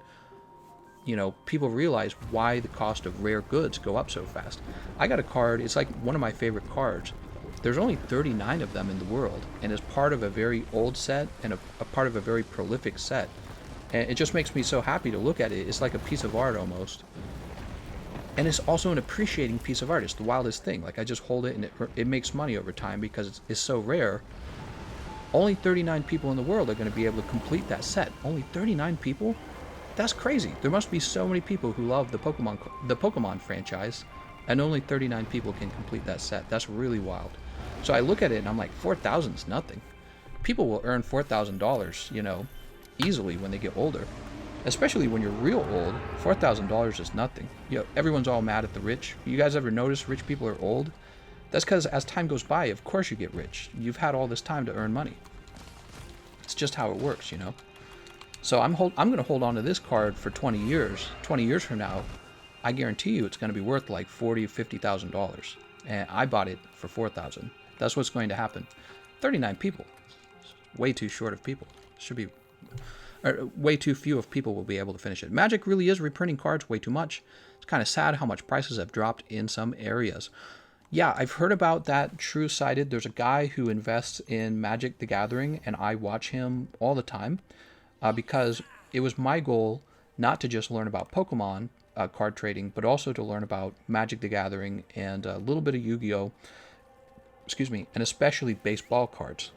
people realize why the cost of rare goods go up so fast. I got a card, it's like one of my favorite cards. There's only 39 of them in the world, and it's part of a very old set and a part of a very prolific set. And it just makes me so happy to look at it. It's like a piece of art almost. And it's also an appreciating piece of art. It's the wildest thing. Like, I just hold it, and it makes money over time because it's so rare. Only 39 people in the world are going to be able to complete that set. Only 39 people? That's crazy. There must be so many people who love the Pokemon franchise, and only 39 people can complete that set. That's really wild. So I look at it and I'm like, 4,000 is nothing. People will earn $4,000, easily when they get older. Especially when you're real old, $4,000 is nothing. Everyone's all mad at the rich. You guys ever notice rich people are old? That's because as time goes by, of course you get rich. You've had all this time to earn money. It's just how it works, So I'm going to hold on to this card for 20 years. 20 years from now, I guarantee you it's going to be worth like $40,000, $50,000. And I bought it for $4,000. That's what's going to happen. 39 people. Way too short of people. Way too few of people will be able to finish it. Magic really is reprinting cards way too much. It's kind of sad how much prices have dropped in some areas. Yeah, I've heard about that. True-sighted. There's a guy who invests in Magic the Gathering, and I watch him all the time because it was my goal not to just learn about Pokemon card trading, but also to learn about Magic the Gathering and a little bit of Yu-Gi-Oh! And especially baseball cards.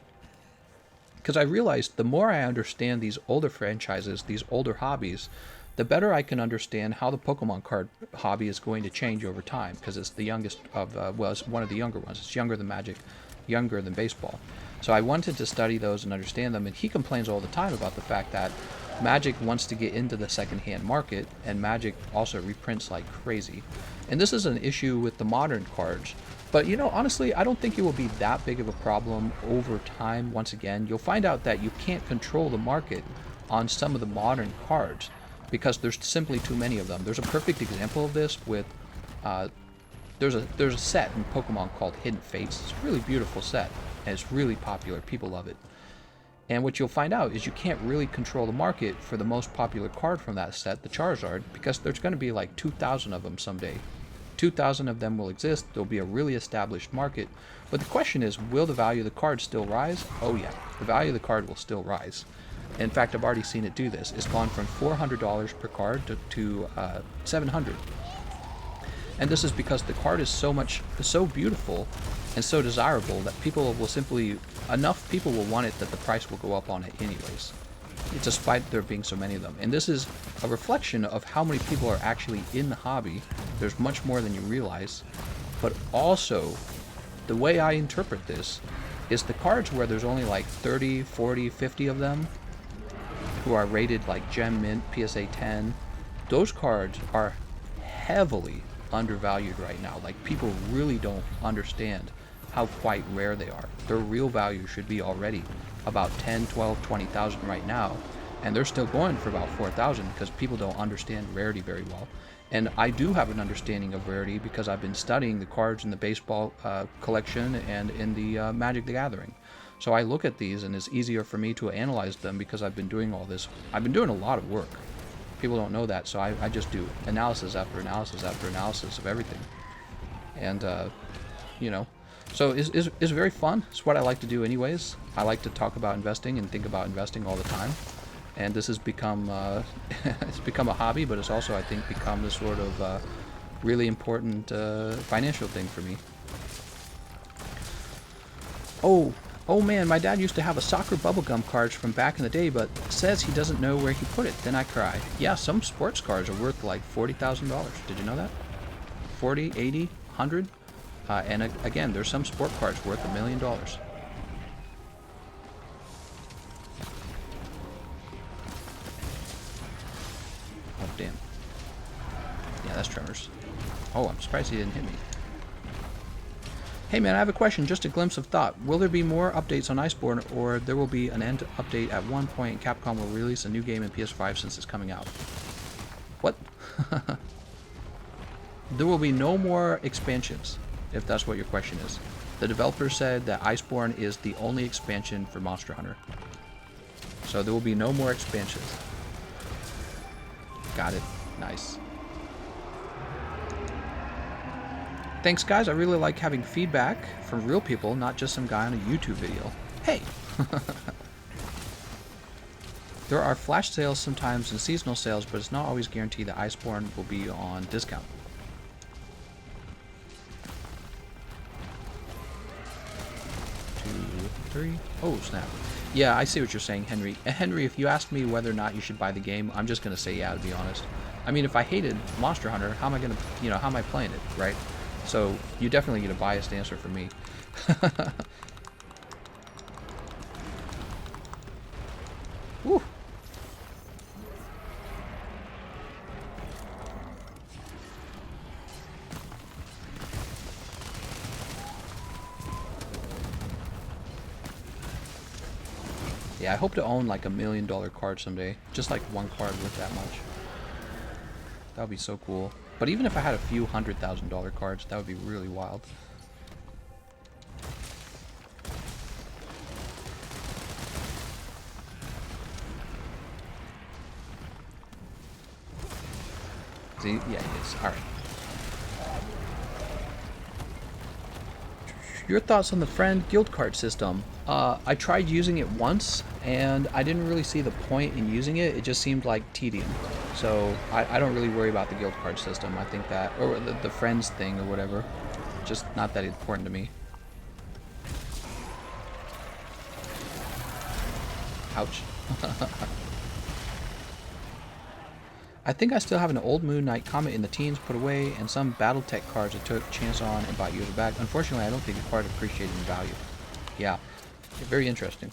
Because I realized the more I understand these older franchises, these older hobbies, the better I can understand how the Pokemon card hobby is going to change over time, because it's the youngest of, it's one of the younger ones. It's younger than Magic, younger than baseball. So I wanted to study those and understand them, and he complains all the time about the fact that Magic wants to get into the secondhand market, and Magic also reprints like crazy. And this is an issue with the modern cards. But, honestly, I don't think it will be that big of a problem over time. Once again, you'll find out that you can't control the market on some of the modern cards because there's simply too many of them. There's a perfect example of this with, there's a set in Pokemon called Hidden Fates. It's a really beautiful set, and it's really popular. People love it. And what you'll find out is you can't really control the market for the most popular card from that set, the Charizard, because there's going to be like 2,000 of them someday. 2,000 of them will exist. There'll be a really established market. But the question is, will the value of the card still rise? Oh yeah, the value of the card will still rise. In fact, I've already seen it do this. It's gone from $400 per card to $700. And this is because the card is so beautiful and so desirable that people will simply, enough people will want it that the price will go up on it anyways, despite there being so many of them. And this is a reflection of how many people are actually in the hobby. There's much more than you realize. But also, the way I interpret this is the cards where there's only like 30, 40, 50 of them who are rated like Gem Mint, PSA 10, those cards are heavily undervalued right now. Like, people really don't understand how quite rare they are. Their real value should be already about 10, 12, 20,000 right now, and they're still going for about 4,000 because people don't understand rarity very well. And I do have an understanding of rarity because I've been studying the cards in the baseball collection and in the Magic the Gathering. So I look at these and it's easier for me to analyze them because I've been doing all this. I've been doing a lot of work. People don't know that, so I just do analysis after analysis after analysis of everything. And, you know, so it's very fun. It's what I like to do anyways. I like to talk about investing and think about investing all the time. And this has become, it's become a hobby, but it's also, I think, become this sort of really important financial thing for me. Oh man, my dad used to have a soccer bubblegum cards from back in the day, but says he doesn't know where he put it. Then I cry. Yeah, some sports cards are worth like $40,000. Did you know that? 40, 80, 100? And again, there's some sport cards worth $1 million. Oh, damn. Yeah, that's Tremors. Oh, I'm surprised he didn't hit me. Hey man, I have a question, just a glimpse of thought. Will there be more updates on Iceborne, or there will be an end update at one point? Capcom will release a new game in PS5 since it's coming out. What? There will be no more expansions, if that's what your question is. The developer said that Iceborne is the only expansion for Monster Hunter. So there will be no more expansions. Got it. Nice. Thanks, guys. I really like having feedback from real people, not just some guy on a YouTube video. Hey! There are flash sales sometimes and seasonal sales, but it's not always guaranteed that Iceborne will be on discount. Two, three. Oh, snap. Yeah, I see what you're saying, Henry. Henry, if you asked me whether or not you should buy the game, I'm just going to say yeah, to be honest. I mean, if I hated Monster Hunter, how am I going to, you know, how am I playing it, right? So you definitely get a biased answer from me. Woo. Yeah, I hope to own like $1 million card someday. Just like one card worth that much. That would be so cool. But even if I had a few $100,000 cards, that would be really wild. See? Yeah, he is. Alright. Your thoughts on the friend guild card system? I tried using it once, and I didn't really see the point in using it. It just seemed like tedium. So I don't really worry about the guild card system. I think that, or the friends thing or whatever, just not that important to me. Ouch. I think I still have an old Moon Knight Comet in the teens put away, and some Battletech cards I took a chance on and bought years back. Unfortunately, I don't think the card appreciated in value. Yeah, very interesting.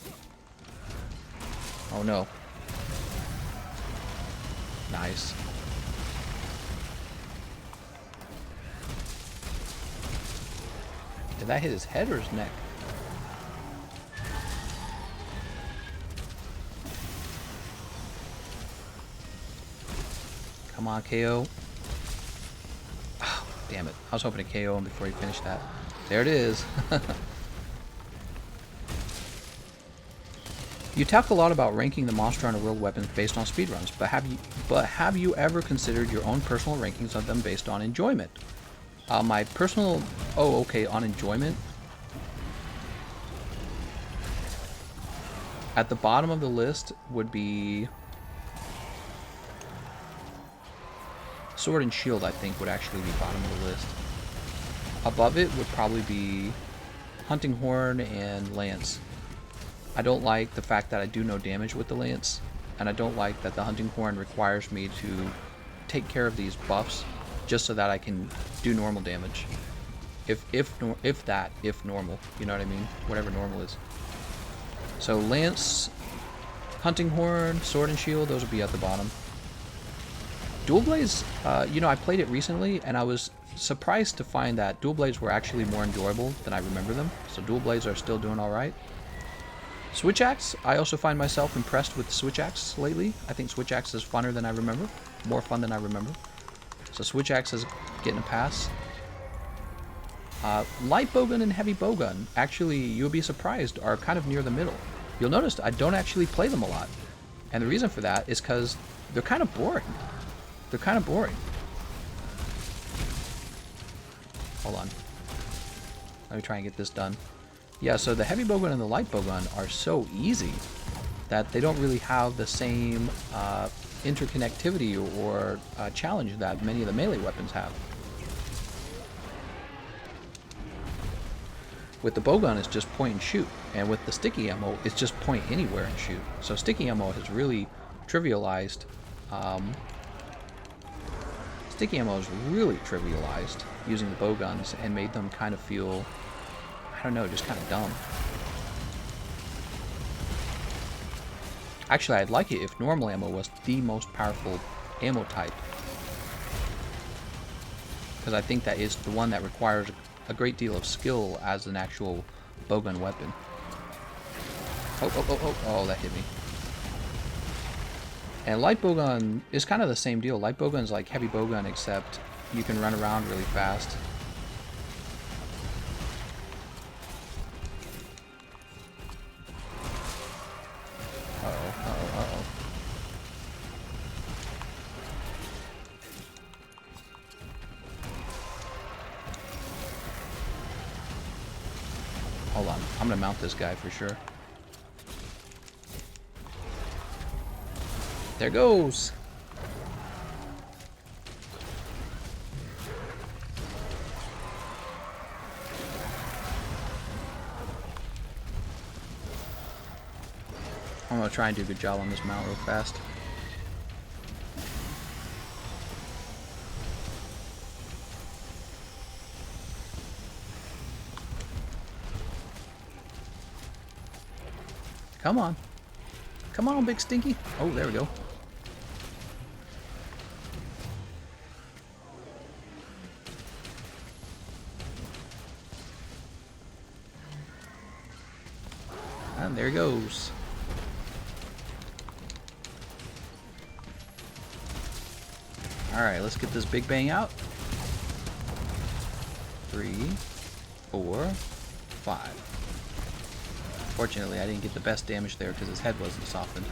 Oh no. Nice. Did that hit his head or his neck? Come on, KO. Oh, damn it. I was hoping to KO him before he finished that. There it is. You talk a lot about ranking the Monster Hunter World weapons based on speedruns, but have you ever considered your own personal rankings of them based on enjoyment? My personal... Oh, okay, on enjoyment? At the bottom of the list would be... Sword and Shield, I think, would actually be bottom of the list. Above it would probably be Hunting Horn and Lance. I don't like the fact that I do no damage with the Lance, and I don't like that the Hunting Horn requires me to take care of these buffs just so that I can do normal damage. If normal, you know what I mean? Whatever normal is. So Lance, Hunting Horn, Sword and Shield, those would be at the bottom. Dual Blades, you know, I played it recently, and I was surprised to find that Dual Blades were actually more enjoyable than I remember them. So Dual Blades are still doing alright. Switch Axe, I also find myself impressed with Switch Axe lately. I think Switch Axe is funner than I remember. More fun than I remember. So Switch Axe is getting a pass. Light Bowgun and Heavy Bowgun, actually, you'll be surprised, are kind of near the middle. You'll notice I don't actually play them a lot. And the reason for that is because they're kind of boring. They're kind of boring. Hold on. Let me try and get this done. Yeah, so the Heavy Bowgun and the Light Bowgun are so easy that they don't really have the same interconnectivity or challenge that many of the melee weapons have. With the bowgun, it's just point and shoot, and with the sticky ammo, it's just point anywhere and shoot. So sticky ammo has really trivialized. Sticky ammo is really trivialized using the bowguns and made them kind of feel, I don't know, just kind of dumb. Actually, I'd like it if normal ammo was the most powerful ammo type, because I think that is the one that requires a great deal of skill as an actual bowgun weapon. Oh, that hit me. And light bowgun is kind of the same deal. Light bowgun is like heavy bowgun, except you can run around really fast. Uh-oh. Hold on, I'm gonna mount this guy for sure. There goes! I'm gonna try and do a good job on this mount real fast. Come on. Come on, Big Stinky. Oh, there we go. And there he goes. Alright, let's get this big bang out. 3, 4, 5. Fortunately, I didn't get the best damage there because his head wasn't softened.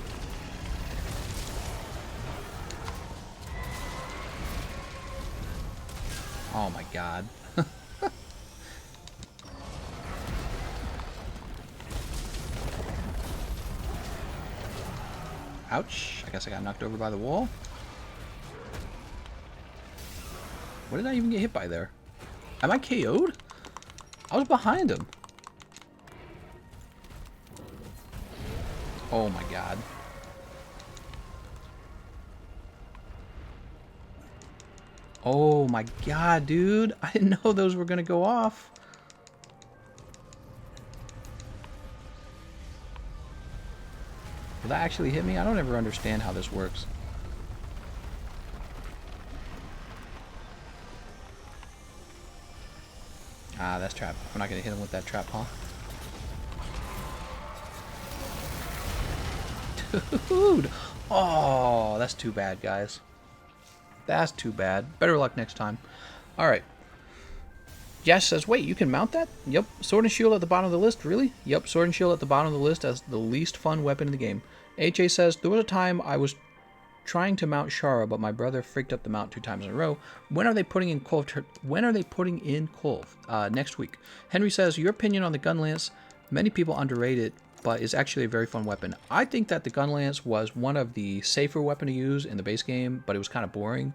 Oh my god. Ouch. I guess I got knocked over by the wall. What did I even get hit by there? Am I KO'd? I was behind him. Oh my god. Oh my god, dude. I didn't know those were gonna go off. Will that actually hit me? I don't ever understand how this works. Ah, that's trap. We're not gonna hit him with that trap, huh? Dude! Oh, that's too bad, guys. That's too bad. Better luck next time. Alright. Jash says, wait, you can mount that? Yep. Sword and Shield at the bottom of the list? Really? Yep, Sword and Shield at the bottom of the list as the least fun weapon in the game. HA says, there was a time I was trying to mount Shara, but my brother freaked up the mount 2 times in a row. When are they putting in Kulve? Next week. Henry says, your opinion on the gun lance? Many people underrate it, but is actually a very fun weapon. I think that the gun lance was one of the safer weapons to use in the base game, but it was kind of boring.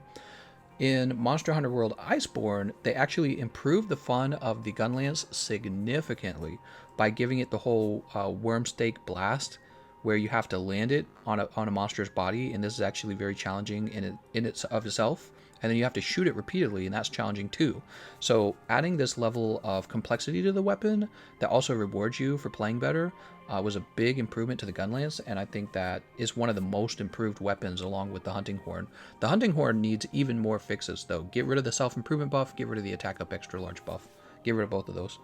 In Monster Hunter World Iceborne, they actually improved the fun of the gun lance significantly by giving it the whole worm stake blast, where you have to land it on a monster's body, and this is actually very challenging in itself. And then you have to shoot it repeatedly, and that's challenging too. So adding this level of complexity to the weapon that also rewards you for playing better was a big improvement to the gun lance, and I think that is one of the most improved weapons along with the hunting horn. The hunting horn needs even more fixes though. Get rid of the self-improvement buff, get rid of the attack up extra large buff. Get rid of both of those.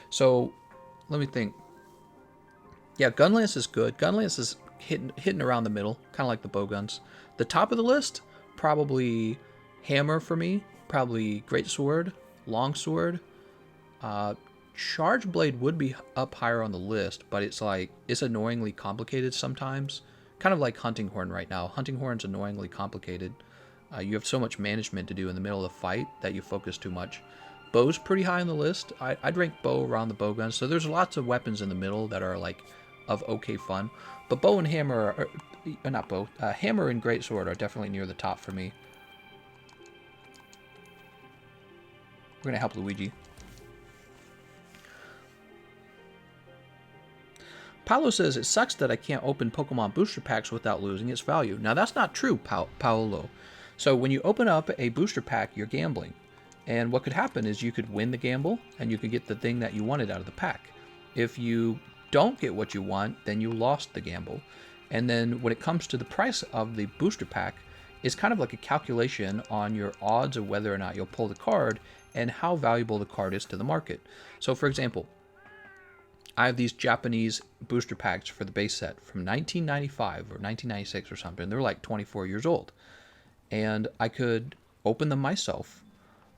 So let me think. Yeah, gun lance is good. Gun lance is hitting around the middle, kind of like the bow guns. The top of the list, probably hammer for me, probably great sword, long sword. Charge blade would be up higher on the list, but it's annoyingly complicated sometimes. Kind of like hunting horn right now. Hunting horn's annoyingly complicated. You have so much management to do in the middle of the fight that you focus too much. Bow's pretty high on the list. I'd rank bow around the bow guns. So there's lots of weapons in the middle that are like of okay fun. But bow and hammer, are not bow, hammer and greatsword are definitely near the top for me. We're going to help Luigi. Paolo says, it sucks that I can't open Pokemon booster packs without losing its value. Now, that's not true, Paolo. So when you open up a booster pack, you're gambling. And what could happen is you could win the gamble, and you could get the thing that you wanted out of the pack. If you don't get what you want, then you lost the gamble. And then when it comes to the price of the booster pack, it's kind of like a calculation on your odds of whether or not you'll pull the card and how valuable the card is to the market. So for example, I have these Japanese booster packs for the base set from 1995 or 1996 or something. They're like 24 years old. And I could open them myself,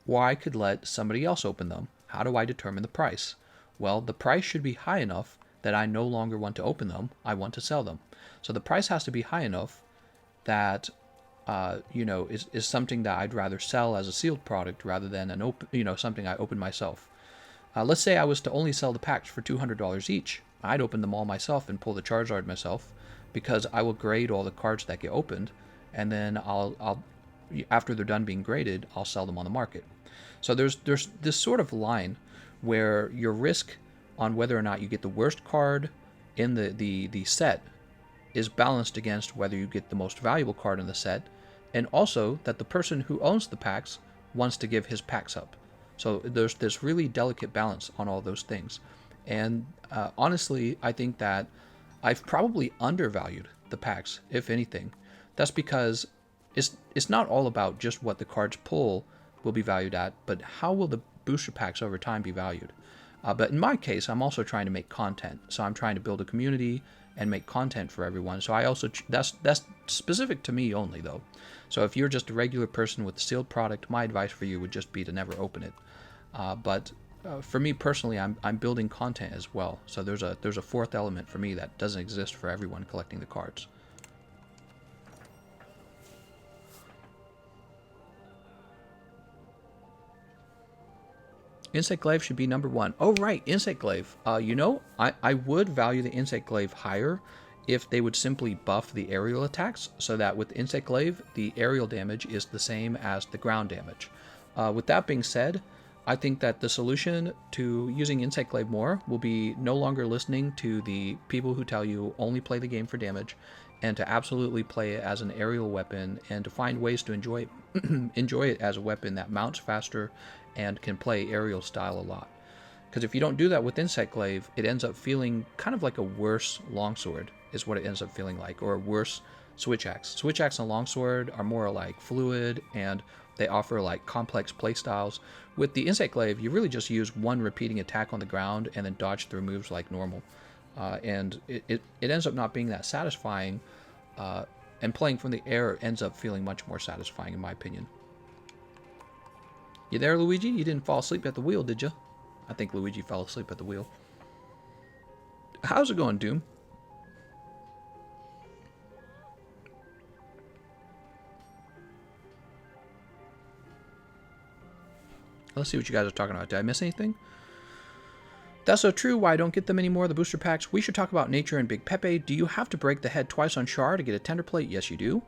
or I could let somebody else open them. How do I determine the price? Well, the price should be high enough that I no longer want to open them. I want to sell them. So the price has to be high enough that is something that I'd rather sell as a sealed product rather than an open, something I open myself. Let's say I was to only sell the packs for $200 each. I'd open them all myself and pull the Charizard myself, because I will grade all the cards that get opened, and then I'll after they're done being graded, I'll sell them on the market. So there's this sort of line where your risk on whether or not you get the worst card in the set is balanced against whether you get the most valuable card in the set, and also that the person who owns the packs wants to give his packs up. So there's this really delicate balance on all those things. And honestly, I think that I've probably undervalued the packs, if anything. That's because it's not all about just what the cards pull will be valued at, but how will the booster packs over time be valued. But in my case, I'm also trying to make content. So I'm trying to build a community and make content for everyone. So I also, that's specific to me only though. So if you're just a regular person with a sealed product, my advice for you would just be to never open it. But for me personally, I'm building content as well. So there's a fourth element for me that doesn't exist for everyone collecting the cards. Insect Glaive should be number 1. Oh, right, Insect Glaive. I would value the Insect Glaive higher if they would simply buff the aerial attacks, so that with Insect Glaive, the aerial damage is the same as the ground damage. With that being said, I think that the solution to using Insect Glaive more will be no longer listening to the people who tell you only play the game for damage, and to absolutely play it as an aerial weapon, and to find ways to enjoy it as a weapon that mounts faster and can play aerial style a lot. Because if you don't do that with Insect Glaive, it ends up feeling kind of like a worse longsword, is what it ends up feeling like, or a worse switch axe. Switch axe and longsword are more like fluid, and they offer like complex playstyles. With the Insect Glaive, you really just use one repeating attack on the ground and then dodge through moves like normal. And it ends up not being that satisfying, and playing from the air ends up feeling much more satisfying in my opinion. You there, Luigi? You didn't fall asleep at the wheel, did you? I think Luigi fell asleep at the wheel. How's it going, Doom? Let's see what you guys are talking about. Did I miss anything? That's so true. Why I don't get them anymore, the booster packs. We should talk about Nature and Big Pepe. Do you have to break the head twice on Char to get a tender plate? Yes, you do.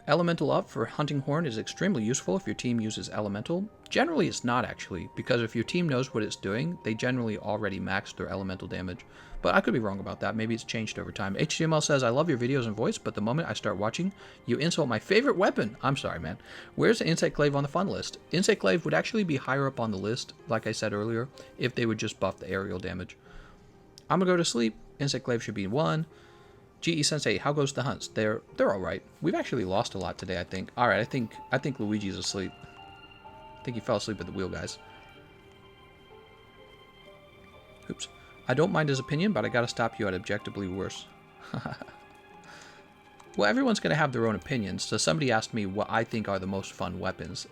Elemental up for Hunting Horn is extremely useful if your team uses Elemental. Generally, it's not actually, because if your team knows what it's doing, they generally already maxed their Elemental damage. But I could be wrong about that. Maybe it's changed over time. HTML says, I love your videos and voice, but the moment I start watching, you insult my favorite weapon. I'm sorry, man. Where's the Insect Glaive on the fun list? Insect Glaive would actually be higher up on the list, like I said earlier, if they would just buff the aerial damage. I'm gonna go to sleep. Insect Glaive should be 1. GE Sensei, how goes the hunts? They're all right. We've actually lost a lot today, I think. All right, I think Luigi's asleep. I think he fell asleep at the wheel, guys. Oops. I don't mind his opinion, but I gotta stop you at objectively worse. Well, everyone's gonna have their own opinions. So somebody asked me what I think are the most fun weapons.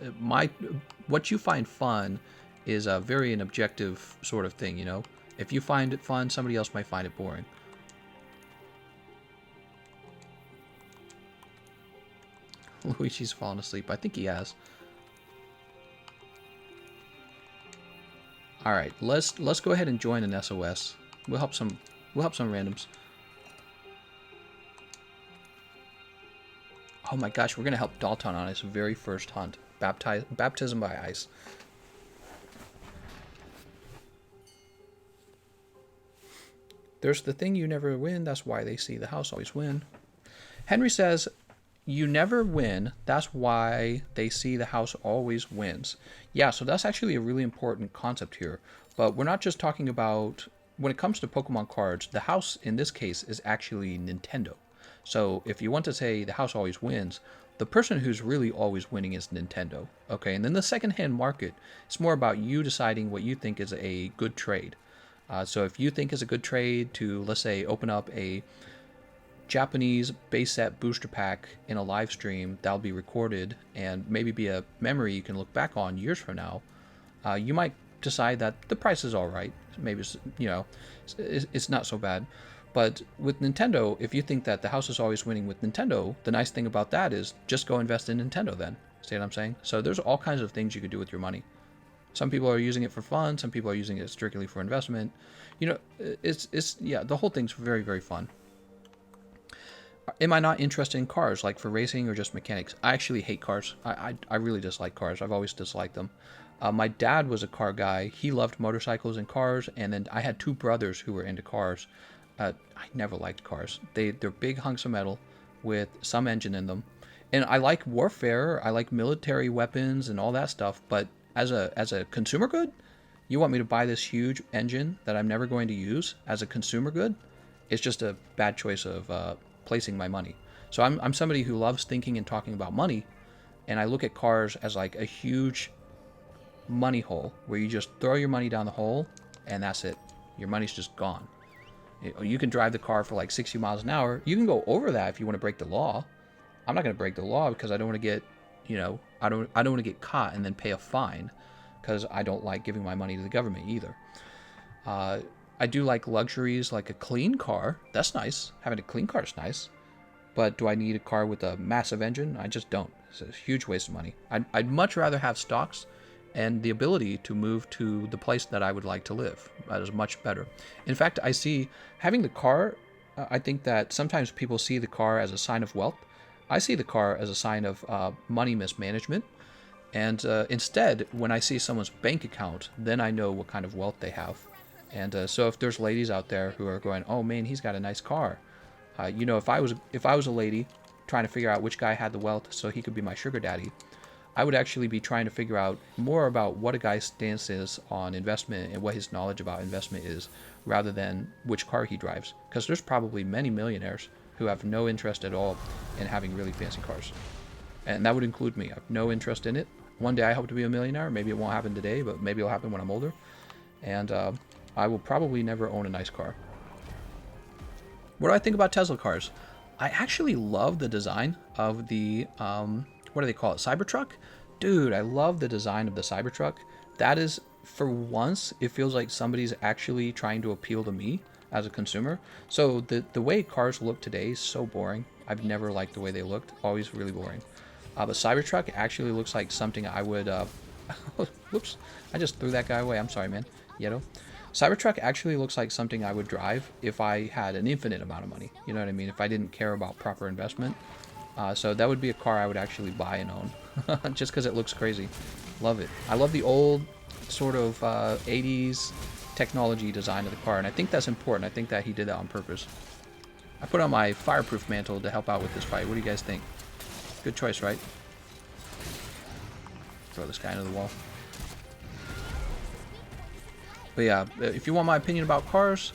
What you find fun is a very an objective sort of thing, you know? If you find it fun, somebody else might find it boring. Luigi's fallen asleep. I think he has. All right, let's go ahead and join an SOS. We'll help some randoms. Oh my gosh, we're gonna help Dalton on his very first hunt, baptism by ice. There's the thing you never win. That's why they see the house always win. Henry says, you never win. That's why they see the house always wins. Yeah, so that's actually a really important concept here. But we're not just talking about, when it comes to Pokemon cards, the house in this case is actually Nintendo. So if you want to say the house always wins, the person who's really always winning is Nintendo. Okay, and then the secondhand market, it's more about you deciding what you think is a good trade. So if you think it's a good trade to, let's say, open up a Japanese base set booster pack in a live stream that'll be recorded and maybe be a memory you can look back on years from now, you might decide that the price is all right. Maybe it's, you know, it's not so bad. But with Nintendo, if you think that the house is always winning with Nintendo, the nice thing about that is just go invest in Nintendo then. See what I'm saying? So there's all kinds of things you could do with your money. Some people are using it for fun. Some people are using it strictly for investment. You know, yeah, the whole thing's very, very fun. Am I not interested in cars, like for racing or just mechanics? I actually hate cars. I really dislike cars. I've always disliked them. My dad was a car guy. He loved motorcycles and cars, and then I had 2 brothers who were into cars. I never liked cars. They're big hunks of metal with some engine in them. And I like warfare. I like military weapons and all that stuff. But as a consumer good, you want me to buy this huge engine that I'm never going to use as a consumer good? It's just a bad choice of placing my money. So I'm somebody who loves thinking and talking about money, and I look at cars as like a huge money hole where you just throw your money down the hole and that's it. Your money's just gone. You can drive the car for like 60 miles an hour. You can go over that if you want to break the law. I'm not going to break the law because I don't want to get, you know, I don't want to get caught and then pay a fine, because I don't like giving my money to the government either. I do like luxuries, like a clean car. That's nice. Having a clean car is nice. But do I need a car with a massive engine? I just don't. It's a huge waste of money. I'd much rather have stocks and the ability to move to the place that I would like to live. That is much better. In fact, I see having the car, I think that sometimes people see the car as a sign of wealth. I see the car as a sign of money mismanagement. And instead, when I see someone's bank account, then I know what kind of wealth they have. And so if there's ladies out there who are going, oh man, he's got a nice car. You know, if I was a lady trying to figure out which guy had the wealth so he could be my sugar daddy, I would actually be trying to figure out more about what a guy's stance is on investment and what his knowledge about investment is, rather than which car he drives. Because there's probably many millionaires who have no interest at all in having really fancy cars. And that would include me. I have no interest in it. One day I hope to be a millionaire. Maybe it won't happen today, but maybe it'll happen when I'm older. And I will probably never own a nice car. What do I think about Tesla cars? I actually love the design of the, what do they call it, Cybertruck? Dude, I love the design of the Cybertruck. That is, for once, it feels like somebody's actually trying to appeal to me as a consumer. So the way cars look today is so boring. I've never liked the way they looked. Always really boring. But Cybertruck actually looks like something I would, whoops, I just threw that guy away. I'm sorry, man. Yeto. Cybertruck actually looks like something I would drive if I had an infinite amount of money. You know what I mean? If I didn't care about proper investment. So that would be a car I would actually buy and own, just because it looks crazy. Love it. I love the old sort of 80s technology design of the car, and I think that's important. I think that he did that on purpose. I put on my fireproof mantle to help out with this fight. What do you guys think? Good choice, right? Throw this guy into the wall. But yeah, if you want my opinion about cars,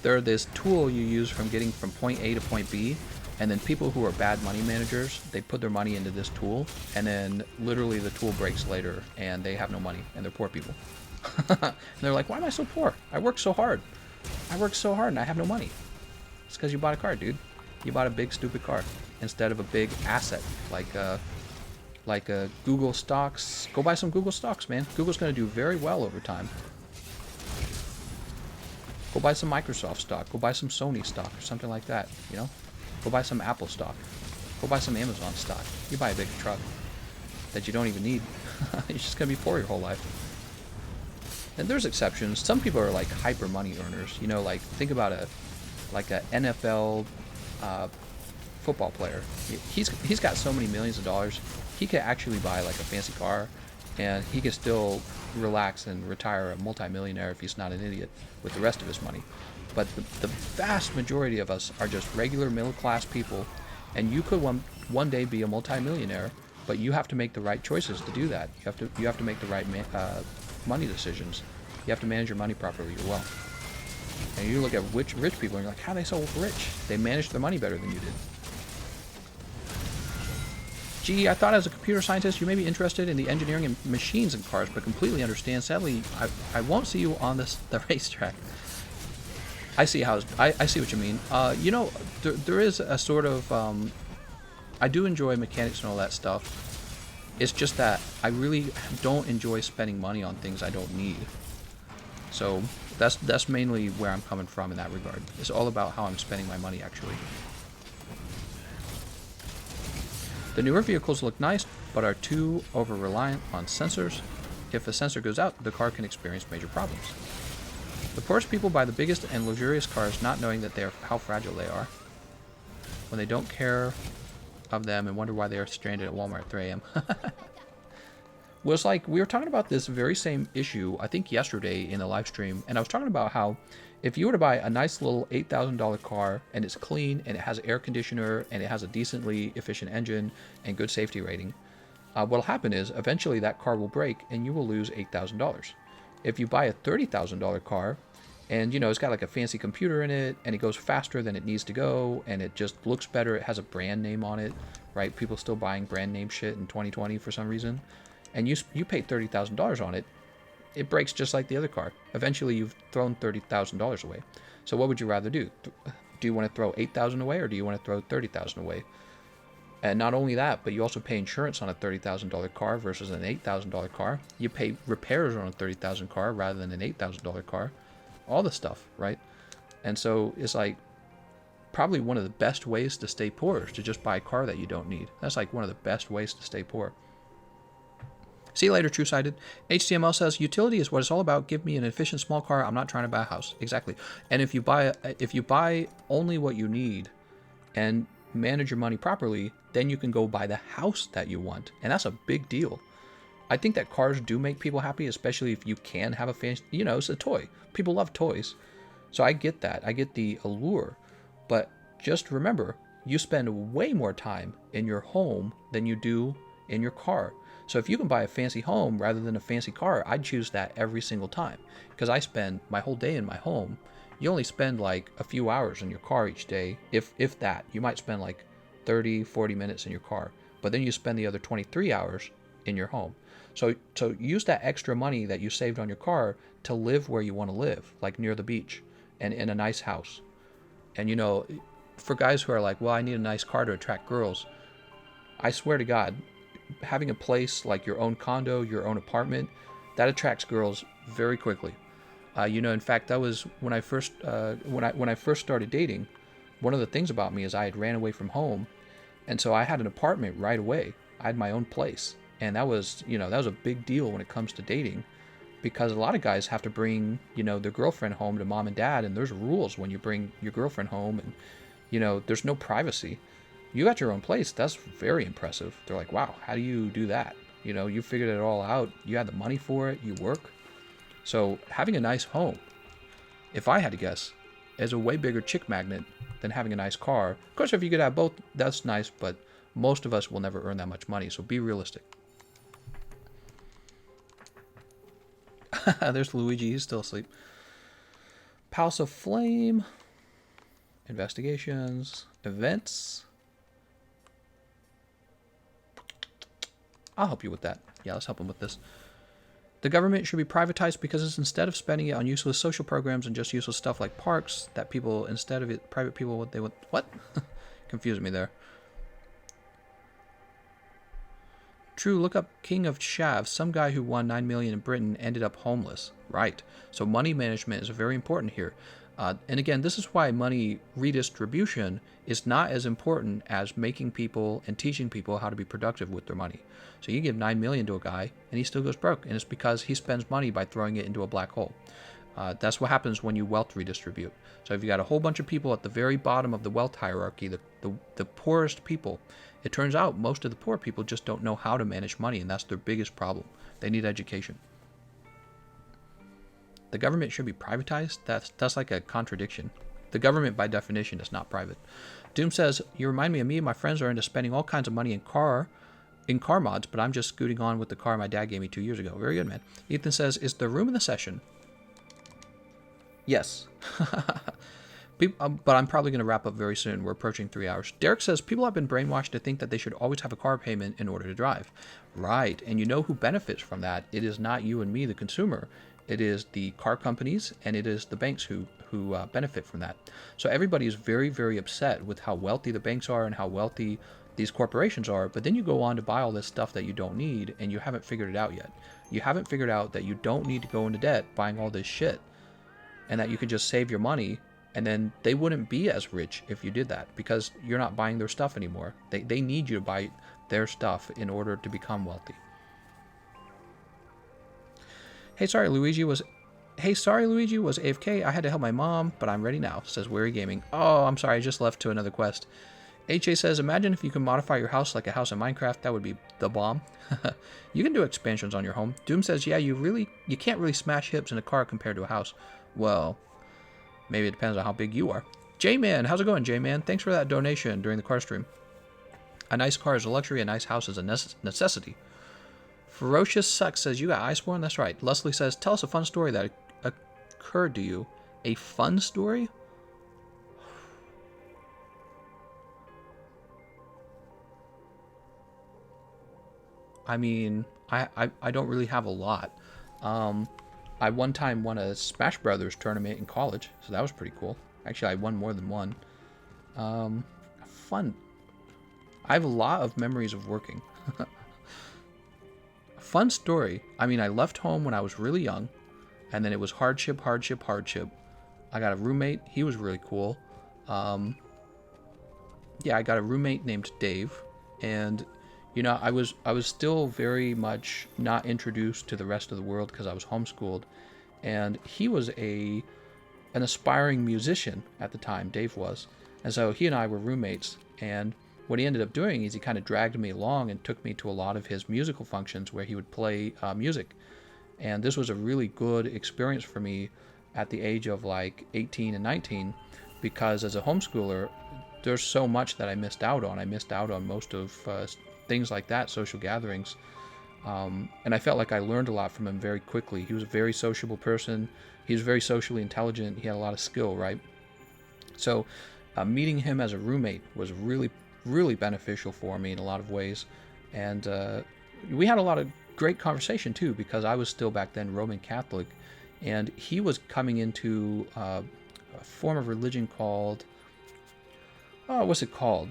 they're this tool you use from getting from point A to point B, and then people who are bad money managers, they put their money into this tool, and then literally the tool breaks later, and they have no money, and they're poor people. And they're like, why am I so poor? I work so hard. I work so hard and I have no money. It's because you bought a car, dude. You bought a big stupid car instead of a big asset like Google stocks. Go buy some Google stocks, man. Google's going to do very well over time. Go buy some Microsoft stock. Go buy some Sony stock or something like that, you know? Go buy some Apple stock. Go buy some Amazon stock. You buy a big truck that you don't even need. You're just going to be poor your whole life. And there's exceptions. Some people are like hyper money earners. You know, like think about a NFL football player. He's got so many millions of dollars. He could actually buy like a fancy car, and he could still relax and retire a multimillionaire if he's not an idiot with the rest of his money. But the vast majority of us are just regular middle class people, and you could one day be a multimillionaire, but you have to make the right choices to do that. You have to make the right money decisions. You have to manage your money properly, your wealth. And you look at rich people and you're like, how are they so rich? They manage their money better than you did. Gee, I thought as a computer scientist you may be interested in the engineering and machines in cars, but completely understand. Sadly, I won't see you on the racetrack. I see what you mean. You know, there is a sort of I do enjoy mechanics and all that stuff. It's just that I really don't enjoy spending money on things I don't need. So that's mainly where I'm coming from in that regard. It's all about how I'm spending my money, actually. The newer vehicles look nice, but are too over-reliant on sensors. If a sensor goes out, the car can experience major problems. The poorest people buy the biggest and luxurious cars, not knowing that how fragile they are. When they don't care of them and wonder why they are stranded at Walmart at 3 a.m. Well, it's like we were talking about this very same issue, I think yesterday in the live stream, and I was talking about how if you were to buy a nice little $8,000 car and it's clean and it has air conditioner and it has a decently efficient engine and good safety rating, what'll happen is eventually that car will break and you will lose $8,000. If you buy a $30,000 car and you know it's got like a fancy computer in it and it goes faster than it needs to go and it just looks better, it has a brand name on it, right? People still buying brand name shit in 2020 for some reason. And you pay $30,000 on it, it breaks just like the other car. Eventually, you've thrown $30,000 away. So what would you rather do? Do you want to throw $8,000 away, or do you want to throw $30,000 away? And not only that, but you also pay insurance on a $30,000 car versus an $8,000 car. You pay repairs on a $30,000 car rather than an $8,000 car. All the stuff, right? And so it's like probably one of the best ways to stay poor is to just buy a car that you don't need. That's like one of the best ways to stay poor. See you later, True-Sighted. HTML says, utility is what it's all about. Give me an efficient small car. I'm not trying to buy a house. Exactly. And if you buy only what you need and manage your money properly, then you can go buy the house that you want. And that's a big deal. I think that cars do make people happy, especially if you can have a fancy, you know, it's a toy. People love toys. So I get that. I get the allure. But just remember, you spend way more time in your home than you do in your car. So if you can buy a fancy home rather than a fancy car, I'd choose that every single time. Because I spend my whole day in my home. You only spend like a few hours in your car each day, if that. You might spend like 30, 40 minutes in your car. But then you spend the other 23 hours in your home. So use that extra money that you saved on your car to live where you want to live, like near the beach and in a nice house. And you know, for guys who are like, well, I need a nice car to attract girls, I swear to God, having a place like your own condo, your own apartment, that attracts girls very quickly. You know, in fact, that was when I first started dating. One of the things about me is I had ran away from home, and so I had an apartment right away. I had my own place, and that was a big deal when it comes to dating, because a lot of guys have to bring their girlfriend home to mom and dad, and there's rules when you bring your girlfriend home, and there's no privacy. You got your own place. That's very impressive. They're like, wow, how do you do that? You know, you figured it all out. You had the money for it. You work. So having a nice home, if I had to guess, is a way bigger chick magnet than having a nice car. Of course, if you could have both, that's nice, but most of us will never earn that much money, so be realistic. There's Luigi, he's still asleep. Palace of Flame. Investigations. Events. I'll help you with that. Yeah, let's help him with this. The government should be privatized because it's instead of spending it on useless social programs and just useless stuff like parks, that people, instead of it, private people, what they would, what? Confused me there. True, look up King of Shav. Some guy who won 9 million in Britain ended up homeless. Right. So money management is very important here. And again, this is why money redistribution is not as important as making people and teaching people how to be productive with their money. So you give 9 million to a guy and he still goes broke, and it's because he spends money by throwing it into a black hole. That's what happens when you wealth redistribute. So if you got a whole bunch of people at the very bottom of the wealth hierarchy, the poorest people, it turns out most of the poor people just don't know how to manage money, and that's their biggest problem. They need education. The government should be privatized? That's like a contradiction. The government, by definition, is not private. Doom says, you remind me of me and my friends are into spending all kinds of money in car mods, but I'm just scooting on with the car my dad gave me 2 years ago. Very good, man. Ethan says, is there room in the session? Yes. But I'm probably going to wrap up very soon. We're approaching 3 hours. Derek says, people have been brainwashed to think that they should always have a car payment in order to drive. Right. And you know who benefits from that? It is not you and me, the consumer. It is the car companies, and it is the banks who benefit from that. So everybody is very, very upset with how wealthy the banks are and how wealthy these corporations are. But then you go on to buy all this stuff that you don't need, and you haven't figured it out yet. You haven't figured out that you don't need to go into debt buying all this shit, and that you could just save your money. And then they wouldn't be as rich if you did that, because you're not buying their stuff anymore. They need you to buy their stuff in order to become wealthy. Hey, sorry, Luigi was AFK. I had to help my mom, but I'm ready now, says Weary Gaming. Oh, I'm sorry, I just left to another quest. HA says, imagine if you could modify your house like a house in Minecraft. That would be the bomb. You can do expansions on your home. Doom says, yeah, you can't really smash hips in a car compared to a house. Well, maybe it depends on how big you are. J-Man, how's it going, J-Man? Thanks for that donation during the car stream. A nice car is a luxury, a nice house is a necessity. Ferocious Sucks says, you got Iceborne? That's right. Leslie says, tell us a fun story that occurred to you. A fun story? I mean, I don't really have a lot. I one time won a Smash Brothers tournament in college, so that was pretty cool. Actually, I won more than one. Fun. I have a lot of memories of working. Fun story. I mean, I left home when I was really young, and then it was hardship. I got a roommate. He was really cool. Yeah, I got a roommate named Dave, and you know, I was still very much not introduced to the rest of the world because I was homeschooled, and he was an aspiring musician at the time. Dave was, and so he and I were roommates. And what he ended up doing is he kind of dragged me along and took me to a lot of his musical functions where he would play music. And this was a really good experience for me at the age of like 18 and 19, because as a homeschooler, there's so much that I missed out on. I missed out on most of things like that, social gatherings. And I felt like I learned a lot from him very quickly. He was a very sociable person. He was very socially intelligent. He had a lot of skill, right? So meeting him as a roommate was really, really beneficial for me in a lot of ways. And we had a lot of great conversation too, because I was still back then Roman Catholic, and he was coming into a form of religion called, what's it called?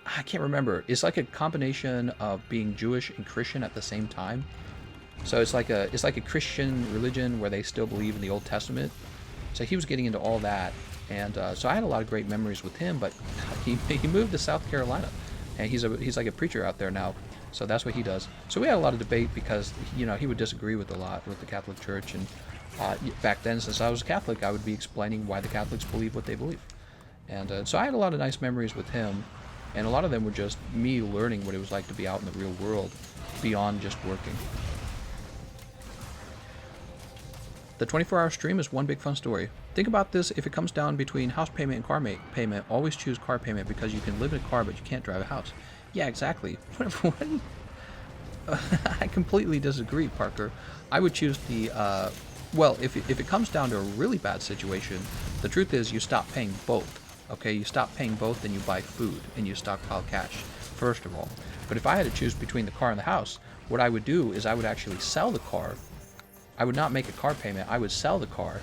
I can't remember. It's like a combination of being Jewish and Christian at the same time. So it's like a Christian religion where they still believe in the Old Testament. So he was getting into all that, and so I had a lot of great memories with him. But he moved to South Carolina, and he's like a preacher out there now. So that's what he does. So we had a lot of debate because he would disagree with a lot with the Catholic Church, and back then, since I was Catholic, I would be explaining why the Catholics believe what they believe. And so I had a lot of nice memories with him, and a lot of them were just me learning what it was like to be out in the real world beyond just working. The 24-hour stream is one big fun story. Think about this: if it comes down between house payment and car payment, always choose car payment because you can live in a car but you can't drive a house. Yeah, exactly. What? I completely disagree, Parker. I would choose the, well, if it comes down to a really bad situation, the truth is you stop paying both. Okay, you stop paying both and you buy food and you stockpile cash, first of all. But if I had to choose between the car and the house, what I would do is I would actually sell the car. I would not make a car payment. I would sell the car,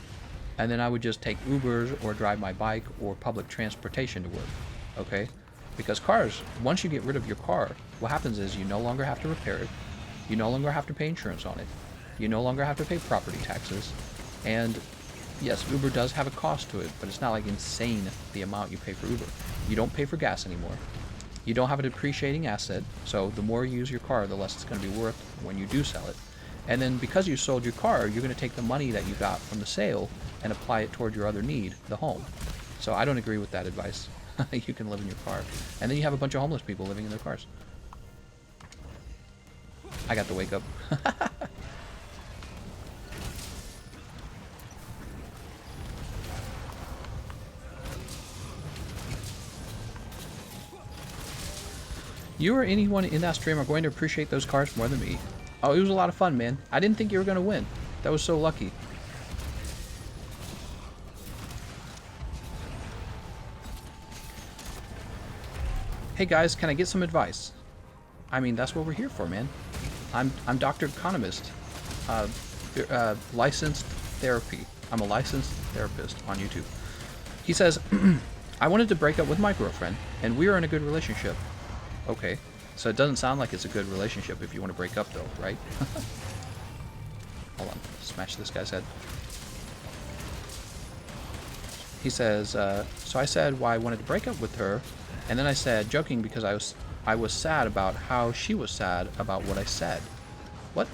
and then I would just take Ubers or drive my bike or public transportation to work. Okay? Because cars, once you get rid of your car, what happens is you no longer have to repair it. You no longer have to pay insurance on it. You no longer have to pay property taxes. And yes, Uber does have a cost to it, but it's not like insane the amount you pay for Uber. You don't pay for gas anymore. You don't have a depreciating asset, so the more you use your car, the less it's going to be worth when you do sell it. And then because you sold your car, you're going to take the money that you got from the sale and apply it toward your other need, the home. So I don't agree with that advice. You can live in your car. And then you have a bunch of homeless people living in their cars. I got to wake up. You or anyone in that stream are going to appreciate those cars more than me. Oh, it was a lot of fun, man. I didn't think you were going to win. That was so lucky. Hey guys, can I get some advice? I mean, that's what we're here for, man. I'm Dr. Economist. Licensed therapy. I'm a licensed therapist on YouTube. He says, I wanted to break up with my girlfriend, and we are in a good relationship. Okay, so it doesn't sound like it's a good relationship if you want to break up, though, right? Hold on, smash this guy's head. He says, so I said why I wanted to break up with her, and then I said, joking because I was sad about how she was sad about what I said. What?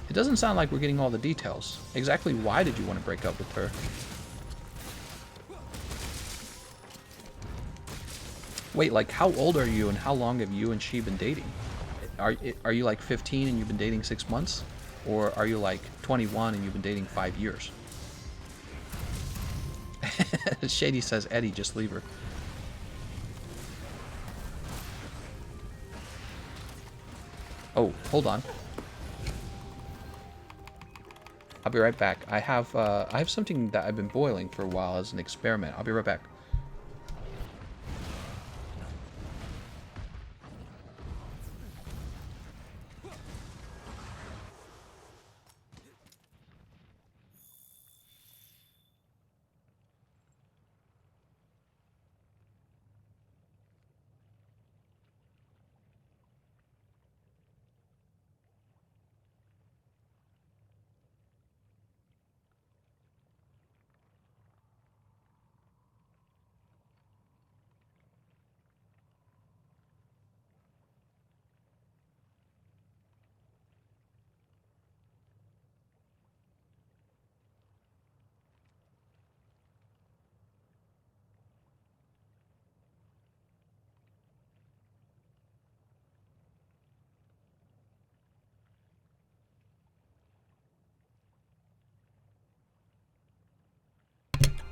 It doesn't sound like we're getting all the details. Exactly why did you want to break up with her? Wait, like how old are you and how long have you and she been dating? Are you like 15 and you've been dating 6 months? Or are you like 21 and you've been dating 5 years? Shady says, Eddie, just leave her. Oh, hold on. I'll be right back. I have something that I've been boiling for a while as an experiment. I'll be right back.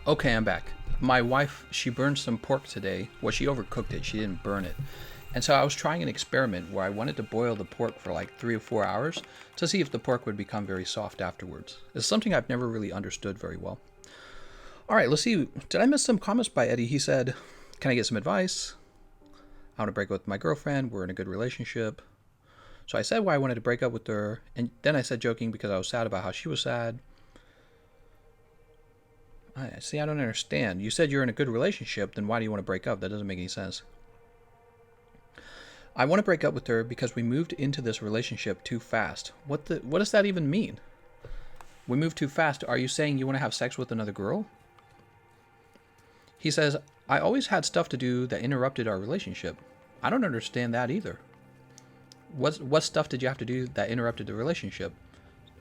Okay, I'm back. My wife, she burned some pork today. Well, she overcooked it. She didn't burn it. And so I was trying an experiment where I wanted to boil the pork for like 3 or 4 hours to see if the pork would become very soft afterwards. It's something I've never really understood very well. All right, let's see. Did I miss some comments by Eddie? He said, can I get some advice? I want to break up with my girlfriend. We're in a good relationship. So I said why I wanted to break up with her. And then I said joking because I was sad about how she was sad. See, I don't understand. You said you're in a good relationship, then why do you want to break up? That doesn't make any sense. I want to break up with her because we moved into this relationship too fast. What does that even mean? We moved too fast. Are you saying you want to have sex with another girl? He says, I always had stuff to do that interrupted our relationship. I don't understand that either. What stuff did you have to do that interrupted the relationship?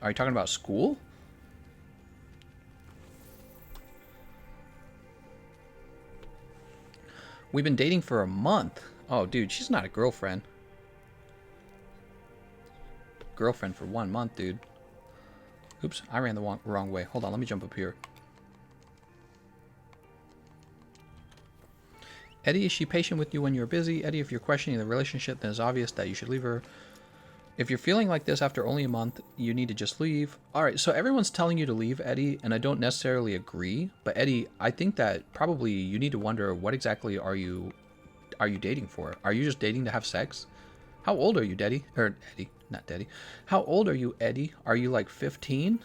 Are you talking about school? We've been dating for a month. Oh, dude, she's not a girlfriend. Girlfriend for 1 month, dude. Oops, I ran the wrong way. Hold on, let me jump up here. Eddie, is she patient with you when you're busy? Eddie, if you're questioning the relationship, then it's obvious that you should leave her. If you're feeling like this after only a month, you need to just leave. Alright, so everyone's telling you to leave, Eddie, and I don't necessarily agree. But Eddie, I think that probably you need to wonder, what exactly are you dating for? Are you just dating to have sex? How old are you, Eddie? Or Eddie, not Eddie. How old are you, Eddie? Are you like 15?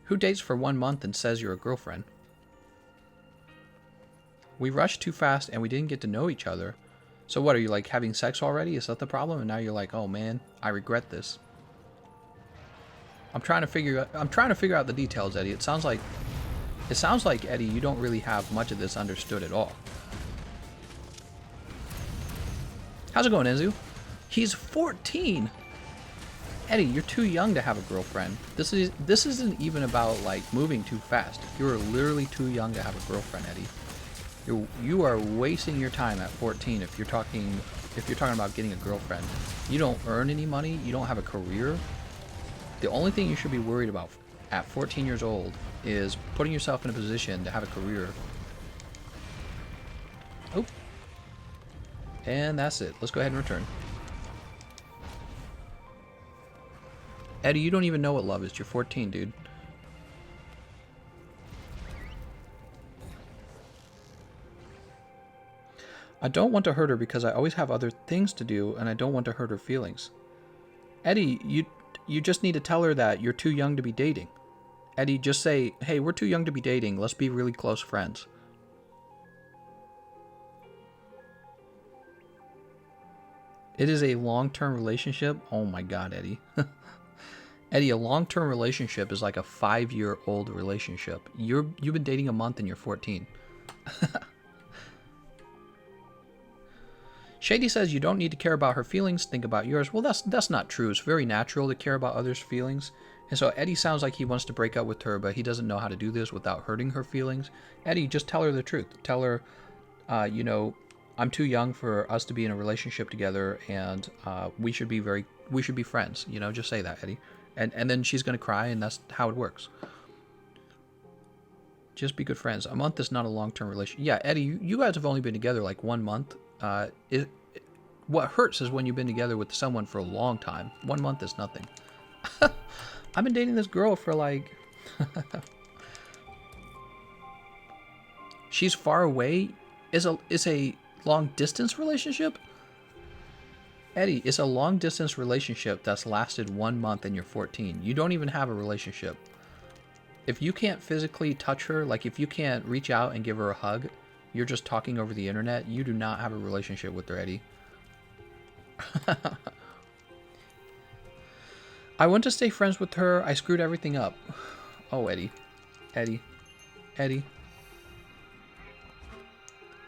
Who dates for 1 month and says you're a girlfriend? We rushed too fast and we didn't get to know each other. So what, are you like having sex already? Is that the problem? And now you're like, oh man, I regret this. I'm trying to figure out the details, Eddie. It sounds like Eddie, you don't really have much of this understood at all. How's it going, Enzu? He's 14. Eddie, you're too young to have a girlfriend. This isn't even about like moving too fast. You're literally too young to have a girlfriend, Eddie. You are wasting your time at 14 if you're talking about getting a girlfriend. You don't earn any money, you don't have a career. The only thing you should be worried about at 14 years old is putting yourself in a position to have a career. Oh. And that's it. Let's go ahead and return. Eddie, you don't even know what love is. You're 14, dude. I don't want to hurt her because I always have other things to do and I don't want to hurt her feelings. Eddie, you just need to tell her that you're too young to be dating. Eddie, just say, hey, we're too young to be dating. Let's be really close friends. It is a long-term relationship? Oh my god, Eddie. Eddie, a long-term relationship is like a 5-year-old relationship. You've been dating a month and you're 14. Shady says you don't need to care about her feelings, think about yours. Well, that's not true. It's very natural to care about others' feelings. And so Eddie sounds like he wants to break up with her, but he doesn't know how to do this without hurting her feelings. Eddie, just tell her the truth. Tell her, you know, I'm too young for us to be in a relationship together, and we should be friends. You know, just say that, Eddie. And then she's gonna cry, and that's how it works. Just be good friends. A month is not a long-term relationship. Yeah, Eddie, you guys have only been together like 1 month. What hurts is when you've been together with someone for a long time. 1 month is nothing. I've been dating this girl for like... She's far away? Is a long-distance relationship? Eddie, it's a long-distance relationship that's lasted 1 month and you're 14. You don't even have a relationship. If you can't physically touch her, like if you can't reach out and give her a hug, you're just talking over the internet, you do not have a relationship with her, Eddie. I want to stay friends with her. I screwed everything up. Oh, Eddie. Eddie. Eddie.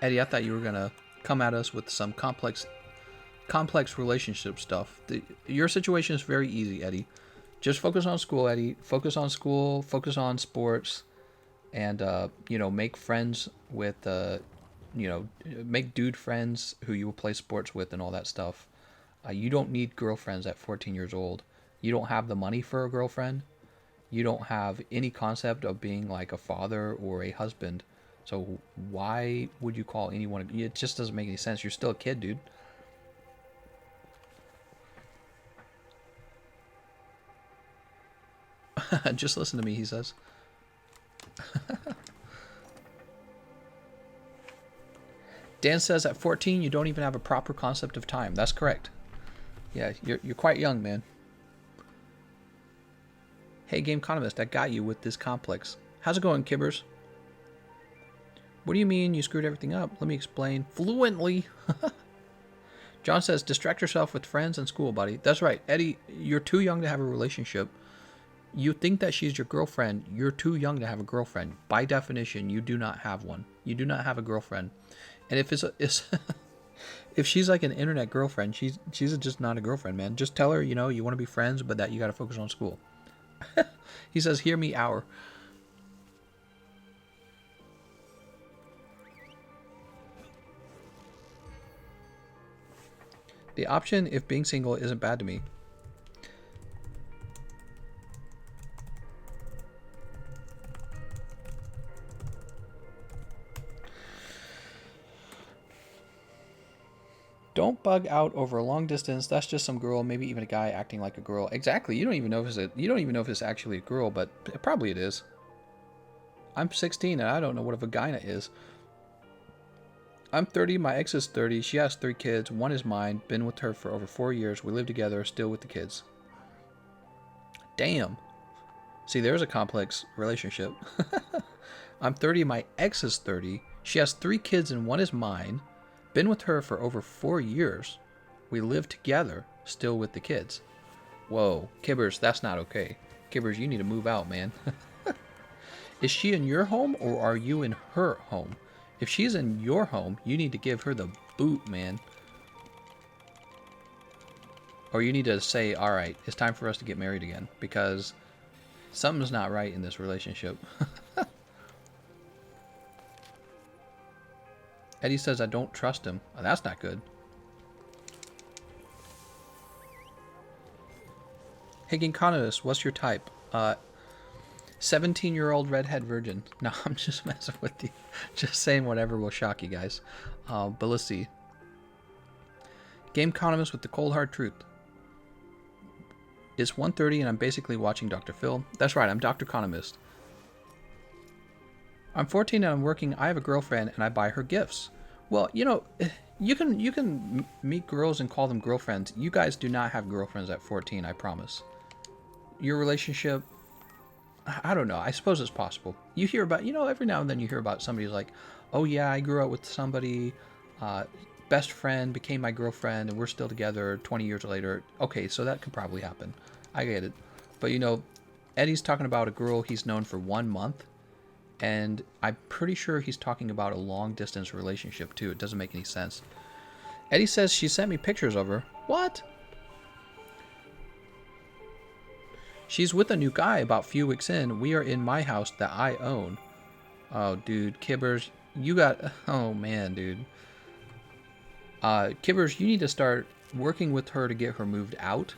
Eddie, I thought you were going to come at us with some complex relationship stuff. Your situation is very easy, Eddie. Just focus on school, Eddie. Focus on school. Focus on sports. And, you know, make friends with, you know, make dude friends who you will play sports with and all that stuff. You don't need girlfriends at 14 years old. You don't have the money for a girlfriend. You don't have any concept of being like a father or a husband. So why would you call anyone? It just doesn't make any sense. You're still a kid, dude. Just listen to me, he says. Dan says at 14 you don't even have a proper concept of time. That's correct. Yeah, you're quite young, man. Hey, Gameconomist, I got you with this complex. How's it going, Kibbers? What do you mean you screwed everything up? Let me explain. Fluently. John says, distract yourself with friends and school, buddy. That's right. Eddie, you're too young to have a relationship. You think that she's your girlfriend. You're too young to have a girlfriend. By definition, you do not have one. You do not have a girlfriend. And if if she's like an internet girlfriend, she's just not a girlfriend, man. Just tell her, you know, you want to be friends, but that you got to focus on school. He says, hear me, hour. The option, if being single, isn't bad to me. Don't bug out over a long distance. That's just some girl, maybe even a guy acting like a girl. Exactly. You don't even know if it's actually a girl, but probably it is. I'm 16 and I don't know what a vagina is. I'm 30. My ex is 30. She has 3 kids. 1 is mine. Been with her for over 4 years. We live together. Still with the kids. Damn. See, there's a complex relationship. I'm 30. My ex is 30. She has 3 kids and 1 is mine. Been with her for over 4 years. We live together, still with the kids. Whoa, Kibbers, that's not okay. Kibbers, you need to move out, man. Is she in your home or are you in her home? If she's in your home, you need to give her the boot, man. Or you need to say, all right, it's time for us to get married again because something's not right in this relationship. Eddie says I don't trust him. Oh, that's not good. Hey, Gameconomist, what's your type? 17-year-old redhead virgin. No, I'm just messing with you. Just saying whatever will shock you guys. But let's see. Gameconomist with the cold hard truth. It's 1:30 and I'm basically watching Dr. Phil. That's right, I'm Dr. Economist. I'm 14 and I'm working. I have a girlfriend and I buy her gifts. Well, you know, you can meet girls and call them girlfriends. You guys do not have girlfriends at 14, I promise. Your relationship, I don't know. I suppose it's possible. You hear about, every now and then you hear about somebody who's like, oh yeah, I grew up with somebody, best friend became my girlfriend and we're still together 20 years later. Okay, so that could probably happen. I get it. But Eddie's talking about a girl he's known for 1 month. And I'm pretty sure he's talking about a long distance relationship too. It doesn't make any sense. Eddie says she sent me pictures of her. What? She's with a new guy about a few weeks in. We are in my house that I own. Oh, dude. Kibbers, you got... Oh, man, dude. Kibbers, you need to start working with her to get her moved out.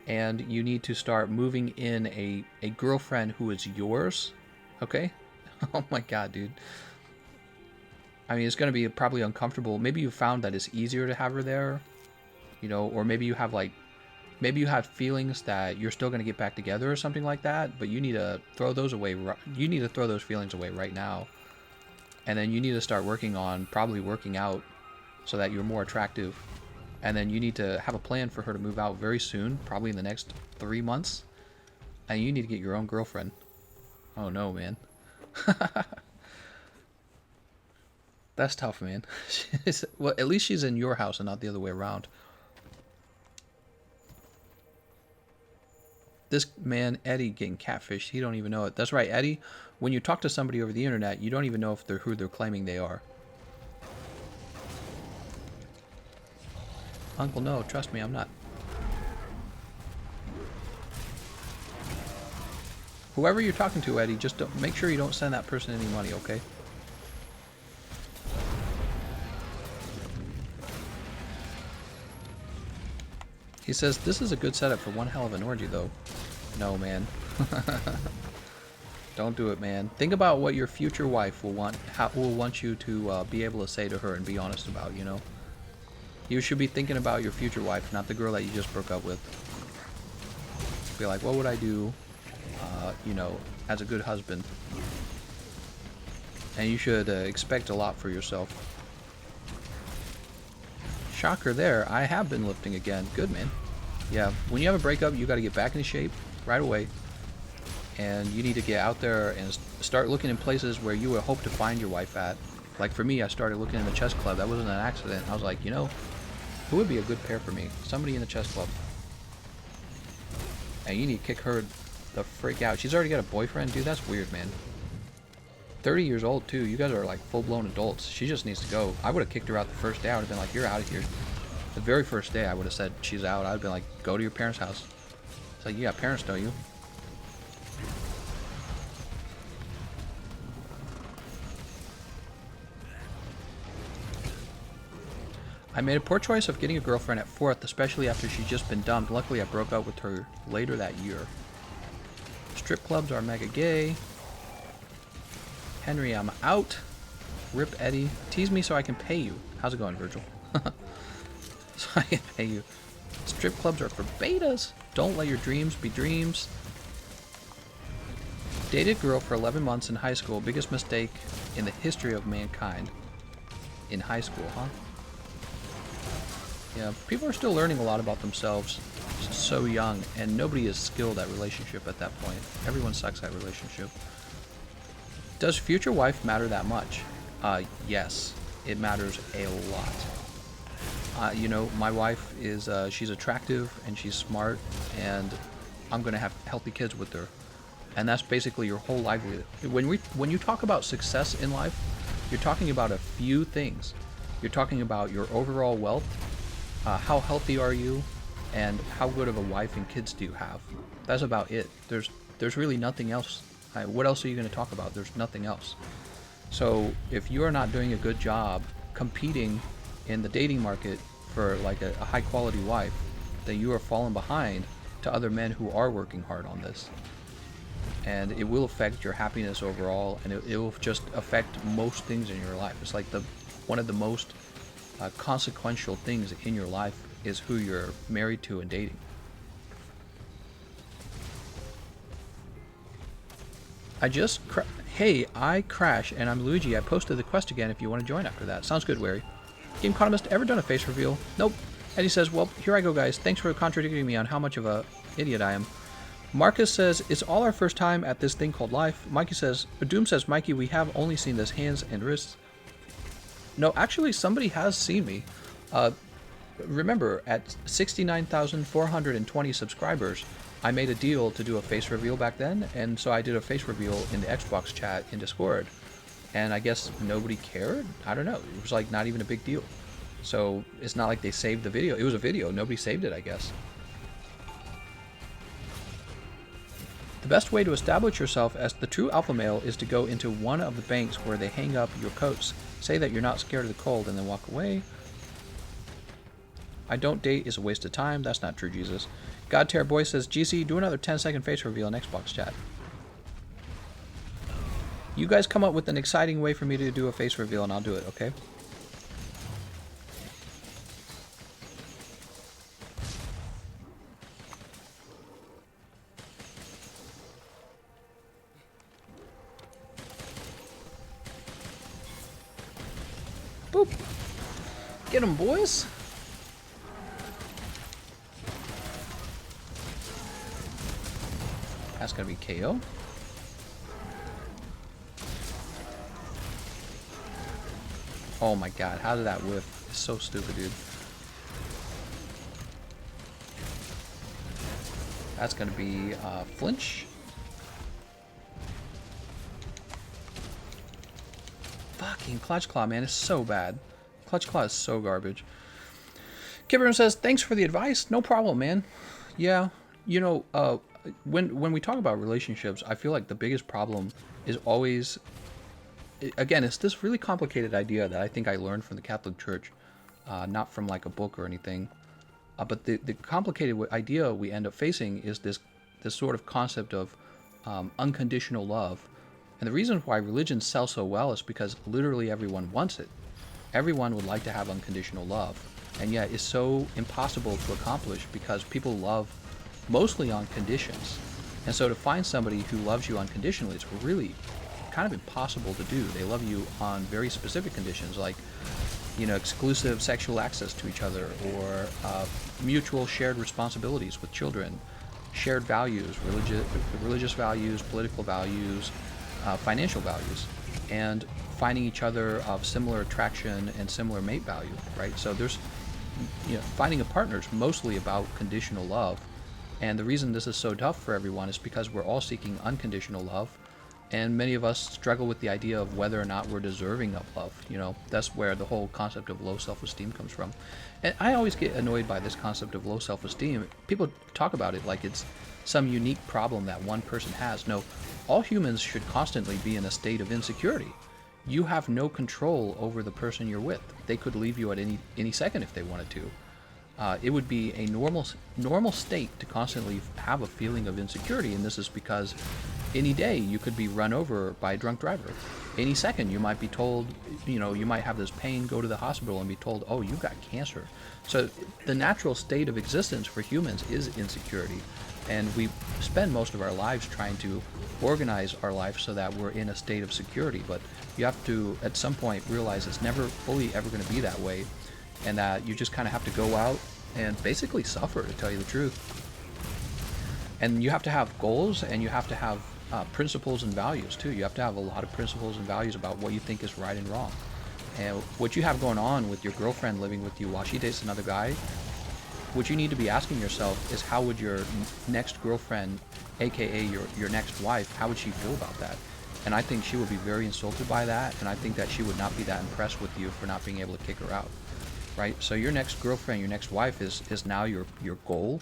And you need to start moving in a girlfriend who is yours. Okay? Oh my god, dude. I mean, it's going to be probably uncomfortable. Maybe you found that it's easier to have her there. Or maybe you have feelings that you're still going to get back together or something like that, but you need to throw those away. You need to throw those feelings away right now. And then you need to start working on probably working out so that you're more attractive. And then you need to have a plan for her to move out very soon, probably in the next 3 months. And you need to get your own girlfriend. Oh no, man. That's tough, man. Well, at least she's in your house and not the other way around. This man, Eddie, getting catfished. He don't even know it. That's right, Eddie. When you talk to somebody over the internet, you don't even know if they're who they're claiming they are. Uncle, no. Trust me, I'm not. Whoever you're talking to, Eddie, just make sure you don't send that person any money, okay? He says, this is a good setup for one hell of an orgy, though. No, man. Don't do it, man. Think about what your future wife will want you to be able to say to her and be honest about, You should be thinking about your future wife, not the girl that you just broke up with. Be like, what would I do, as a good husband? And you should expect a lot for yourself. Shocker there. I have been lifting again. Good, man. Yeah, when you have a breakup, you got to get back into shape right away. And you need to get out there and start looking in places where you would hope to find your wife at. Like for me, I started looking in the chess club. That wasn't an accident. I was like, who would be a good pair for me? Somebody in the chess club. And you need to kick her the freak out. She's already got a boyfriend? Dude, that's weird, man. 30 years old, too. You guys are like full-blown adults. She just needs to go. I would have kicked her out the first day. I would have been like, you're out of here. The very first day, I would have said, she's out. I would have been like, go to your parents' house. It's like, you got parents, don't you? I made a poor choice of getting a girlfriend at 4th, especially after she'd just been dumped. Luckily, I broke up with her later that year. Strip clubs are mega gay. Henry, I'm out. Rip Eddie. Tease me so I can pay you. How's it going, Virgil? So I can pay you. Strip clubs are for betas. Don't let your dreams be dreams. Dated girl for 11 months in high school. Biggest mistake in the history of mankind. In high school, huh? Yeah, people are still learning a lot about themselves so young, and nobody is skilled at relationship at that point. Everyone sucks at relationship. Does future wife matter that much? Yes, it matters a lot. You know, my wife is, she's attractive and she's smart, and I'm going to have healthy kids with her. And that's basically your whole livelihood. When you talk about success in life, you're talking about a few things. You're talking about your overall wealth, how healthy are you, and how good of a wife and kids do you have. That's about it. There's really nothing else. What else are you going to talk about? There's nothing else. So if you are not doing a good job competing in the dating market for like a high quality wife, then you are falling behind to other men who are working hard on this. And it will affect your happiness overall, and it will just affect most things in your life. It's like one of the most consequential things in your life is who you're married to and dating. Hey, I crash and I'm Luigi. I posted the quest again if you want to join after that. Sounds good, Wary. Gameconomist, ever done a face reveal? Nope. Eddie says, well, here I go, guys. Thanks for contradicting me on how much of a idiot I am. Marcus says, it's all our first time at this thing called life. Doom says, Mikey, we have only seen this hands and wrists. No, actually, somebody has seen me. Remember, at 69,420 subscribers, I made a deal to do a face reveal back then, and so I did a face reveal in the Xbox chat in Discord. And I guess nobody cared? I don't know. It was like not even a big deal. So it's not like they saved the video. It was a video. Nobody saved it, I guess. The best way to establish yourself as the true alpha male is to go into one of the banks where they hang up your coats. Say that you're not scared of the cold and then walk away. I don't date is a waste of time. That's not true, Jesus. God Terror Boy says, GC, do another 10-second face reveal in Xbox chat. You guys come up with an exciting way for me to do a face reveal and I'll do it, okay? Boop. Get them, boys. That's gonna be KO. Oh my god, how did that whiff? It's so stupid, dude. That's gonna be flinch. Fucking Clutch Claw, man, is so bad. Clutch Claw is so garbage. Kibberin says, thanks for the advice. No problem, man. Yeah, you know, when we talk about relationships, I feel like the biggest problem is always, again, it's this really complicated idea that I think I learned from the Catholic Church, not from like a book or anything. But the complicated idea we end up facing is this sort of concept of unconditional love. And the reason why religion sells so well is because literally everyone wants it. Everyone would like to have unconditional love. And yet it's so impossible to accomplish because people love mostly on conditions. And so to find somebody who loves you unconditionally, it's really kind of impossible to do. They love you on very specific conditions, like, you know, exclusive sexual access to each other, or mutual shared responsibilities with children, shared values, religious values, political values, financial values, and finding each other of similar attraction and similar mate value, right? So there's, you know, finding a partner is mostly about conditional love. And the reason this is so tough for everyone is because we're all seeking unconditional love, and many of us struggle with the idea of whether or not we're deserving of love. You know, that's where the whole concept of low self-esteem comes from. And I always get annoyed by this concept of low self-esteem. People talk about it like it's some unique problem that one person has. No, all humans should constantly be in a state of insecurity. you have no control over the person you're with. They could leave you at any second if they wanted to. It would be a normal state to constantly have a feeling of insecurity, and this is because any day you could be run over by a drunk driver. Any second you might be told, you might have this pain, go to the hospital and be told, oh, you got cancer. So the natural state of existence for humans is insecurity, and we spend most of our lives trying to organize our life so that we're in a state of security, but you have to at some point realize it's never fully ever going to be that way, and that you just kind of have to go out and basically suffer, to tell you the truth. And you have to have goals, and you have to have principles and values too. You have to have a lot of principles and values about what you think is right and wrong. And what you have going on with your girlfriend living with you while she dates another guy, what you need to be asking yourself is, how would your next girlfriend, aka your next wife, how would she feel about that? And I think she would be very insulted by that, and I think that she would not be that impressed with you for not being able to kick her out, right? So your next girlfriend, your next wife is now your goal.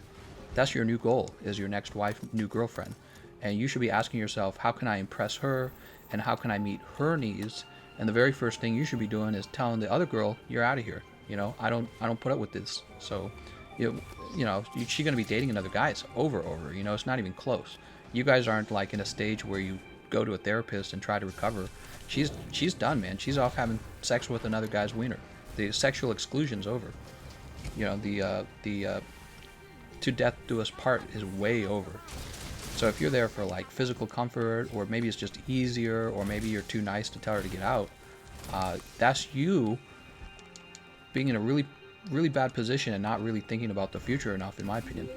That's your new goal, is your next wife, new girlfriend. And you should be asking yourself, how can I impress her, and how can I meet her needs? And the very first thing you should be doing is telling the other girl, you're out of here. I don't put up with this. So, she's gonna be dating another guy. It's over. It's not even close. You guys aren't like in a stage where you go to a therapist and try to recover. She's done, man. She's off having sex with another guy's wiener. The sexual exclusion's over. The to death do us part is way over. So if you're there for like physical comfort, or maybe it's just easier, or maybe you're too nice to tell her to get out, that's you being in a really, really bad position and not really thinking about the future enough, in my opinion.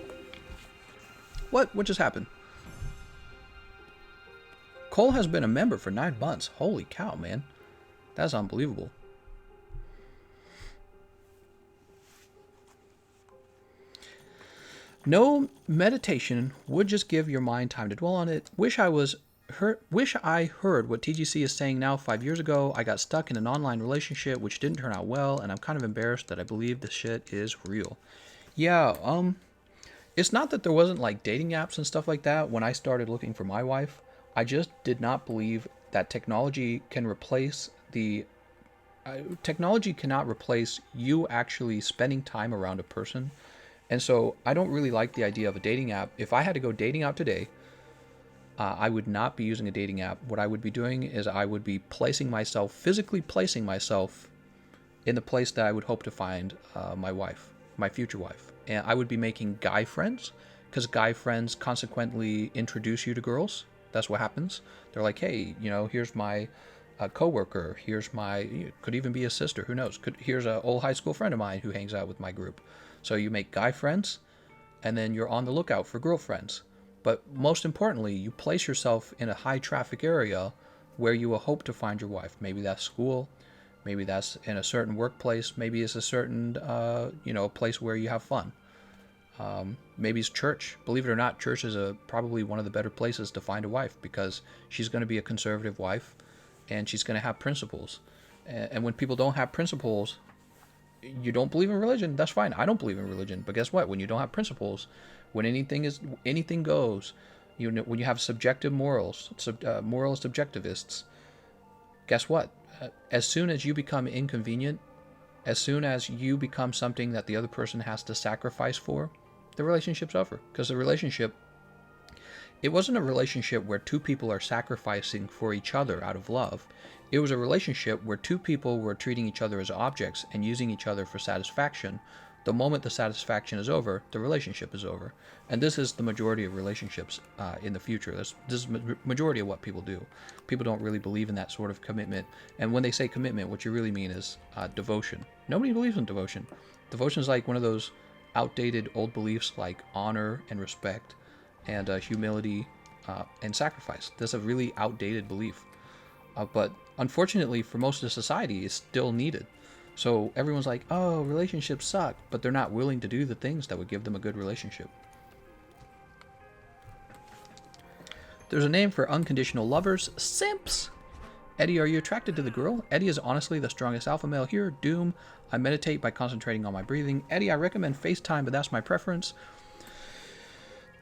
What just happened? Cole has been a member for 9 months. Holy cow, man. That's unbelievable. No meditation would just give your mind time to dwell on it. Wish I heard what TGC is saying now. 5 years ago, I got stuck in an online relationship which didn't turn out well, and I'm kind of embarrassed that I believe this shit is real. Yeah, it's not that there wasn't like dating apps and stuff like that when I started looking for my wife. I just did not believe that technology can replace technology cannot replace you actually spending time around a person. And so I don't really like the idea of a dating app. If I had to go dating out today, I would not be using a dating app. What I would be doing is I would be physically placing myself in the place that I would hope to find my wife, my future wife. And I would be making guy friends, because guy friends consequently introduce you to girls. That's what happens. They're like, hey, here's my coworker. Here's could even be a sister. Who knows? Here's an old high school friend of mine who hangs out with my group. So you make guy friends, and then you're on the lookout for girlfriends. But most importantly, you place yourself in a high traffic area where you will hope to find your wife. Maybe that's school. Maybe that's in a certain workplace. Maybe it's a certain, place where you have fun. Maybe it's church. Believe it or not, church is probably one of the better places to find a wife, because she's going to be a conservative wife, and she's going to have principles. And when people don't have principles, you don't believe in religion, that's fine. I don't believe in religion, but guess what? When you don't have principles, when anything goes, when you have subjective morals, moral subjectivists, guess what? As soon as you become inconvenient, as soon as you become something that the other person has to sacrifice for, the relationship's over. Because it wasn't a relationship where two people are sacrificing for each other out of love. It was a relationship where two people were treating each other as objects and using each other for satisfaction. The moment the satisfaction is over, the relationship is over. And this is the majority of relationships in the future. This is majority of what people do. People don't really believe in that sort of commitment. And when they say commitment, what you really mean is devotion. Nobody believes in devotion. Devotion is like one of those outdated old beliefs like honor and respect and humility and sacrifice. That's a really outdated belief. But unfortunately for most of society, it's still needed. So everyone's like, oh, relationships suck, but they're not willing to do the things that would give them a good relationship. There's a name for unconditional lovers: simps. Eddie, are you attracted to the girl? Eddie is honestly the strongest alpha male here. Doom, I meditate by concentrating on my breathing. Eddie, I recommend FaceTime, but that's my preference.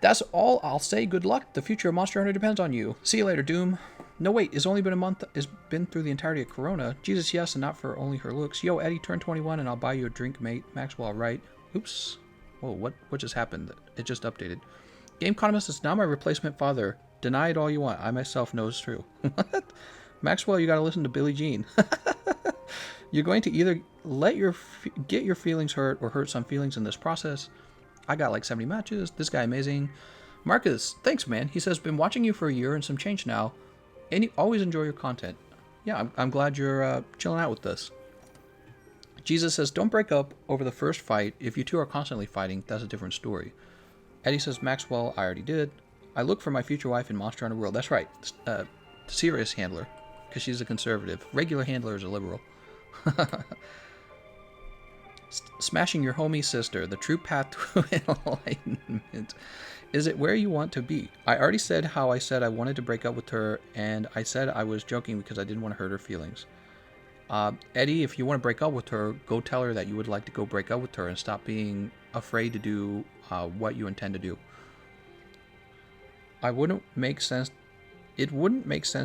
That's all I'll say. Good luck. The future of Monster Hunter depends on you. See you later, Doom. No, wait, it's only been a month. It's been through the entirety of Corona. Jesus, yes, and not for only her looks. Yo, Eddie, turn 21 and I'll buy you a drink, mate. Maxwell, right? Oops. Whoa, what just happened? It just updated. Gameconomist is now my replacement father. Deny it all you want. I myself know it's true. What? Maxwell, you gotta listen to Billie Jean. You're going to either get your feelings hurt or hurt some feelings in this process. I got like 70 matches. This guy amazing. Marcus, thanks, man. He says, been watching you for a year and some change now. And you always enjoy your content. Yeah, I'm glad you're chilling out with this. Jesus says, don't break up over the first fight. If you two are constantly fighting, that's a different story. Eddie says, Maxwell, I already did. I look for my future wife in Monster Hunter World. That's right. Serious handler, because she's a conservative. Regular handler is a liberal. Smashing your homie sister, the true path to enlightenment. Is it where you want to be? I already said how I said I wanted to break up with her, and I said I was joking because I didn't want to hurt her feelings. Eddie, if you want to break up with her, go tell her that you would like to go break up with her and stop being afraid to do what you intend to do. It wouldn't make sense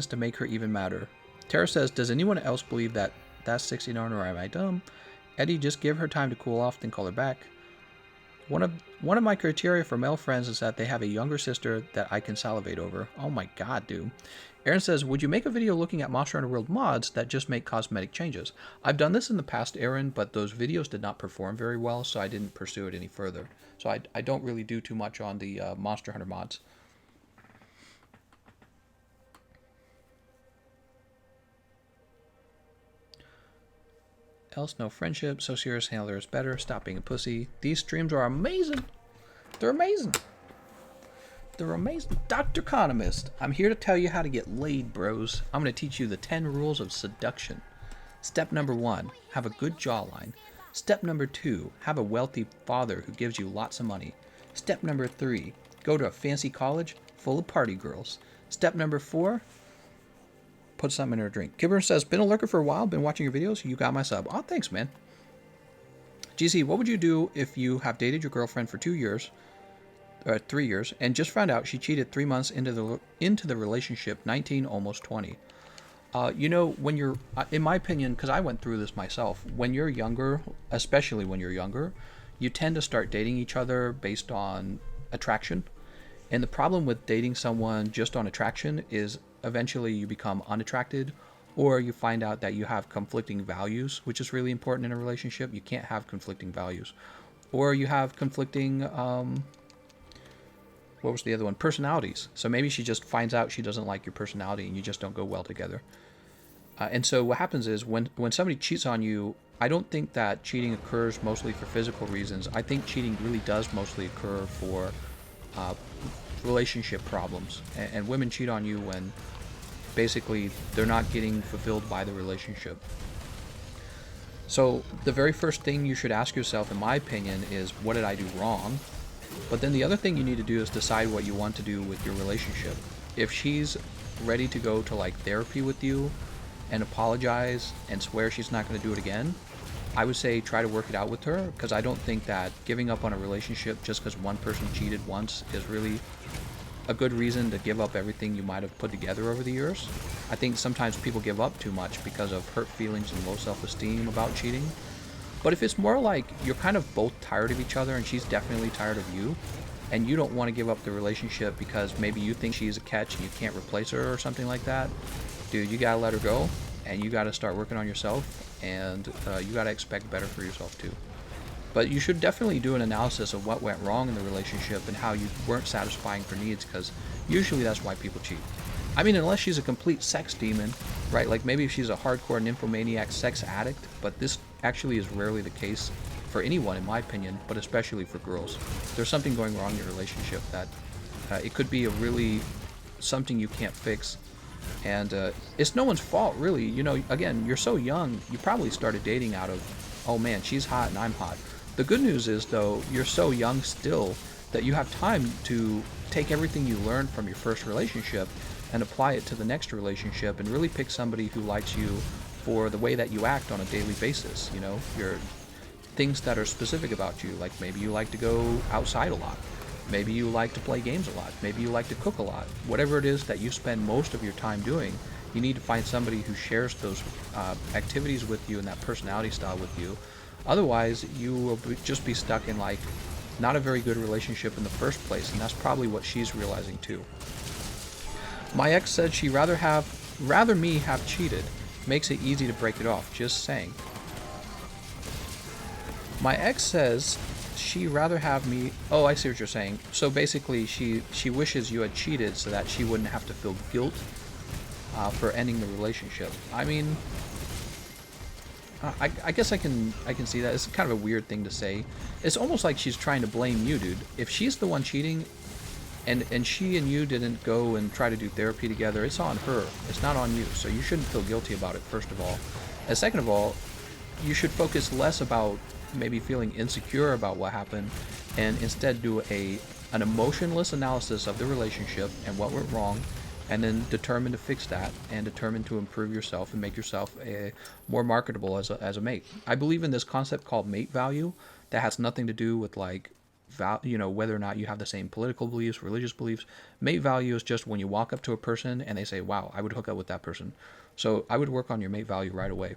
to make her even madder. Tara says, does anyone else believe that that's 69 or am I dumb? Eddie, just give her time to cool off, then call her back. One of my criteria for male friends is that they have a younger sister that I can salivate over. Oh my god, dude. Aaron says, would you make a video looking at Monster Hunter World mods that just make cosmetic changes? I've done this in the past, Aaron, but those videos did not perform very well, so I didn't pursue it any further. So I don't really do too much on the Monster Hunter mods. Else, no friendship. So serious handler is better. Stop being a pussy. These streams are amazing. They're amazing. They're amazing. Dr. Economist, I'm here to tell you how to get laid, bros. I'm going to teach you the 10 rules of seduction. Step number 1, have a good jawline. Step number 2, have a wealthy father who gives you lots of money. Step number 3, go to a fancy college full of party girls. Step number 4, put something in her drink. Kibber says, been a lurker for a while, been watching your videos, you got my sub. Oh, thanks, man. GC, what would you do if you have dated your girlfriend for 3 years, and just found out she cheated 3 months into the relationship, 19, almost 20? When you're, in my opinion, because I went through this myself, when you're younger, especially when you're younger, you tend to start dating each other based on attraction. And the problem with dating someone just on attraction is eventually you become unattracted, or you find out that you have conflicting values, which is really important in a relationship. You can't have conflicting values. Or you have conflicting, what was the other one? Personalities. So maybe she just finds out she doesn't like your personality and you just don't go well together. And so what happens is when somebody cheats on you, I don't think that cheating occurs mostly for physical reasons. I think cheating really does mostly occur for relationship problems. And women cheat on you when basically they're not getting fulfilled by the relationship. So the very first thing you should ask yourself, in my opinion, is what did I do wrong? But then the other thing you need to do is decide what you want to do with your relationship. If she's ready to go to like therapy with you and apologize and swear she's not going to do it again, I would say try to work it out with her, because I don't think that giving up on a relationship just because one person cheated once is really a good reason to give up everything you might have put together over the years. I think sometimes people give up too much because of hurt feelings and low self-esteem about cheating. But if it's more like you're kind of both tired of each other and she's definitely tired of you, and you don't want to give up the relationship because maybe you think she's a catch and you can't replace her or something like that, dude, you gotta let her go, and you gotta start working on yourself, and you gotta expect better for yourself too. But you should definitely do an analysis of what went wrong in the relationship and how you weren't satisfying her needs, because usually that's why people cheat. I mean, unless she's a complete sex demon, right? Like maybe if she's a hardcore nymphomaniac sex addict, but this actually is rarely the case for anyone, in my opinion, but especially for girls. There's something going wrong in your relationship that it could be a really something you can't fix. And it's no one's fault, really. You know, again, you're so young, you probably started dating out of, oh man, she's hot and I'm hot. The good news is, though, you're so young still that you have time to take everything you learned from your first relationship and apply it to the next relationship and really pick somebody who likes you for the way that you act on a daily basis. You know, your things that are specific about you, like maybe you like to go outside a lot. Maybe you like to play games a lot. Maybe you like to cook a lot. Whatever it is that you spend most of your time doing, you need to find somebody who shares those activities with you and that personality style with you. Otherwise, you will just be stuck in like not a very good relationship in the first place, and that's probably what she's realizing too. My ex said she'd rather me have cheated. Makes it easy to break it off. Just saying. My ex says she'd rather have me... Oh, I see what you're saying. So basically, she wishes you had cheated so that she wouldn't have to feel guilt for ending the relationship. I mean, I guess I can see that. It's kind of a weird thing to say. It's almost like she's trying to blame you, dude. If she's the one cheating, and she and you didn't go and try to do therapy together, it's on her. It's not on you. So you shouldn't feel guilty about it, first of all. And second of all, you should focus less about maybe feeling insecure about what happened, and instead do an emotionless analysis of the relationship and what went wrong, and then determine to fix that and determine to improve yourself and make yourself more marketable as a mate. I believe in this concept called mate value that has nothing to do with like whether or not you have the same political beliefs, religious beliefs. Mate value is just when you walk up to a person and they say, wow, I would hook up with that person. So I would work on your mate value right away.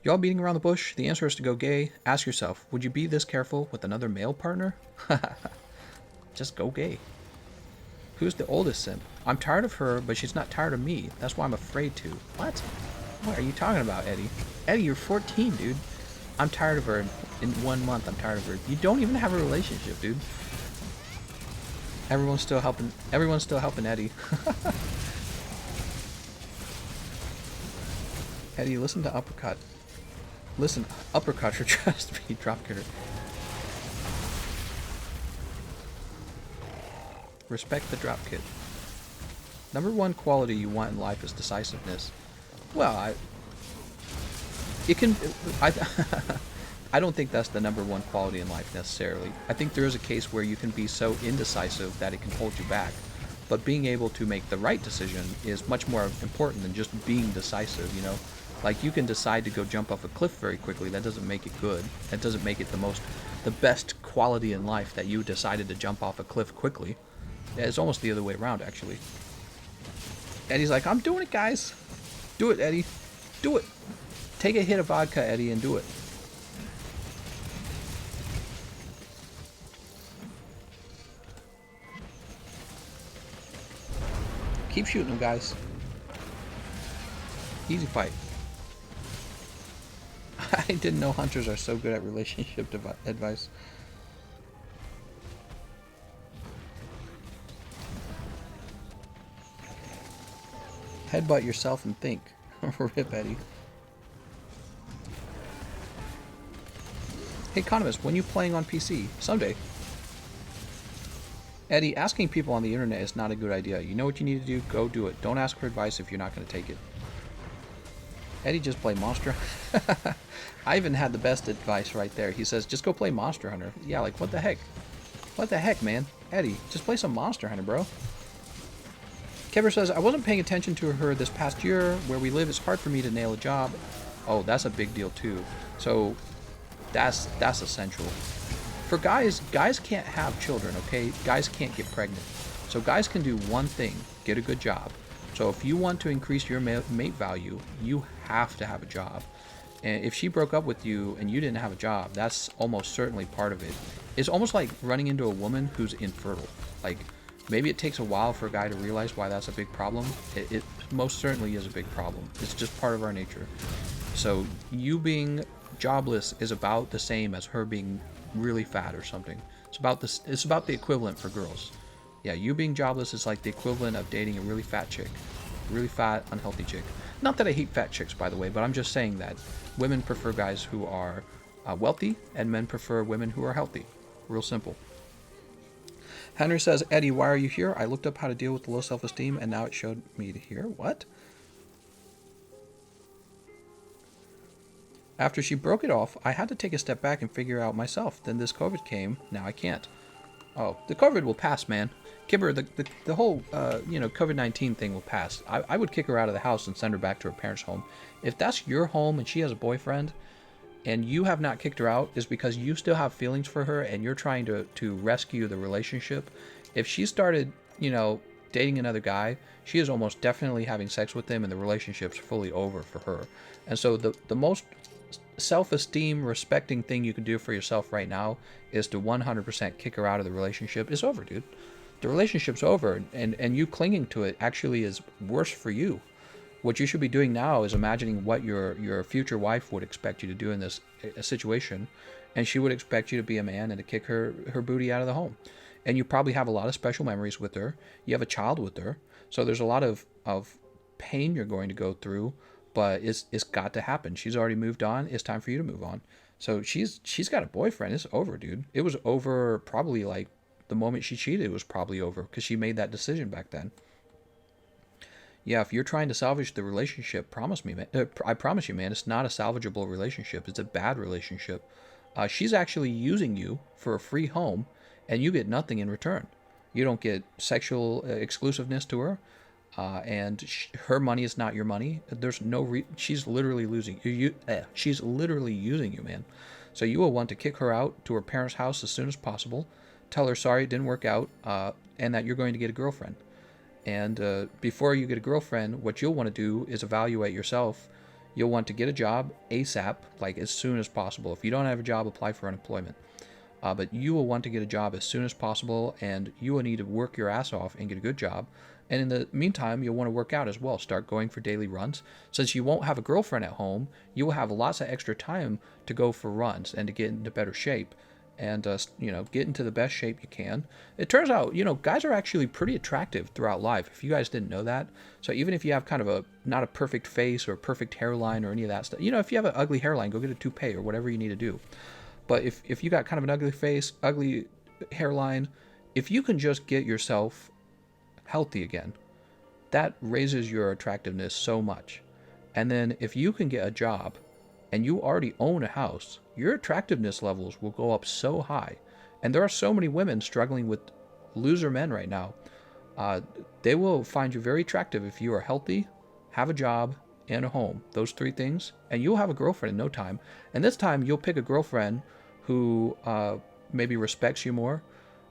Y'all beating around the bush? The answer is to go gay. Ask yourself, would you be this careful with another male partner? Just go gay. Who's the oldest simp? I'm tired of her, but she's not tired of me. That's why I'm afraid to. What? What are you talking about, Eddie? Eddie, you're 14, dude. I'm tired of her. In 1 month, I'm tired of her. You don't even have a relationship, dude. Everyone's still helping Eddie. Eddie, listen to Uppercut. Listen, Uppercut or trust me, Dropkicker. Respect the drop kit. Number one quality you want in life is decisiveness. Well, I don't think that's the number one quality in life necessarily. I think there is a case where you can be so indecisive that it can hold you back. But being able to make the right decision is much more important than just being decisive, you know? Like, you can decide to go jump off a cliff very quickly. That doesn't make it good. That doesn't make it the best quality in life that you decided to jump off a cliff quickly. It's almost the other way around, actually. Eddie's like, I'm doing it, guys. Do it, Eddie. Do it. Take a hit of vodka, Eddie, and do it. Keep shooting them, guys. Easy fight. I didn't know hunters are so good at relationship advice. Headbutt yourself and think. Rip, Eddie. Hey, Economist, when you playing on PC? Someday. Eddie, asking people on the internet is not a good idea. You know what you need to do? Go do it. Don't ask for advice if you're not going to take it. Eddie, just play Monster. Ivan had the best advice right there. He says, just go play Monster Hunter. Yeah, like, what the heck? What the heck, man? Eddie, just play some Monster Hunter, bro. Kevin says, I wasn't paying attention to her this past year. Where we live, it's hard for me to nail a job. Oh, that's a big deal, too. So, that's essential. For guys can't have children, okay? Guys can't get pregnant. So guys can do one thing, get a good job. So if you want to increase your mate value, you have to have a job. And if she broke up with you and you didn't have a job, that's almost certainly part of it. It's almost like running into a woman who's infertile. Like, maybe it takes a while for a guy to realize why that's a big problem. It most certainly is a big problem. It's just part of our nature. So you being jobless is about the same as her being really fat or something. It's about the equivalent for girls. Yeah, you being jobless is like the equivalent of dating a really fat chick. Really fat, unhealthy chick. Not that I hate fat chicks, by the way, but I'm just saying that women prefer guys who are wealthy, and men prefer women who are healthy. Real simple. Henry says, Eddie, why are you here? I looked up how to deal with the low self-esteem, and now it showed me to here. What? After she broke it off, I had to take a step back and figure out myself. Then this COVID came. Now I can't. Oh, the COVID will pass, man. Kibber, the whole, COVID-19 thing will pass. I would kick her out of the house and send her back to her parents' home. If that's your home and she has a boyfriend, and you have not kicked her out is because you still have feelings for her and you're trying to rescue the relationship. If she started, dating another guy, she is almost definitely having sex with him and the relationship's fully over for her. And so the most self-esteem respecting thing you can do for yourself right now is to 100% kick her out of the relationship. It's over, dude. The relationship's over, and you clinging to it actually is worse for you. What you should be doing now is imagining what your future wife would expect you to do in this situation, and she would expect you to be a man and to kick her booty out of the home. And you probably have a lot of special memories with her. You have a child with her, so there's a lot of pain you're going to go through, but it's got to happen. She's already moved on. It's time for you to move on. So she's got a boyfriend. It's over, dude. It was over probably like the moment she cheated. It was probably over because she made that decision back then. Yeah, if you're trying to salvage the relationship, I promise you, man, it's not a salvageable relationship. It's a bad relationship. She's actually using you for a free home, and you get nothing in return. You don't get sexual exclusiveness to her, and her money is not your money. There's no she's literally losing you. She's literally using you, man. So you will want to kick her out to her parents' house as soon as possible. Tell her sorry it didn't work out, and that you're going to get a girlfriend. And before you get a girlfriend, what you'll want to do is evaluate yourself. You'll want to get a job ASAP, like as soon as possible. If you don't have a job, apply for unemployment. But you will want to get a job as soon as possible, and you will need to work your ass off and get a good job. And in the meantime, you'll want to work out as well. Start going for daily runs. Since you won't have a girlfriend at home, you will have lots of extra time to go for runs and to get into better shape. And get into the best shape you can. It turns out, guys are actually pretty attractive throughout life, if you guys didn't know that. So even if you have kind of not a perfect face or a perfect hairline or any of that stuff, if you have an ugly hairline, go get a toupee or whatever you need to do. But if you got kind of an ugly face, ugly hairline, if you can just get yourself healthy again, that raises your attractiveness so much. And then if you can get a job and you already own a house, your attractiveness levels will go up so high. And there are so many women struggling with loser men right now. They will find you very attractive if you are healthy, have a job, and a home. Those three things, and you'll have a girlfriend in no time. And this time, you'll pick a girlfriend who maybe respects you more.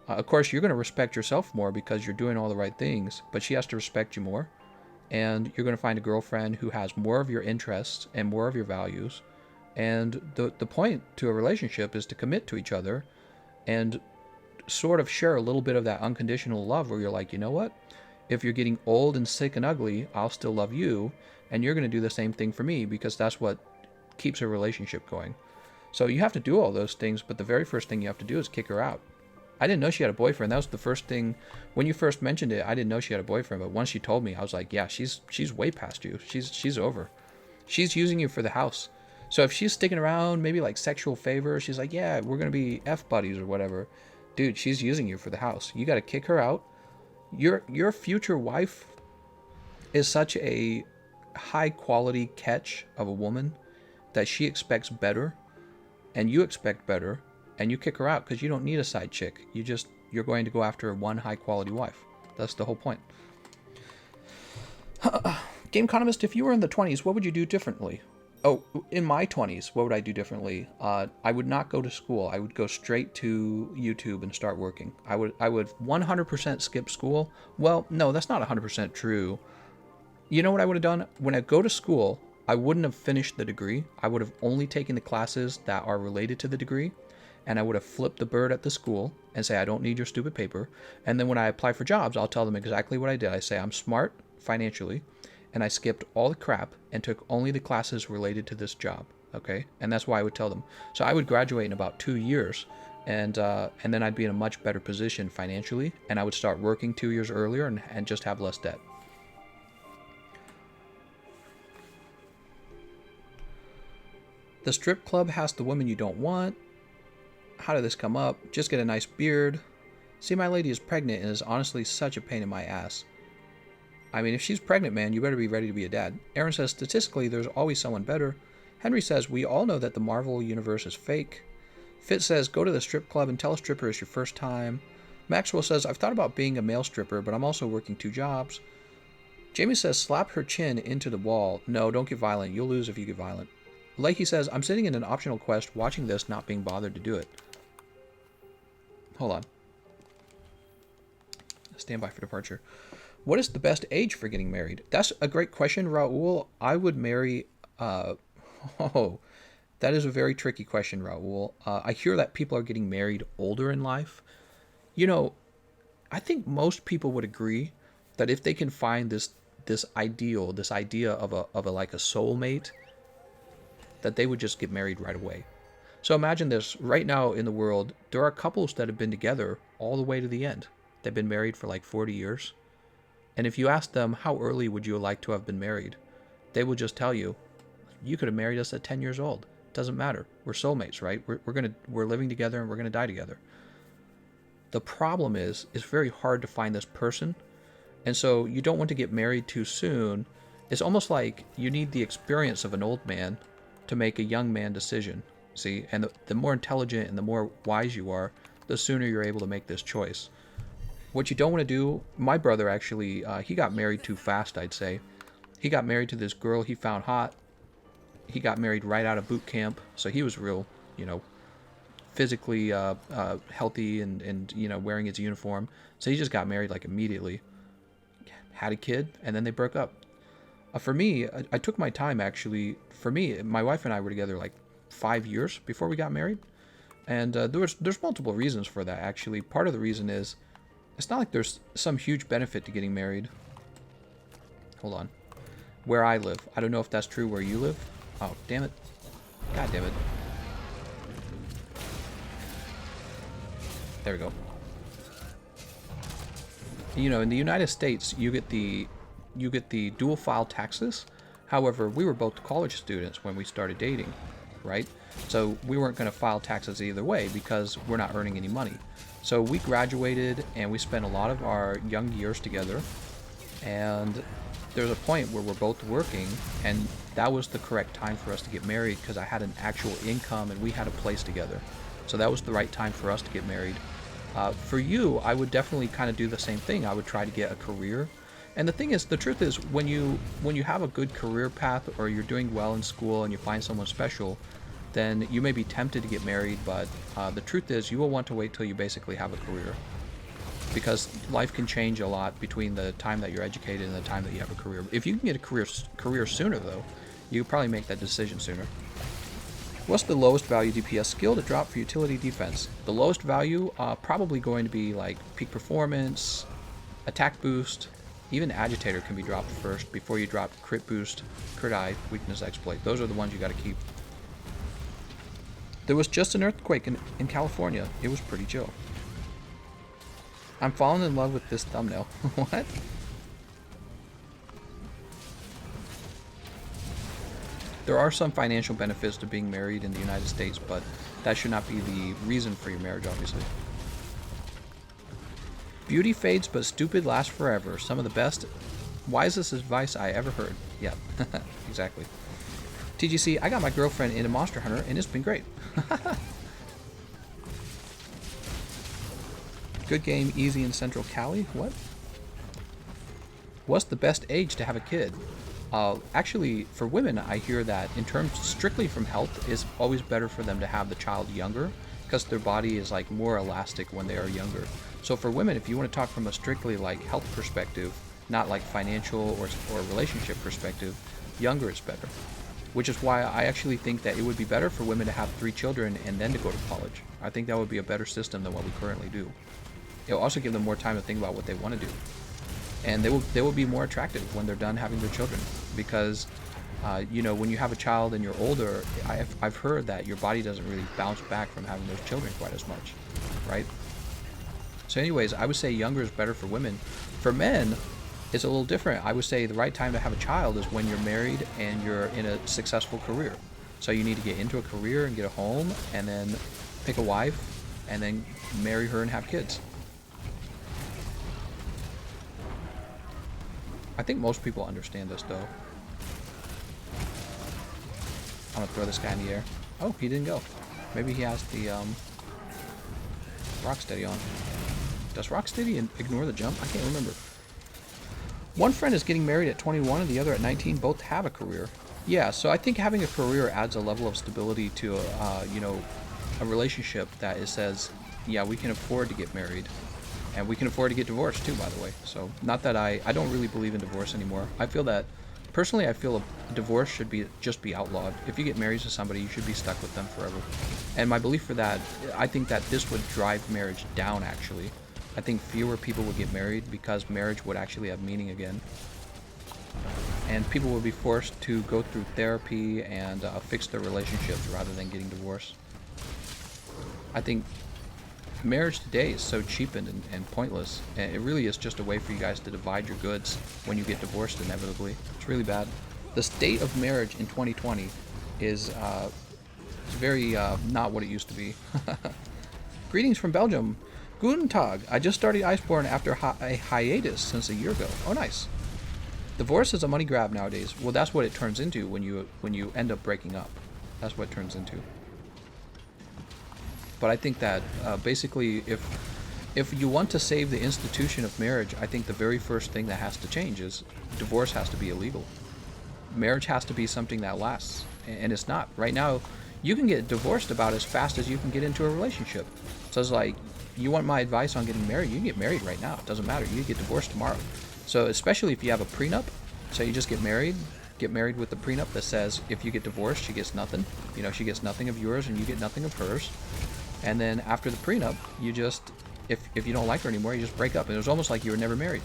Of course, you're going to respect yourself more because you're doing all the right things, but she has to respect you more. And you're going to find a girlfriend who has more of your interests and more of your values. And the point to a relationship is to commit to each other and sort of share a little bit of that unconditional love where you're like, you know what? If you're getting old and sick and ugly, I'll still love you. And you're going to do the same thing for me because that's what keeps a relationship going. So you have to do all those things, but the very first thing you have to do is kick her out. I didn't know she had a boyfriend. That was the first thing. When you first mentioned it, I didn't know she had a boyfriend. But once she told me, I was like, yeah, she's way past you. She's over. She's using you for the house. So if she's sticking around, maybe like sexual favor, she's like, yeah, we're going to be F buddies or whatever. Dude, she's using you for the house. You got to kick her out. Your future wife is such a high quality catch of a woman that she expects better and you expect better, and you kick her out because you don't need a side chick. You're going to go after one high quality wife. That's the whole point. Gameconomist, if you were in the 20s, what would you do differently? Oh, in my 20s, what would I do differently? I would not go to school. I would go straight to YouTube and start working. I would 100% skip school. Well, no, that's not 100% true. You know what I would have done? When I go to school, I wouldn't have finished the degree. I would have only taken the classes that are related to the degree, and I would have flipped the bird at the school and say, I don't need your stupid paper. And then when I apply for jobs, I'll tell them exactly what I did. I say, I'm smart financially, and I skipped all the crap and took only the classes related to this job. Okay? And that's why I would tell them. So I would graduate in about 2 years, and then I'd be in a much better position financially, and I would start working 2 years earlier and just have less debt. The strip club has the woman you don't want. How did this come up? Just get a nice beard. See, my lady is pregnant and is honestly such a pain in my ass. I mean, if she's pregnant, man, you better be ready to be a dad. Aaron says, statistically, there's always someone better. Henry says, we all know that the Marvel universe is fake. Fitz says, go to the strip club and tell a stripper it's your first time. Maxwell says, I've thought about being a male stripper, but I'm also working 2 jobs. Jamie says, slap her chin into the wall. No, don't get violent. You'll lose if you get violent. Like he says, I'm sitting in an optional quest watching this, not being bothered to do it. Hold on. Stand by for departure. What is the best age for getting married? That's a great question, Raul. I would marry... oh, that is a very tricky question, Raul. I hear that people are getting married older in life. You know, I think most people would agree that if they can find this idea of a like a soulmate, that they would just get married right away. So imagine this, right now in the world, there are couples that have been together all the way to the end. They've been married for like 40 years. And if you ask them, how early would you like to have been married? They will just tell you, you could have married us at 10 years old. Doesn't matter. We're soulmates, right? We're living together and we're going to die together. The problem is, it's very hard to find this person. And so you don't want to get married too soon. It's almost like you need the experience of an old man to make a young man decision. See, and the more intelligent and the more wise you are, the sooner you're able to make this choice. What you don't want to do, my brother actually, he got married too fast, I'd say. He got married to this girl he found hot. He got married right out of boot camp, so he was real, physically healthy and wearing his uniform. So he just got married like immediately, had a kid, and then they broke up. For me, I took my time actually. For me, my wife and I were together like 5 years before we got married, and there's multiple reasons for that actually. Part of the reason is it's not like there's some huge benefit to getting married. Hold on. Where I live, I don't know if that's true where you live. Oh, damn it. God damn it. There we go. In the United States, you get the dual file taxes. However, we were both college students when we started dating, right? So we weren't going to file taxes either way because we're not earning any money. So we graduated and we spent a lot of our young years together, and there's a point where we're both working, and that was the correct time for us to get married because I had an actual income and we had a place together. So that was the right time for us to get married. For you, I would definitely kind of do the same thing. I would try to get a career. And the truth is, when you have a good career path, or you're doing well in school and you find someone special, then you may be tempted to get married, but the truth is you will want to wait till you basically have a career. Because life can change a lot between the time that you're educated and the time that you have a career. If you can get a career sooner, though, you probably make that decision sooner. What's the lowest value DPS skill to drop for utility defense? The lowest value, probably going to be like peak performance, attack boost, even agitator can be dropped first before you drop crit boost, crit eye, weakness exploit. Those are the ones you got to keep. There was just an earthquake in California. It was pretty chill. I'm falling in love with this thumbnail. What? There are some financial benefits to being married in the United States, but that should not be the reason for your marriage, obviously. Beauty fades, but stupid lasts forever. Some of the best, wisest advice I ever heard. Yeah, exactly. TGC, I got my girlfriend into Monster Hunter, and it's been great. Good game, easy in Central Cali. What? What's the best age to have a kid? Actually, for women, I hear that in terms strictly from health, it's always better for them to have the child younger because their body is like more elastic when they are younger. So for women, if you want to talk from a strictly like health perspective, not like financial or relationship perspective, younger is better. Which is why I actually think that it would be better for women to have 3 children and then to go to college. I think that would be a better system than what we currently do. It'll also give them more time to think about what they want to do. And they will be more attractive when they're done having their children. Because, when you have a child and you're older, I've heard that your body doesn't really bounce back from having those children quite as much, right? So anyways, I would say younger is better for women. For men, it's a little different. I would say the right time to have a child is when you're married and you're in a successful career. So you need to get into a career and get a home, and then pick a wife, and then marry her and have kids. I think most people understand this, though. I'm gonna throw this guy in the air. Oh, he didn't go. Maybe he has the Rocksteady on. Does Rocksteady ignore the jump? I can't remember. One friend is getting married at 21 and the other at 19. Both have a career. Yeah, so I think having a career adds a level of stability to, a relationship that it says, yeah, we can afford to get married, and we can afford to get divorced too, by the way. So not that I don't really believe in divorce anymore. I feel that, personally, I feel a divorce should be just be outlawed. If you get married to somebody, you should be stuck with them forever. And my belief for that, I think that this would drive marriage down, actually. I think fewer people would get married because marriage would actually have meaning again. And people would be forced to go through therapy and fix their relationships rather than getting divorced. I think marriage today is so cheapened and pointless, and it really is just a way for you guys to divide your goods when you get divorced inevitably. It's really bad. The state of marriage in 2020 is very not what it used to be. Greetings from Belgium. Guten Tag. I just started Iceborne after a hiatus since a year ago. Oh, nice. Divorce is a money grab nowadays. Well, that's what it turns into when you end up breaking up. That's what it turns into. But I think that basically, if you want to save the institution of marriage, I think the very first thing that has to change is divorce has to be illegal. Marriage has to be something that lasts, and it's not. Right now, you can get divorced about as fast as you can get into a relationship. So it's like, you want my advice on getting married? You can get married right now. It doesn't matter. You can get divorced tomorrow. So especially if you have a prenup, so you just get married with the prenup that says if you get divorced, she gets nothing. She gets nothing of yours and you get nothing of hers. And then after the prenup, you just, if you don't like her anymore, you just break up. And it was almost like you were never married.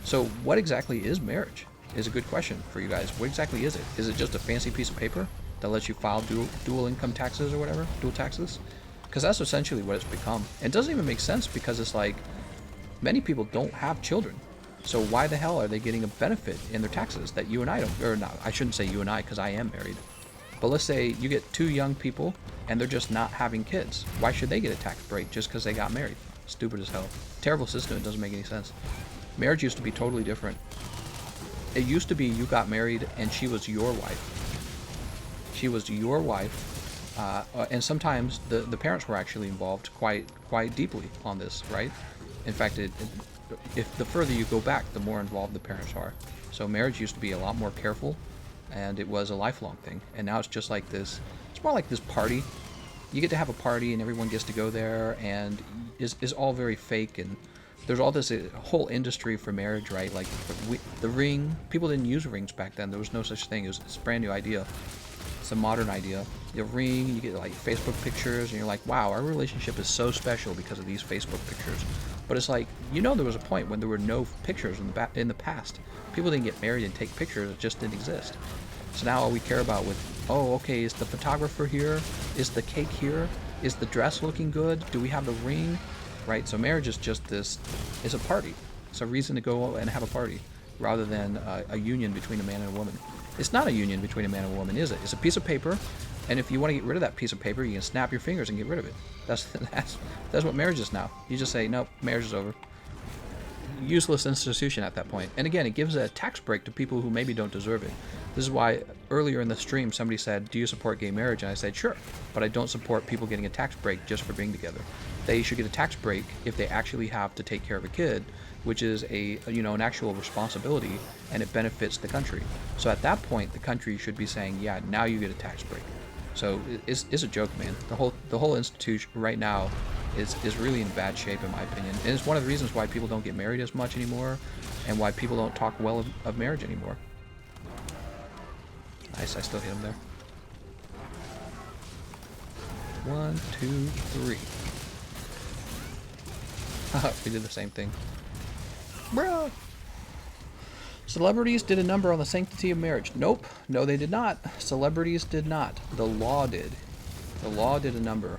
So what exactly is marriage is a good question for you guys. What exactly is it? Is it just a fancy piece of paper that lets you file dual income taxes or whatever? Dual taxes? Because that's essentially what it's become. And it doesn't even make sense because it's like, many people don't have children. So why the hell are they getting a benefit in their taxes that you and I don't, or not, I shouldn't say you and I because I am married. But let's say you get two young people and they're just not having kids. Why should they get a tax break just because they got married? Stupid as hell. Terrible system. It doesn't make any sense. Marriage used to be totally different. It used to be you got married and she was your wife. She was your wife. And sometimes the parents were actually involved quite deeply on this, right? In fact, if the further you go back, the more involved the parents are. So marriage used to be a lot more careful, and it was a lifelong thing. And now it's just like this. It's more like this party. You get to have a party, and everyone gets to go there, and is all very fake. And there's all this whole industry for marriage, right? Like the ring. People didn't use rings back then. There was no such thing. It's a brand new idea. It's a modern idea. You ring, you get like Facebook pictures, and you're like, wow, our relationship is so special because of these Facebook pictures. But it's like, there was a point when there were no pictures in the past. People didn't get married and take pictures. It just didn't exist. So now all we care about is the photographer here? Is the cake here? Is the dress looking good? Do we have the ring? Right? So marriage is just this, it's a party. It's a reason to go and have a party rather than a union between a man and a woman. It's not a union between a man and a woman, is it? It's a piece of paper, and if you want to get rid of that piece of paper, you can snap your fingers and get rid of it. That's what marriage is now. You just say, nope, marriage is over. Useless institution at that point. And again, it gives a tax break to people who maybe don't deserve it. This is why earlier in the stream somebody said, do you support gay marriage? And I said, sure, but I don't support people getting a tax break just for being together. They should get a tax break if they actually have to take care of a kid, which is an actual responsibility, and it benefits the country. So at that point, the country should be saying, yeah, now you get a tax break. So it's a joke, man. The whole institution right now is really in bad shape, in my opinion. And it's one of the reasons why people don't get married as much anymore, and why people don't talk well of marriage anymore. Nice, I still hit him there. 1, 2, 3. We did the same thing. Bruh! Celebrities did a number on the sanctity of marriage. Nope. No, they did not. Celebrities did not. The law did. The law did a number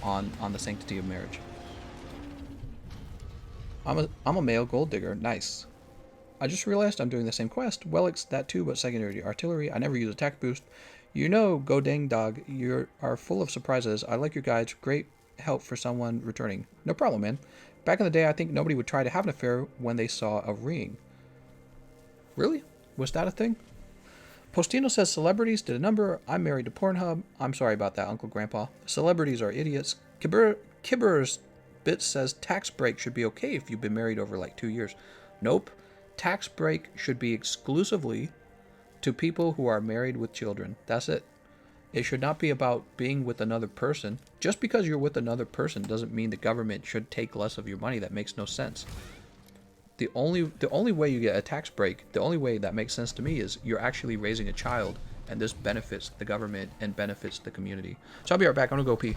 on the sanctity of marriage. I'm a male gold digger. Nice. I just realized I'm doing the same quest. Well, it's that too, but secondary artillery. I never use attack boost. Go dang dog. You are full of surprises. I like your guides. Great help for someone returning. No problem, man. Back in the day, I think nobody would try to have an affair when they saw a ring. Really? Was that a thing? Postino says celebrities did a number. I'm married to Pornhub. I'm sorry about that, Uncle Grandpa. Celebrities are idiots. Kibber's Bit says tax break should be okay if you've been married over like 2 years. Nope. Tax break should be exclusively To people who are married with children. That's it. It should not be about being with another person. Just because you're with another person doesn't mean the government should take less of your money. That makes no sense. The only way you get a tax break, the only way that makes sense to me is you're actually raising a child, and this benefits the government and benefits the community. So I'll be right back. I'm gonna go pee.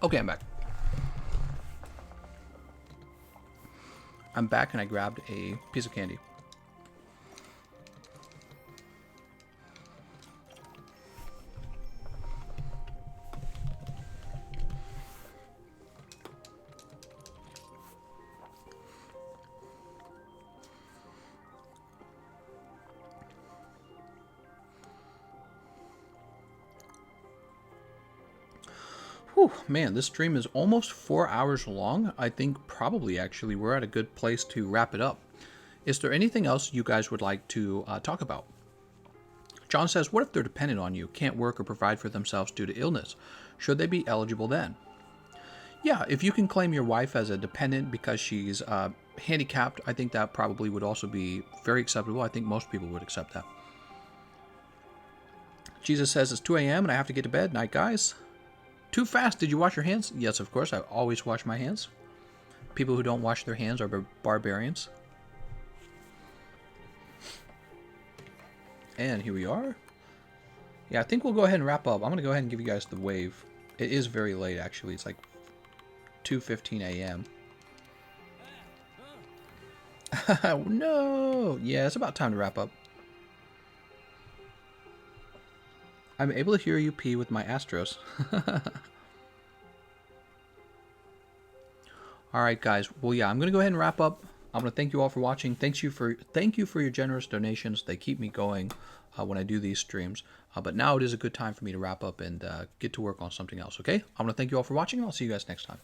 Okay, I'm back. I'm back and I grabbed a piece of candy. Whew, man, this stream is almost 4 hours long. I think probably actually we're at a good place to wrap it up. Is there anything else you guys would like to talk about? John says, what if they're dependent on you, can't work or provide for themselves due to illness? Should they be eligible then? Yeah, if you can claim your wife as a dependent because she's handicapped, I think that probably would also be very acceptable. I think most people would accept that. Jesus says it's 2 a.m. and I have to get to bed. Night, guys. Too fast. Did you wash your hands? Yes, of course. I always wash my hands. People who don't wash their hands are barbarians. And here we are. Yeah, I think we'll go ahead and wrap up. I'm going to go ahead and give you guys the wave. It is very late, actually. It's like 2:15 a.m. No! Yeah, it's about time to wrap up. I'm able to hear you pee with my Astros. Alright, guys. Well, yeah, I'm going to go ahead and wrap up. I'm going to thank you all for watching. Thank you for your generous donations. They keep me going when I do these streams. But now it is a good time for me to wrap up and get to work on something else, okay? I'm going to thank you all for watching, and I'll see you guys next time.